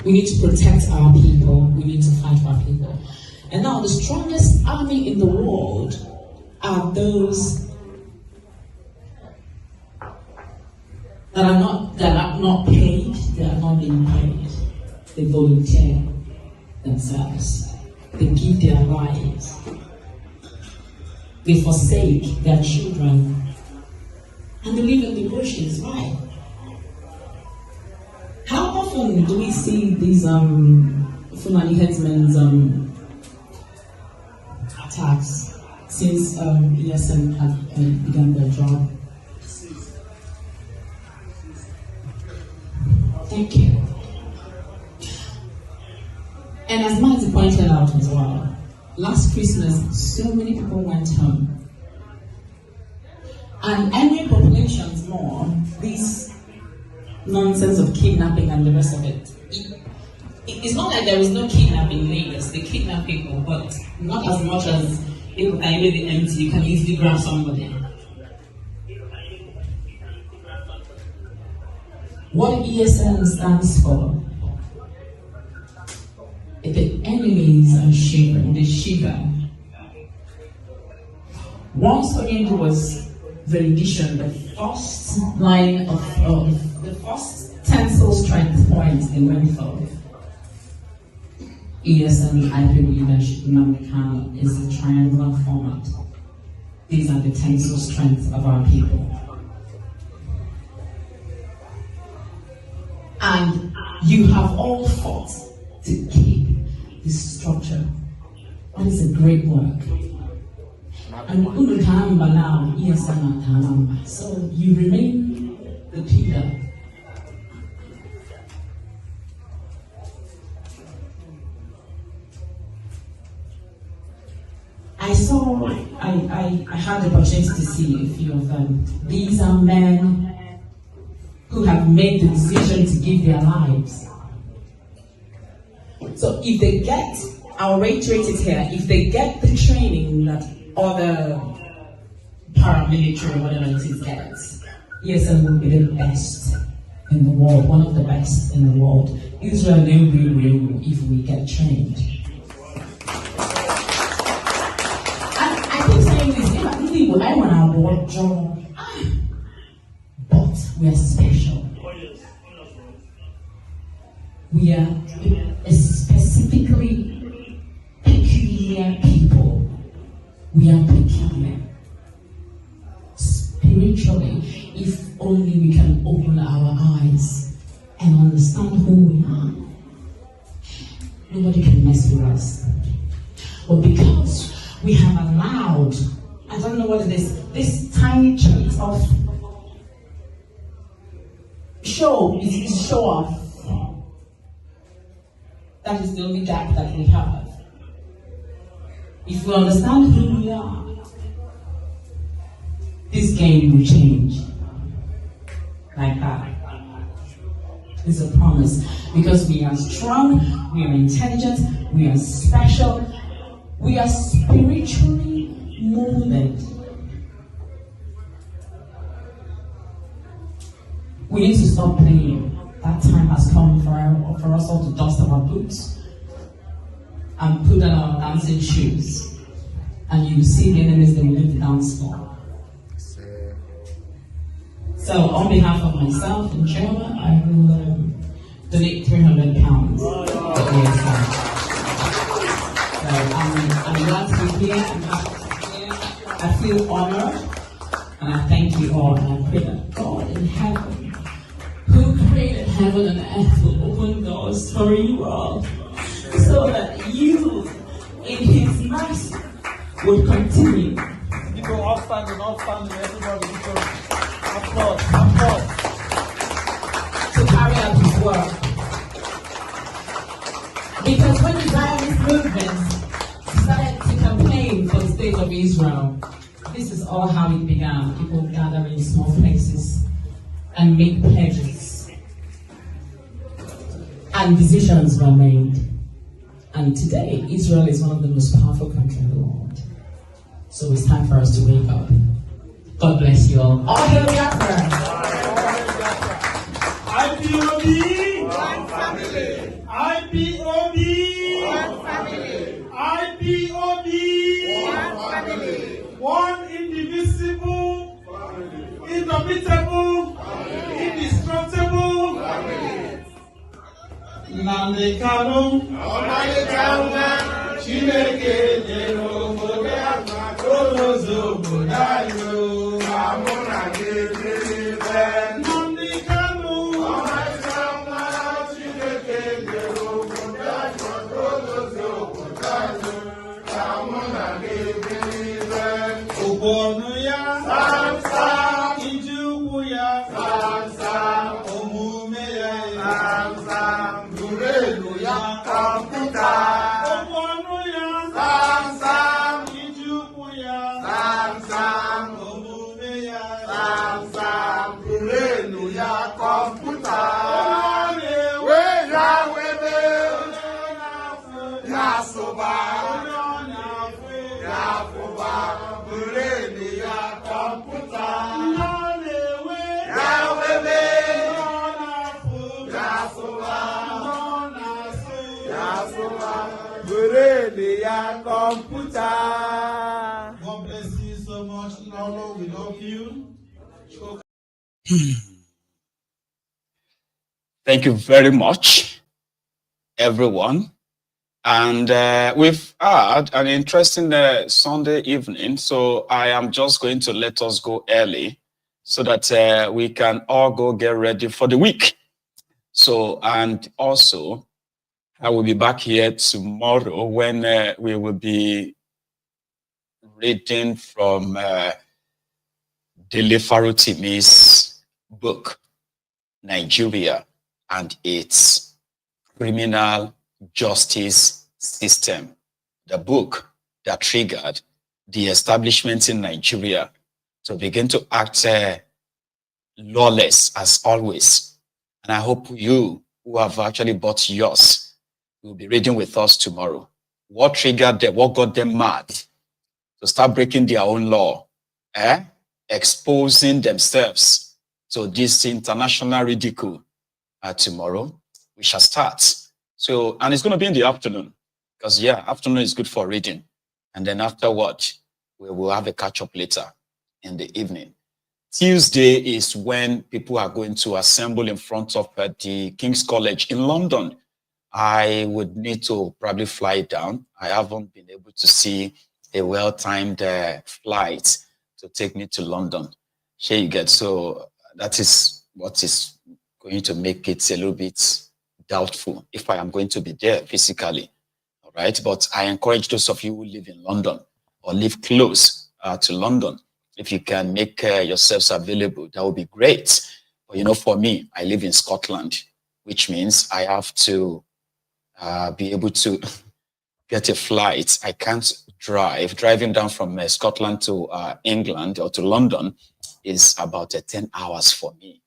We need to protect our people. We need to fight for our people. And now the strongest army in the world are those that are not paid, they are not being paid. They volunteer themselves. They give their lives. They forsake their children. And they live in the bushes. Why? How often do we see these Fulani headsmen's attacks since ESN had begun their job? Thank you. And as Marty pointed out as well, last Christmas, so many people went home. And every population's more, this nonsense of kidnapping and the rest of it. It's not like there is no kidnapping in Lagos. They kidnap people, but not as much as people can really empty. You can easily grab somebody. What ESN stands for, if the enemies are shivering, they shiver. Once Oyendu was the rendition, the first line of the first tensile strength point in went for. ESN, IPOB leadership, Nnamdi Kanu is a triangular format. These are the tensile strengths of our people. And you have all fought to keep this structure. That is a great work. And Unutamba now, yes, I'm so you remain the pillar. I had the opportunity to see a few of them. These are men who have made the decision to give their lives. So if they get, I'll reiterate it here, if they get the training that other paramilitary, whatever it is, gets, ESN will be the best in the world, one of the best in the world. Israel will be if we get trained. I keep saying this, I want our board job, but we are special. We are a specifically peculiar people. We are peculiar. Spiritually, if only we can open our eyes and understand who we are, nobody can mess with us. But because we have allowed, I don't know what it is, this tiny chunk of show is show off. That is the only gap that we have. If we understand who we are, this game will change. Like that. It's a promise. Because we are strong, we are intelligent, we are special, we are spiritually molded. We need to stop playing. That time has come for us all to dust our boots and put on our dancing shoes. And you see the enemies, they will leave the dance floor. So on behalf of myself and Chairman, I will donate £300. So I'm glad to be here. I'm happy to be here. I feel honored. And I thank you all. And I pray that God in heaven, who created heaven and earth, will open doors for you all, so that you, in His mercy, will continue. People outstanding, everybody, applause. To carry out His work. Because when the Zionist movement started to campaign for the state of Israel, this is all how it began. People gathering in small places and make pledges. And decisions were made. And today, Israel is one of the most powerful countries in the world. So it's time for us to wake up. God bless you all. All hail Biafra! IPOB! One family! IPOB! One family! IPOB! One family! One indivisible, indomitable, indestructible. Nnamdi Kanu, Chineke nyere obodo ya maka olozo obodo anyị. Amụna ga-emerebe. Nnamdi Kanu, Chineke nyere obodo ya maka olozo obodo anyị. Amụna ga-emerebe. Ụgbọnụ ya, Samsam, iji ụkwụ ya, Samsam, omume ya, Samsam, burelu ya, kọmputa, ụgbọnụ ya, Samsam, iji ụkwụ ya, Samsam, omume ya, Samsam, burelu ya, kọmputa. We ya webe, ya soba, ya fụba. Computer. God bless you so much, Lolo. We love you. Thank you very much, everyone. And we've had an interesting Sunday evening, so I am just going to let us go early so that we can all go get ready for the week. So, and also, I will be back here tomorrow when we will be reading from Dele Farotimi's book, Nigeria and its Criminal Justice System, the book that triggered the establishment in Nigeria to begin to act lawless as always. And I hope you who have actually bought yours will be reading with us tomorrow. What triggered them? What got them mad to start breaking their own law? Exposing themselves to this international ridicule. Tomorrow, we shall start. So, and it's going to be in the afternoon, because yeah, afternoon is good for reading. And then afterward, we will have a catch-up later in the evening. Tuesday is when people are going to assemble in front of the King's College in London. I would need to probably fly down. I haven't been able to see a well-timed flight to take me to London. Here you get. So that is what is going to make it a little bit doubtful if I am going to be there physically. All right. But I encourage those of you who live in London or live close to London, if you can make yourselves available, that would be great. But you know, for me, I live in Scotland, which means I have to be able to get a flight. I can't drive. Driving down from Scotland to England or to London is about 10 hours for me.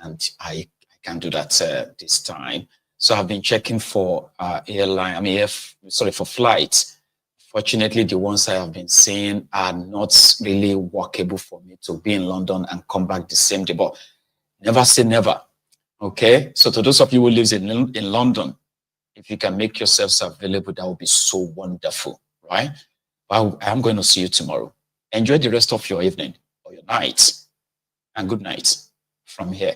And I can't do that this time. So I've been checking for for flights. Fortunately, the ones I have been seeing are not really workable for me to be in London and come back the same day. But never say never. Okay. So to those of you who live in London, if you can make yourselves available, that would be so wonderful, right? Well, I'm going to see you tomorrow. Enjoy the rest of your evening or your night, and good night from here.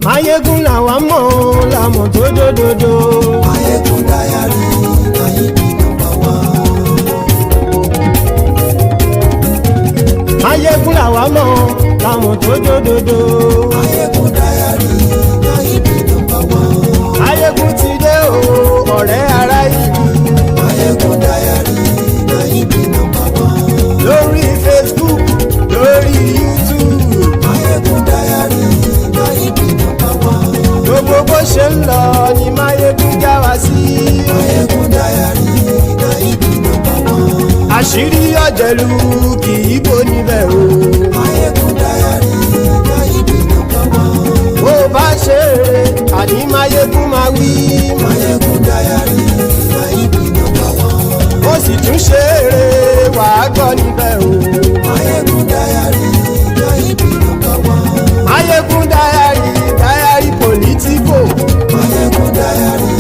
Mayegun làwa mọ̀ làmọ̀ tó dòdòdò. Mayegun dayari Nayibi number one. Mayegun làwa mọ̀ làmọ̀ tó dòdòdò. Mayegun dayari Nayibi number one. Mayegun ti dé o ọ̀rẹ́ ará ìlú. Mayegun dayari Nayibi number one. Lórí Facebook, lórí YouTube. Mayegun dayari Nayibi number one. Gbogbo bó ṣe ń lọ ni Mayegun já wa sí. Mayegun dayari Nayibi number one. Àṣírí ọ̀jẹ̀lú kì í bò níbẹ̀ o. Mayegun dayari Nayibi number one. Bó bá ṣe eré àní Mayegun máa wí. Mayegun dayari Nayibi number one. Ó sì tún ṣe eré wàá gbọ́ níbẹ̀ o. Mayegun dayari Nayibi number one. Mayegun dayari political. Mayegun dayari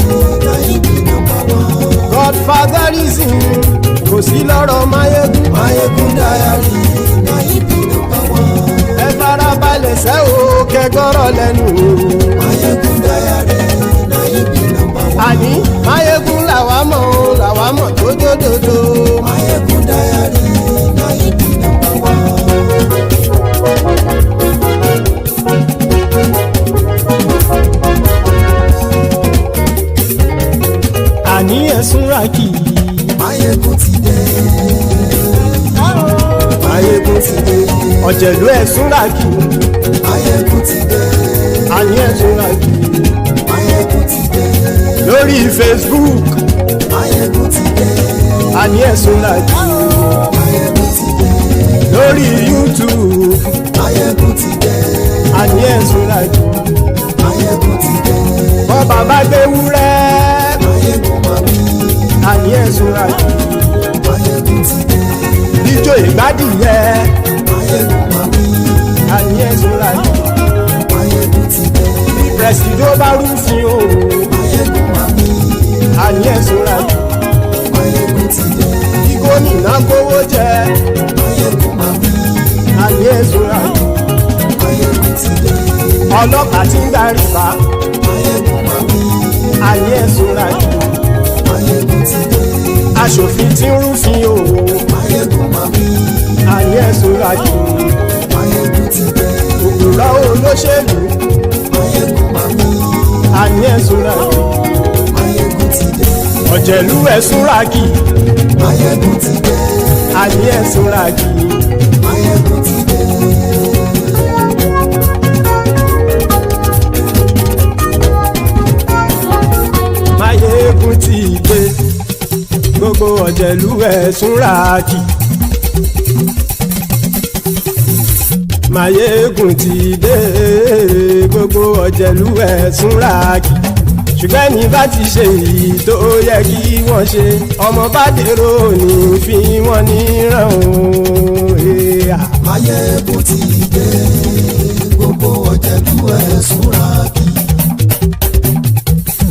Nayibi number one. Godfatherism kò sí lọ́rọ̀ Mayegun. Mayegun dayari Nayibi number one. Ẹ farabalẹ̀ sẹ́ o kẹgọ́rọ̀ lẹ́nu o. Mayegun dayari Nayibi number one. Àní Mayegun làwa mọ̀ tó dòdòdò. Mayegun dayari Nayibi number one. Àní ẹ̀sùn ràkì. Mayegun ti dé. Mayegun ti dé. Ọ̀jẹ̀lú ẹ̀sùn ràkì. Mayegun ti dé. Àní ẹ̀sùn ràkì. Mayegun ti dé. Lórí Facebook. Mayegun ti dé. Àní ẹ̀sùn ràkì. Mayegun ti dé. Lórí YouTube. Mayegun ti dé. Àní ẹ̀sùn ràkì. Mayegun ti dé. Bọ́ bàbá gbé wúrẹ́. Mayegun máa wí. Àní ẹ̀sùn ràkì. Mayegun ti dé. Ijó ìgbádìyẹ. Mayegun máa wí. Àní ẹ̀sùn ràkì. Mayegun ti dé. Bí pẹ̀sìdó bá rúfin o. Mayegun máa wí. Àní ẹ̀sùn ràkì. Mayegun ti dé. Bí gómìnà kówó jẹ. Mayegun máa wí. Àní ẹ̀sùn ràkì. Mayegun ti dé. ọlọ́pàá tí ń darí bá ayé ẹ̀sùn rájò aṣòfin tí ń rúfin òwò ayé ẹ̀sùn rájò òkúrọ̀ olóṣèlú ayé ẹ̀sùn rájò ọ̀jẹ̀lú ẹ̀sùn rájì ayé ẹ̀sùn rájì. Máyégún ti dé gbogbo ọ̀jẹ̀lú ẹ̀sùn rájì. Máyégún ti dé gbogbo ọ̀jẹ̀lú ẹ̀sùn rájì. Ṣùgbọ́n ní bá ti ṣe èyí tó yẹ kí wọ́n ṣe ọmọ bá dèrò ní fi wọ́n níran o. Máyégún ti dé gbogbo ọ̀jẹ̀lú ẹ̀sùn rájì.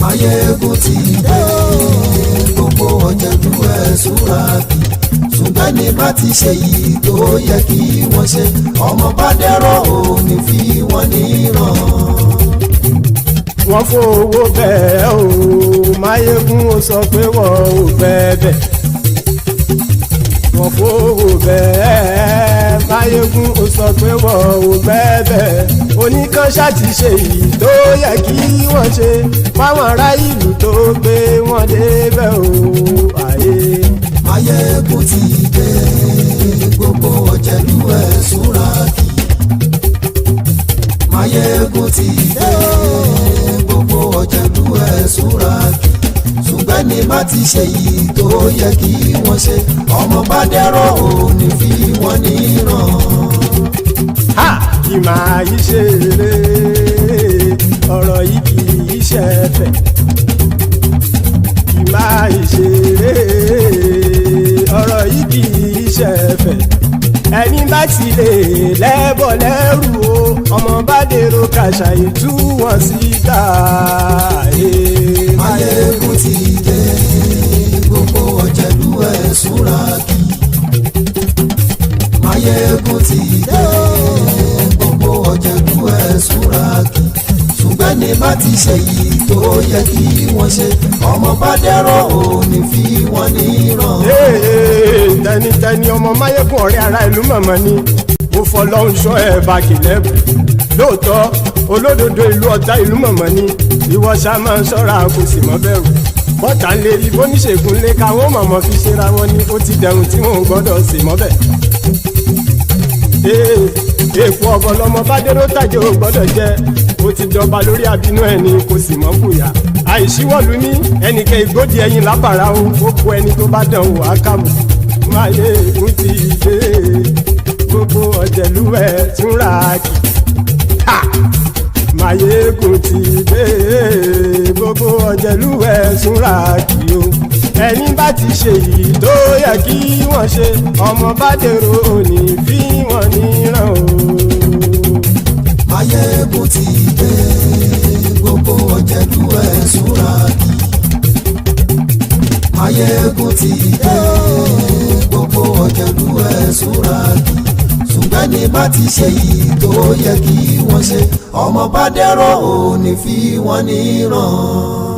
Máyégún ti dé gbogbo ọ̀jẹ̀lú ẹ̀sùn rájì. Ṣùgbọ́n ní bá ti ṣe èyí tó yẹ kí wọ́n ṣe ọmọ bá dèrò ní fi wọ́n níran. Wọ́n fowó bẹ́ẹ̀ o Máyégún ó sọ pé wọ́n ò bẹ́ẹ̀. Wọ́n fowó bẹ́ẹ̀ Máyégún ó sọ pé wọ́n ò bẹ́ẹ̀. Oníkanṣá ti ṣe èyí tó yẹ kí wọ́n ṣe fáwọn ará ìlú tó gbé wọn débẹ̀ o. Máyégún ti dé gbogbo ọ̀jẹ̀lú ẹ̀sùn rájì. Máyégún ti dé gbogbo ọ̀jẹ̀lú ẹ̀sùn rájì. Ṣùgbọ́n ní bá ti ṣe yìí tó yẹ kí wọ́n ṣe ọmọ bá dẹ́rọ̀ ò ní fi wọ́n níran. Kì máa yí ṣe eré ọ̀rọ̀ yìí kì í ṣe ẹ̀fẹ̀. Kì máa yí ṣe eré ọ̀rọ̀ yìí kì í ṣe ẹ̀fẹ̀. Ẹni bá ti lè lẹ́bọ̀ lẹ́rù o ọmọ bá dèrò kàṣàyè tú wọn síta. Máyégún ti dé gbogbo ọ̀jẹ̀lú ẹ̀sùn rájì. Máyégún ti dé gbogbo ọ̀jẹ̀lú ẹ̀sùn rájì. Ṣùgbọ́n ní bá ti ṣe yìí tó yẹ kí wọ́n ṣe ọmọ bá dẹ́rọ̀ ò ní fi wọ́n níran. Tẹnitẹni ọmọ Máyégún ọ̀rẹ́ ara ìlú mọ̀mọ́ ni mo fọlọ́hún ṣọ́ ẹ̀ bá kìlẹ́bù. Lóòótọ́ olódodo ìlú ọ̀tá ìlú mọ̀mọ́ ni ìwọ ṣá máa ń ṣọ́ra kò sì mọ́ bẹ̀rù. Bọ́tà ń lè rí bóníṣègùn lé káwọn mọ̀mọ́ fi ṣera wọn ni ó ti dẹrùn tí wọn ò gbọ́dọ̀ sì mọ́ bẹ̀. Èèpo ọ̀gọ̀ lọmọ bá dérò tàjẹ́ ò gbọ́dọ̀ jẹ́ ó ti jọba lórí àbínú ẹni kò sì mọ́ bùyà. Àìsíwọ́lu ní ẹnìkẹ́ ìgbódì ẹyin lábàrá o ó kó ẹni tó bá dán wò á kàmù. Máyégún ti dé gbogbo ọ̀jẹ̀lú ẹ̀sùn rájì. Máyégún ti dé gbogbo ọ̀jẹ̀lú ẹ̀sùn rájì o. Ẹni bá ti ṣe yìí tó yẹ kí wọ́n ṣe ọmọ bá dèrò òní fi wọ́n níran o. Máyégún ti dé gbogbo ọ̀jẹ̀lú ẹ̀sùn rájì. Máyégún ti dé gbogbo ọ̀jẹ̀lú ẹ̀sùn rájì. Ṣùgbọ́n ní bá ti ṣe yìí tó yẹ kí wọ́n ṣe ọmọ bá dẹ́rọ̀ ò ní fi wọ́n níran.